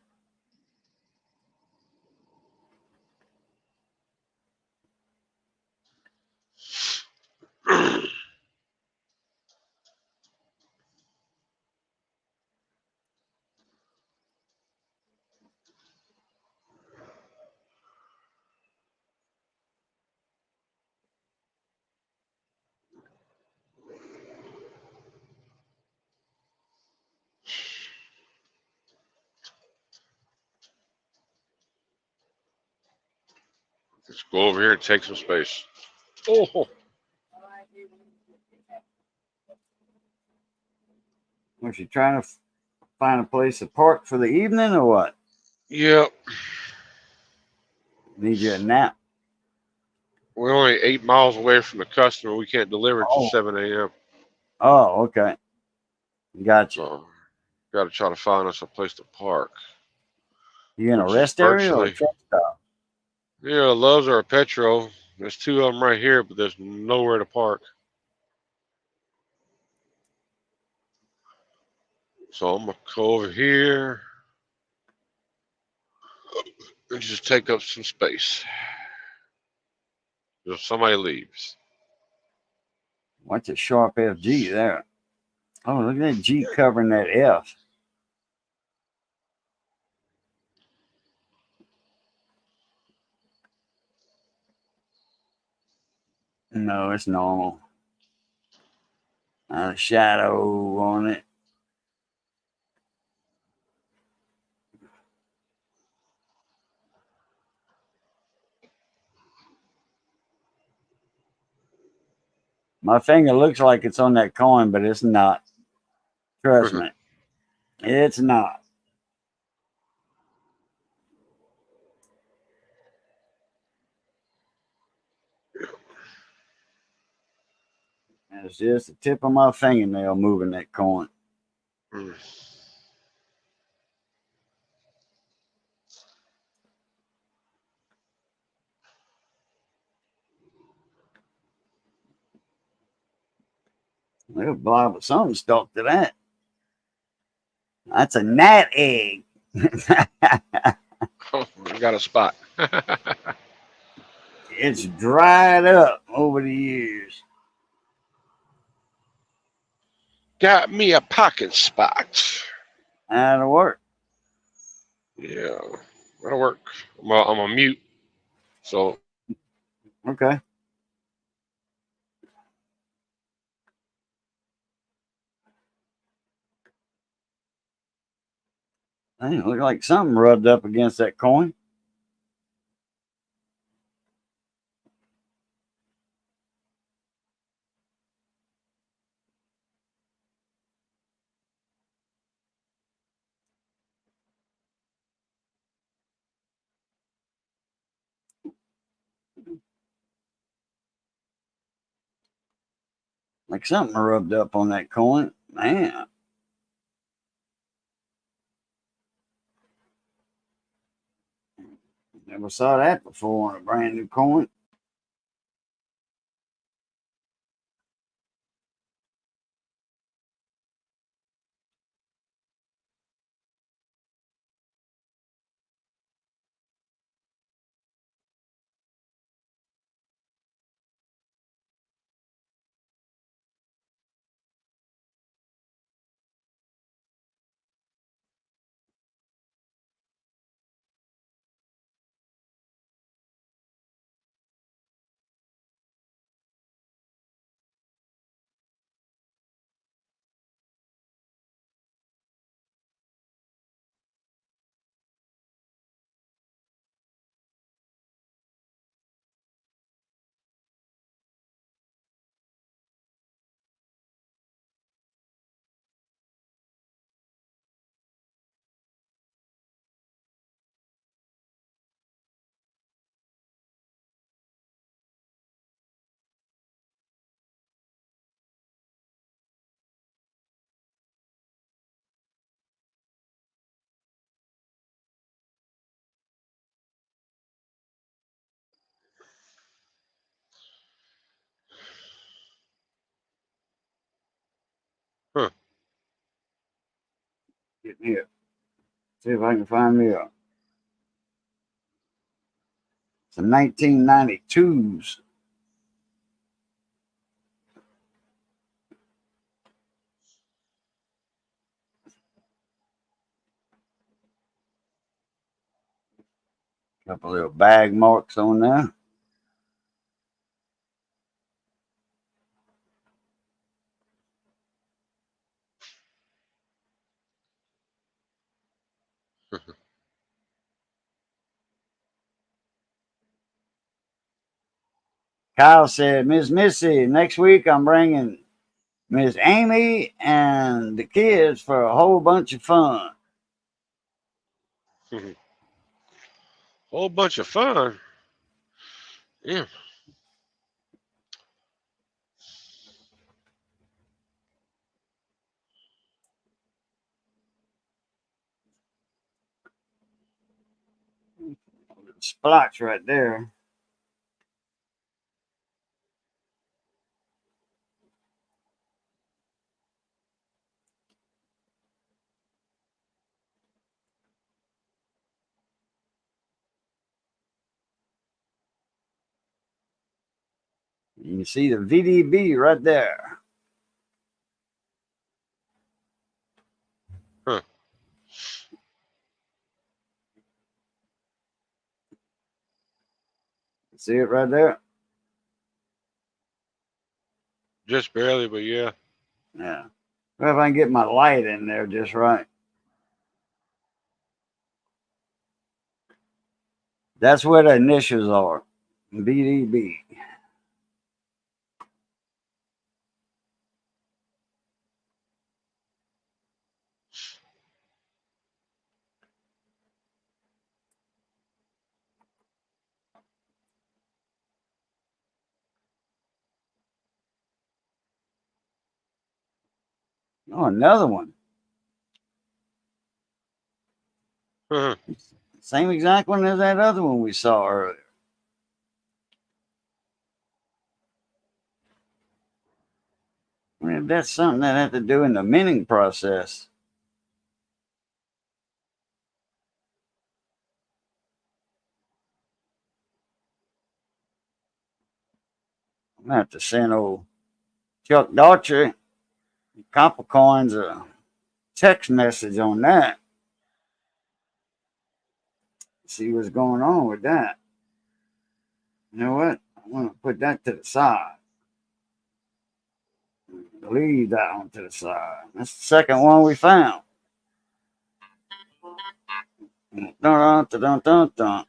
let's go over here and take some space. Oh,
Was you trying to find a place to park for the evening or what?
yep.
Need you a nap?
We're only 8 miles away from the customer. We can't deliver until
Oh,
7 a.m.
oh, okay. Gotcha.
So, got to try to find us a place to park,
You in a
which is
rest area or a
virtually.
truck stop?
Yeah, Loves are a Petro. There's two of them right here, but there's nowhere to park. So I'm gonna go over here and just take up some space. If somebody leaves.
What's a sharp FG there? Oh, look at that G covering that F. No, it's normal. A shadow on it. My finger looks like it's on that coin, but it's not. Trust me. It's not. It's just the tip of my fingernail moving that coin.
Mm.
There's something stuck to that. That's a gnat egg.
Oh, I got a spot.
It's dried up over the years.
Got me a pocket spot.
That'll work.
Yeah, that'll work. I'm a mute. So
Okay. Hey, it look like something rubbed up against that coin. Like something rubbed up on that coin. Man. Never saw that before on a brand new coin.
huh.
Get me up. See if I can find me a some 1992s. Couple little bag marks on there. Kyle said, Miss Missy, next week I'm bringing Miss Amy and the kids for a whole bunch of fun.
Whole bunch of fun. Yeah.
splotch right there. You can see the VDB right there.
Huh.
See it right there?
Just barely, but yeah.
Yeah. Well, if I can get my light in there just right. That's where the initials are. VDB. Oh, another one.
Uh-huh.
Same exact one as that other one we saw earlier. Well, that's something that had to do in the minting process. I'm going to have to send old Chuck Daughtry Copper Coins a text message on that. See what's going on with that. You know what? I want to put that to the side. Leave that one to the side. That's the second one we found. Dun, dun, dun, dun, dun, dun.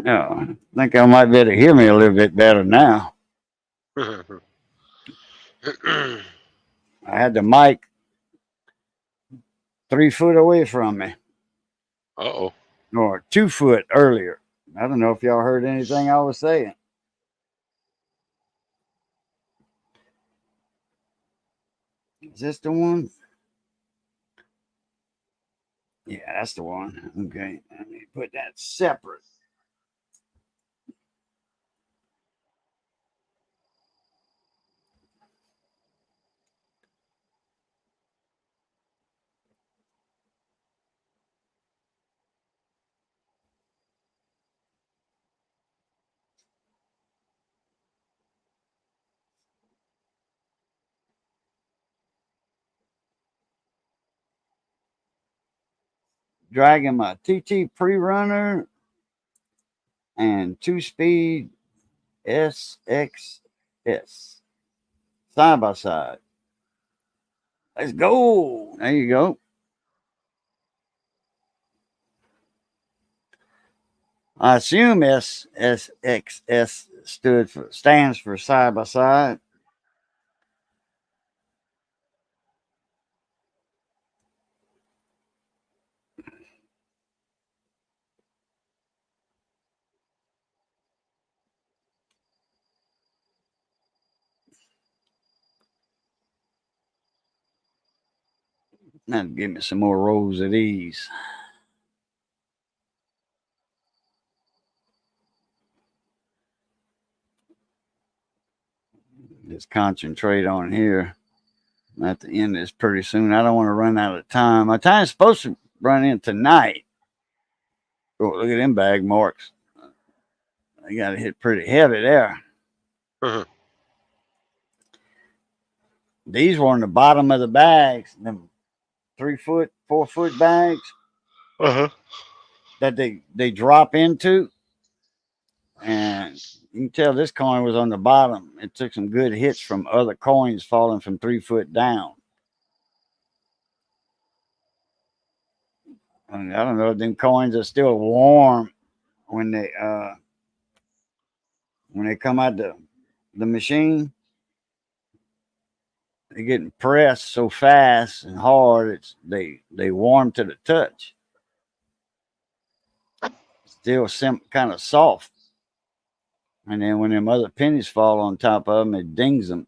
Yeah, I think I might be able to hear me a little bit better now. I had the mic 3 foot away from me,
Uh-oh.
or 2 foot earlier. I don't know if y'all heard anything I was saying. Is this the one? Yeah, that's the one. Okay, let me put that separate. Dragging my TT pre-runner and 2-speed SXS side by side. Let's go. There you go. I assume SXS stands for side by side. That'll give me some more rows of these. Just concentrate on here. I'm at the end of this pretty soon. I don't want to run out of time. My time's supposed to run in tonight. Oh, look at them bag marks. They got to hit pretty heavy there.
Uh-huh.
These were on the bottom of the bags, them 3 foot, 4 foot bags
Uh-huh.
that they drop into. And you can tell this coin was on the bottom. It took some good hits from other coins falling from 3 foot down. I don't know if them coins are still warm when they come out the machine, they're getting pressed so fast and hard. They warm to the touch. Still kind of soft. And then when them other pennies fall on top of them, it dings them.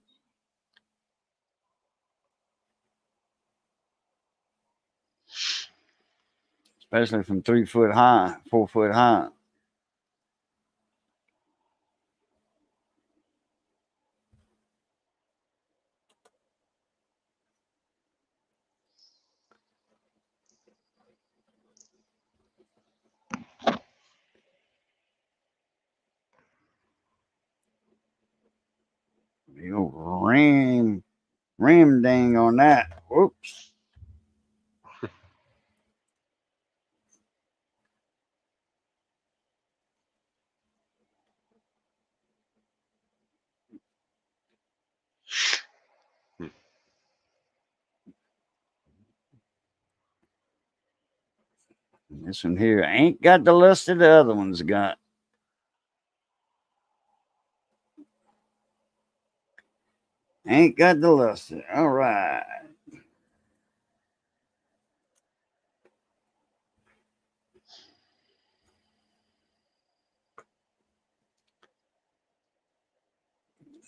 Especially from 3 foot high, 4 foot high. You rim ding on that. Whoops. This one here ain't got the luster the other one's got. Ain't got the luster. All right.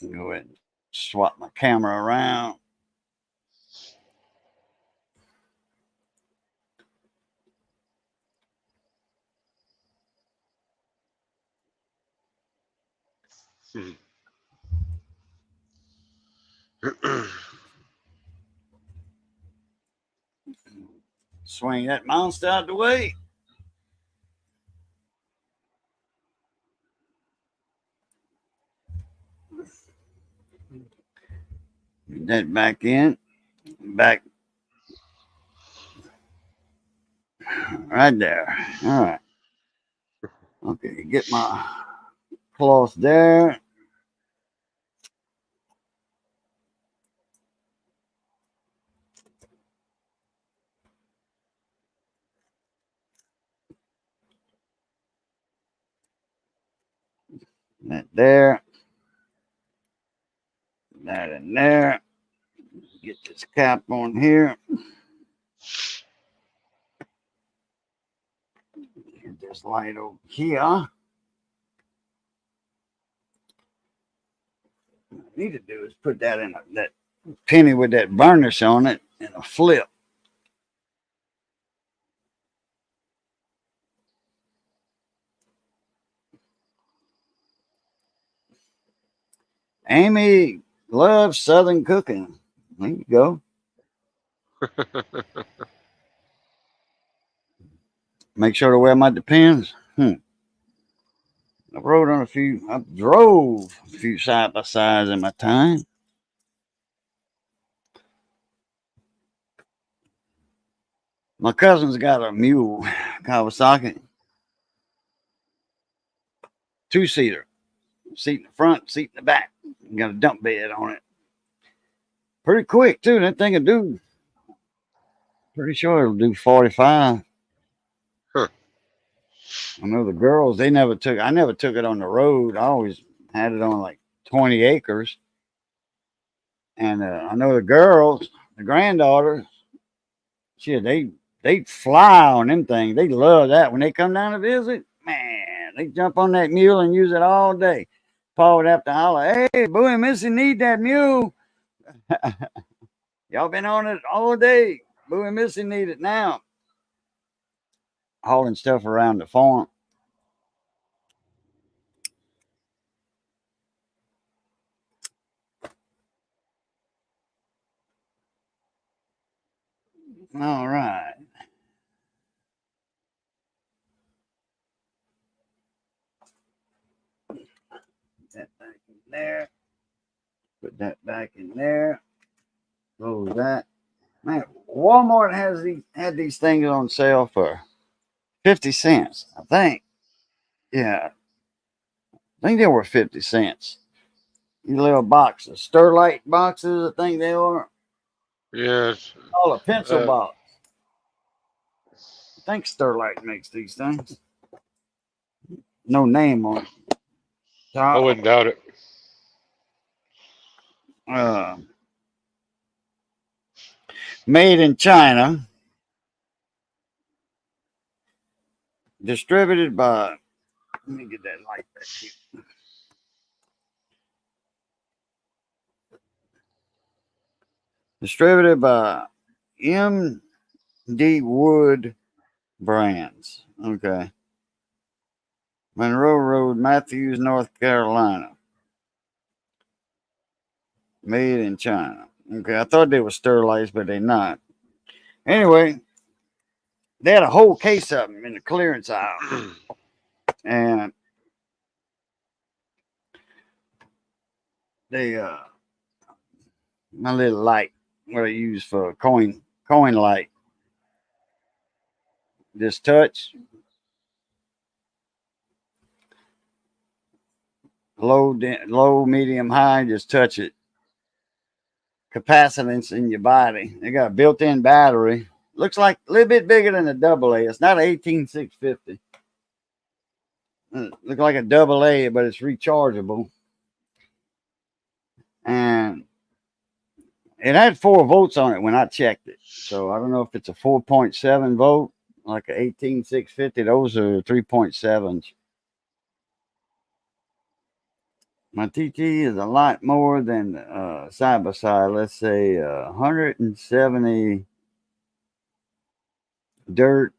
Go ahead and swap my camera around. Swing that monster out the way. Get that back in. Back. Right there. All right. Okay, get my cloth there. That there. That in there. Get this cap on here. Get this light over here. What I need to do is put that in that penny with that burnish on it in a flip. Amy loves Southern cooking. There you go. Make sure to wear my Depends. I drove a few side by sides in my time. My cousin's got a mule, Kawasaki, 2-seater, seat in the front, seat in the back. Got a dump bed on it. Pretty quick too. That thing will do. Pretty sure it'll do 45.
Huh.
I know the girls. I never took it on the road. I always had it on like 20 acres. And I know the girls, the granddaughters. Shit, they fly on them things. They love that when they come down to visit. Man, they jump on that mule and use it all day. Paul would have to holler, "Hey, Boo and Missy need that mule." Y'all been on it all day. Boo and Missy need it now. Hauling stuff around the farm. All right. Put that back in there. Put that back in there. Close that. Man, Walmart had these things on sale for 50 cents, I think. Yeah. I think they were 50 cents. These little boxes. Sterlite boxes, I think they are.
Yes.
Oh, a pencil box. I think Sterlite makes these things. no name on it.
I wouldn't doubt it.
Made in China, distributed by. Let me get that light back here. Distributed by M.D. Wood Brands. Okay. Monroe Road, Matthews, North Carolina. Made in China. Okay, I thought they were sterilized, but they're not. Anyway, they had a whole case of them in the clearance aisle. And they, my little light, what I use for coin light, just touch. Low, medium, high, just touch it. Capacitance in your body. They got a built-in battery. Looks like a little bit bigger than a AA. It's not an 18650. Look like a AA, but it's rechargeable. And it had 4 volts on it when I checked it. So I don't know if it's a 4.7 volt, like a 18650. Those are 3.7s. My TT is a lot more than side by side. Let's say 170 dirt.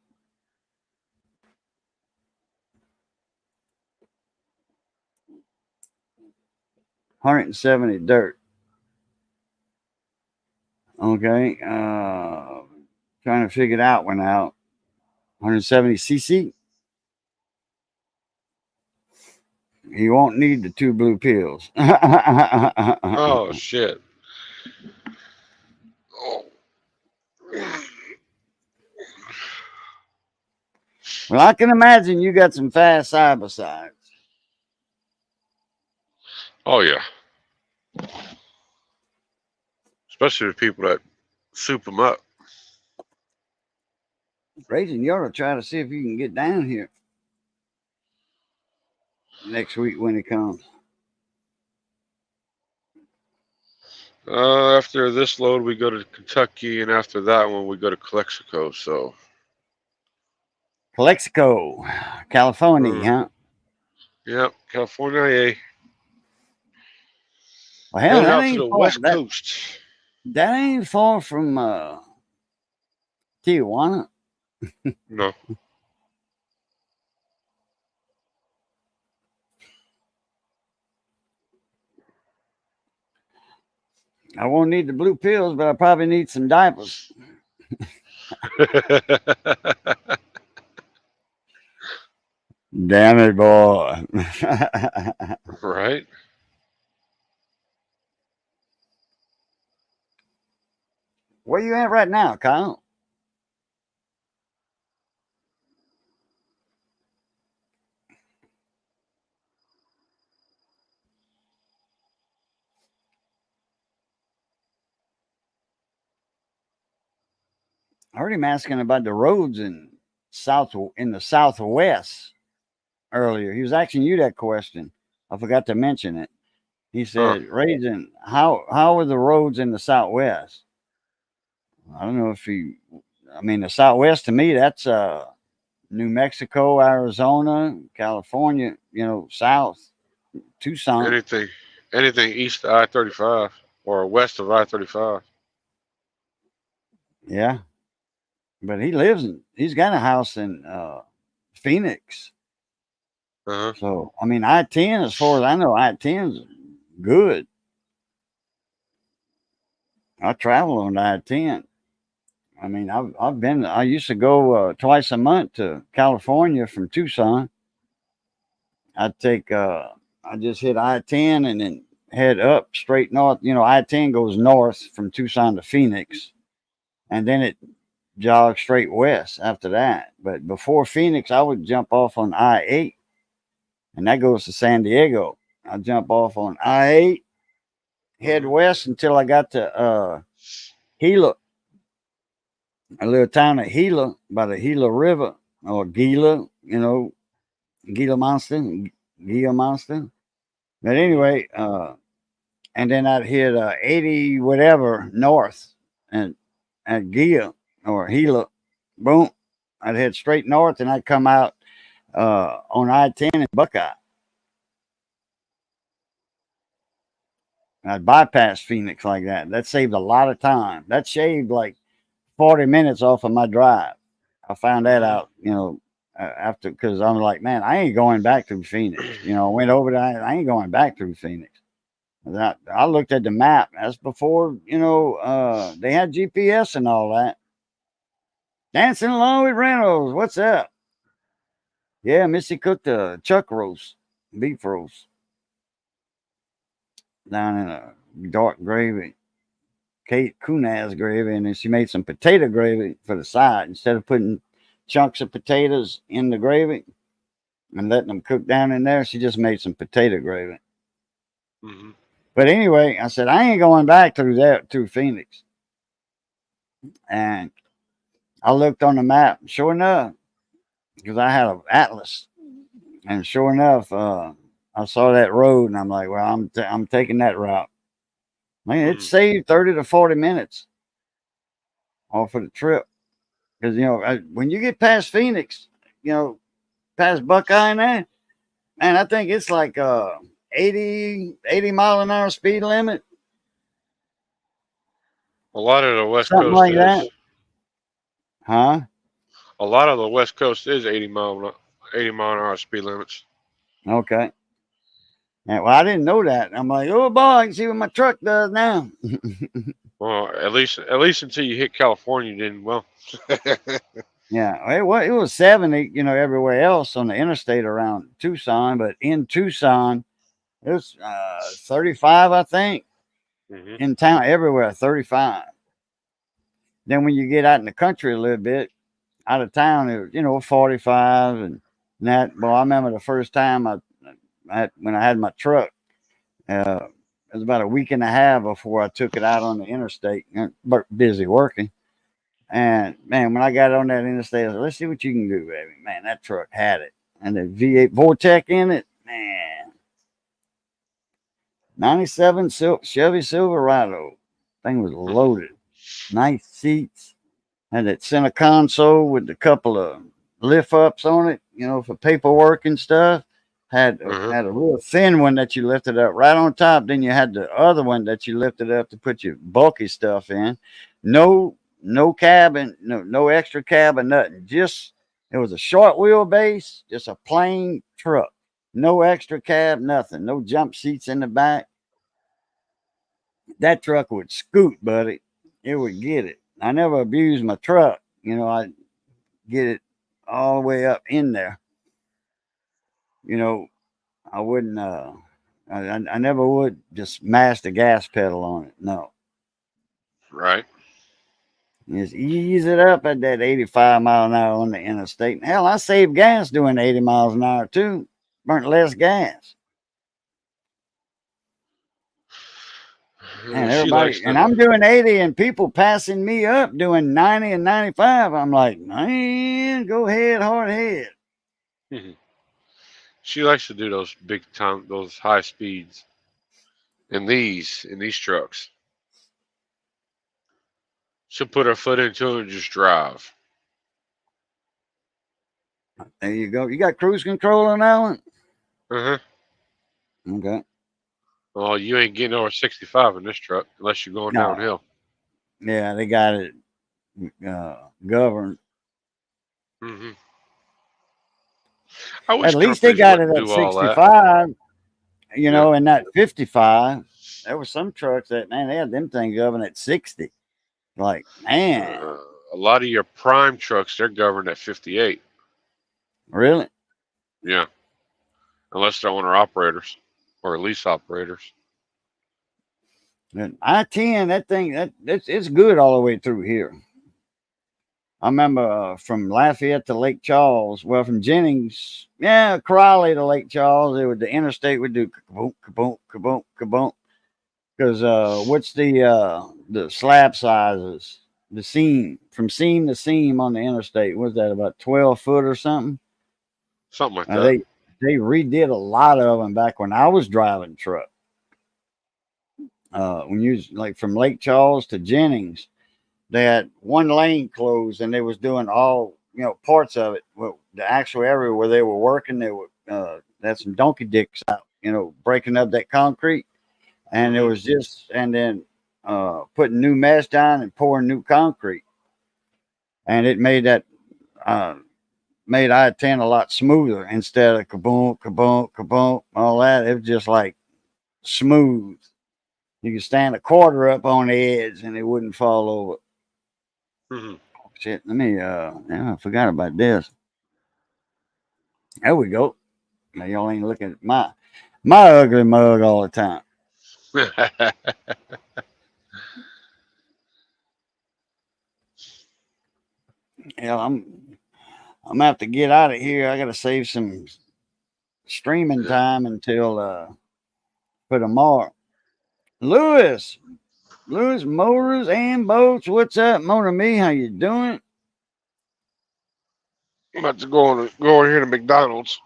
Dirt. Okay. Trying to figure that one out. 170 cc. You won't need the 2 blue pills.
Oh shit. Oh.
Well, I can imagine you got some fast side by sides.
Oh yeah. Especially the people that soup them up.
Raging, you ought to try to see if you can get down here next week when it comes.
After this load, we go to Kentucky, and after that one, we go to Calexico. So.
Calexico, California, huh?
Yep, California.
Well, hell,
Headed
that
out to
ain't
the
far.
West Coast.
That ain't far from Tijuana.
No.
I won't need the blue pills, but I probably need some diapers. Damn it, boy.
Right?
Where you at right now, Kyle? I heard him asking about the roads in the Southwest earlier. He was asking you that question. I forgot to mention it. He said, "Raging, how are the roads in the Southwest?" I don't know if he. I mean, the Southwest to me, that's New Mexico, Arizona, California. South, Tucson.
Anything east of I-35 or west of I-35.
Yeah, but he's got a house in Phoenix.
Uh-huh.
So I mean, I-10, as far as I know, I-10's good. I travel on I-10. I mean, I used to go twice a month to California from Tucson. I just hit I-10 and then head up straight north. I-10 goes north from Tucson to Phoenix, and then it jogs straight west after that. But before Phoenix, I would jump off on I-8, and that goes to San Diego. I jump off on I-8, head west until I got to Gila, a little town of Gila by the Gila River, or Gila, Gila Monster. But anyway, and then I'd hit 80 whatever north and at Gila or Gila, boom. I'd head straight north and I'd come out on I-10 in Buckeye. I'd bypass Phoenix like that. That saved a lot of time. That shaved like 40 minutes off of my drive. I found that out, after, because I'm like, man, I ain't going back to Phoenix. I went over there. I ain't going back to Phoenix. I looked at the map. That's before, they had GPS and all that. Dancing along with Reynolds. What's up? Yeah, Missy cooked a chuck roast, beef roast, down in a dark gravy. Kate Kunaz gravy, and then she made some potato gravy for the side. Instead of putting chunks of potatoes in the gravy and letting them cook down in there, she just made some potato gravy.
Mm-hmm.
But anyway, I said, I ain't going back through Phoenix. And I looked on the map. Sure enough, because I had an atlas, and sure enough, I saw that road, and I'm like, well, I'm taking that route. Man, it saved 30 to 40 minutes off of the trip. Because, when you get past Phoenix, past Buckeye and there, man, I think it's like 80 mile an hour speed limit.
A lot of the West
Something
Coast
like
is.
that. Huh?
A lot of the West Coast is 80 mile an hour speed limits.
Okay. Yeah, well, I didn't know that. I'm like, oh boy, I can see what my truck does now.
Well, at least until you hit California, then well.
Yeah, it was 70, everywhere else on the interstate around Tucson, but in Tucson, it was 35, I think.
Mm-hmm.
In town, everywhere, 35. Then when you get out in the country a little bit, out of town, it was, 45 and that. Well, I remember the first time when I had my truck, it was about a week and a half before I took it out on the interstate. Busy working. And man, when I got on that interstate, I said, let's see what you can do, baby. Man, that truck had it. And the V8 Vortec in it, man. 97 Chevy Silverado. Thing was loaded. Nice seats. Had that center console with a couple of lift ups on it, for paperwork and stuff. Had a real thin one that you lifted up right on top. Then you had the other one that you lifted up to put your bulky stuff in. No cabin, no extra cabin, nothing. Just it was a short wheelbase, just a plain truck. No extra cab, nothing. No jump seats in the back. That truck would scoot, buddy. It would get it. I never abused my truck. I'd get it all the way up in there. I wouldn't I never would just mash the gas pedal on it. No.
Right.
Just ease it up at that 85 mile an hour on the interstate. Hell, I saved gas doing 80 miles an hour too. Burnt less gas. And everybody, and I'm doing 80 and people passing me up doing 90 and 95. I'm like, man, go ahead, hard head.
Mm-hmm. She likes to do those big time, those high speeds in these trucks. She'll put her foot into it and just drive.
There you go. You got cruise control on that one?
Uh-huh.
Okay.
Well, you ain't getting over 65 in this truck unless you're going downhill.
Yeah, they got it governed.
Mm-hmm.
At least they got it at 65, and not 55. There were some trucks that, man, they had them things governed at 60. Like, man.
A lot of your prime trucks, they're governed at 58.
Really?
Yeah. Unless they're owner operators or lease operators.
I-10, that thing, it's good all the way through here. I remember from Lafayette to Lake Charles, from Jennings, Crowley to Lake Charles, the interstate would do kaboom, kaboom, kaboom, kaboom. Because what's the slab sizes? The seam, from seam to seam on the interstate, was that about 12 foot or something?
Something like that.
They redid a lot of them back when I was driving truck. When you was like from Lake Charles to Jennings, they had one lane closed and they was doing all, parts of it. Well, the actual area where they were working, they were had some donkey dicks out, breaking up that concrete. And it was just, and then putting new mesh down and pouring new concrete. And it made that, made I-10 a lot smoother instead of kaboom, kaboom, kaboom, all that. It was just like smooth. You could stand a quarter up on the edge and it wouldn't fall over. Shit, let me, I forgot about this. There we go. Now y'all ain't looking at my ugly mug all the time. Yeah, I'm gonna have to get out of here. I gotta save some streaming time until for tomorrow. Lewis Motors and Boats, what's up, Mona Me? How you doing?
I'm about to go over here to McDonald's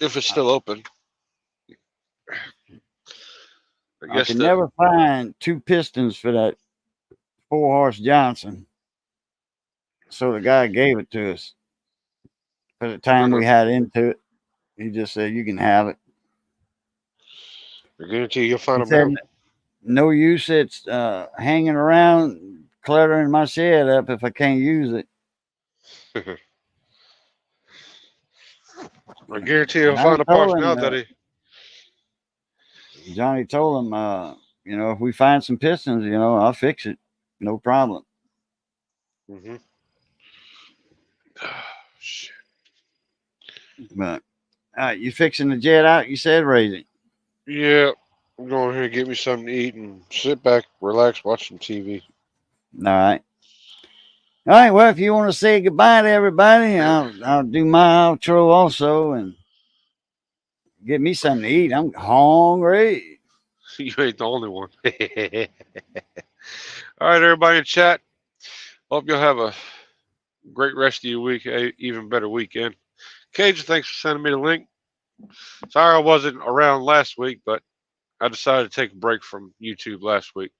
if it's still open.
I can never find two pistons for that 4-horse Johnson. So the guy gave it to us. For the time we had into it, he just said, you can have it.
I guarantee you'll find them.
No use it's hanging around cluttering my shed up if I can't use it.
I guarantee you'll find a parts now that
Johnny told him, if we find some pistons, I'll fix it. No problem.
Oh, shit.
But you fixing the jet out, you said, Raising?
Yeah. I'm going here to get me something to eat and sit back, relax, watch some TV.
All right. All right. Well, if you want to say goodbye to everybody, I'll do my outro also and get me something to eat. I'm hungry.
You ain't the only one. All right, everybody in chat. Hope you'll have a great rest of your week, even better weekend. Cajun, thanks for sending me the link. Sorry I wasn't around last week, but I decided to take a break from YouTube last week.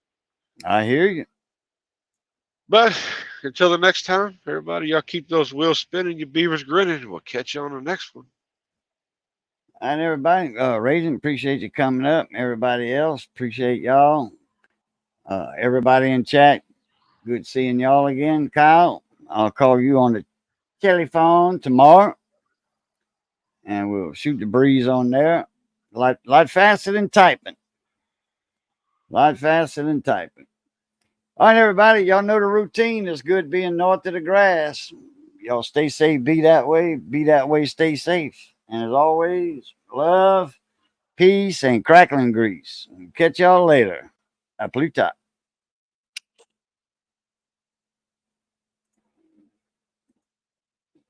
I hear you.
But until the next time, everybody, y'all keep those wheels spinning, your beavers grinning, and we'll catch you on the next one.
And everybody, Raisin, appreciate you coming up. Everybody else, appreciate y'all. Everybody in chat, good seeing y'all again. Kyle, I'll call you on the telephone tomorrow, and we'll shoot the breeze on there. Lot faster than typing. Lot faster than typing. All right, everybody, y'all know the routine. It's good being north of the grass. Y'all stay safe, be that way, stay safe. And as always, love, peace, and crackling grease. Catch y'all later. A Plutarch.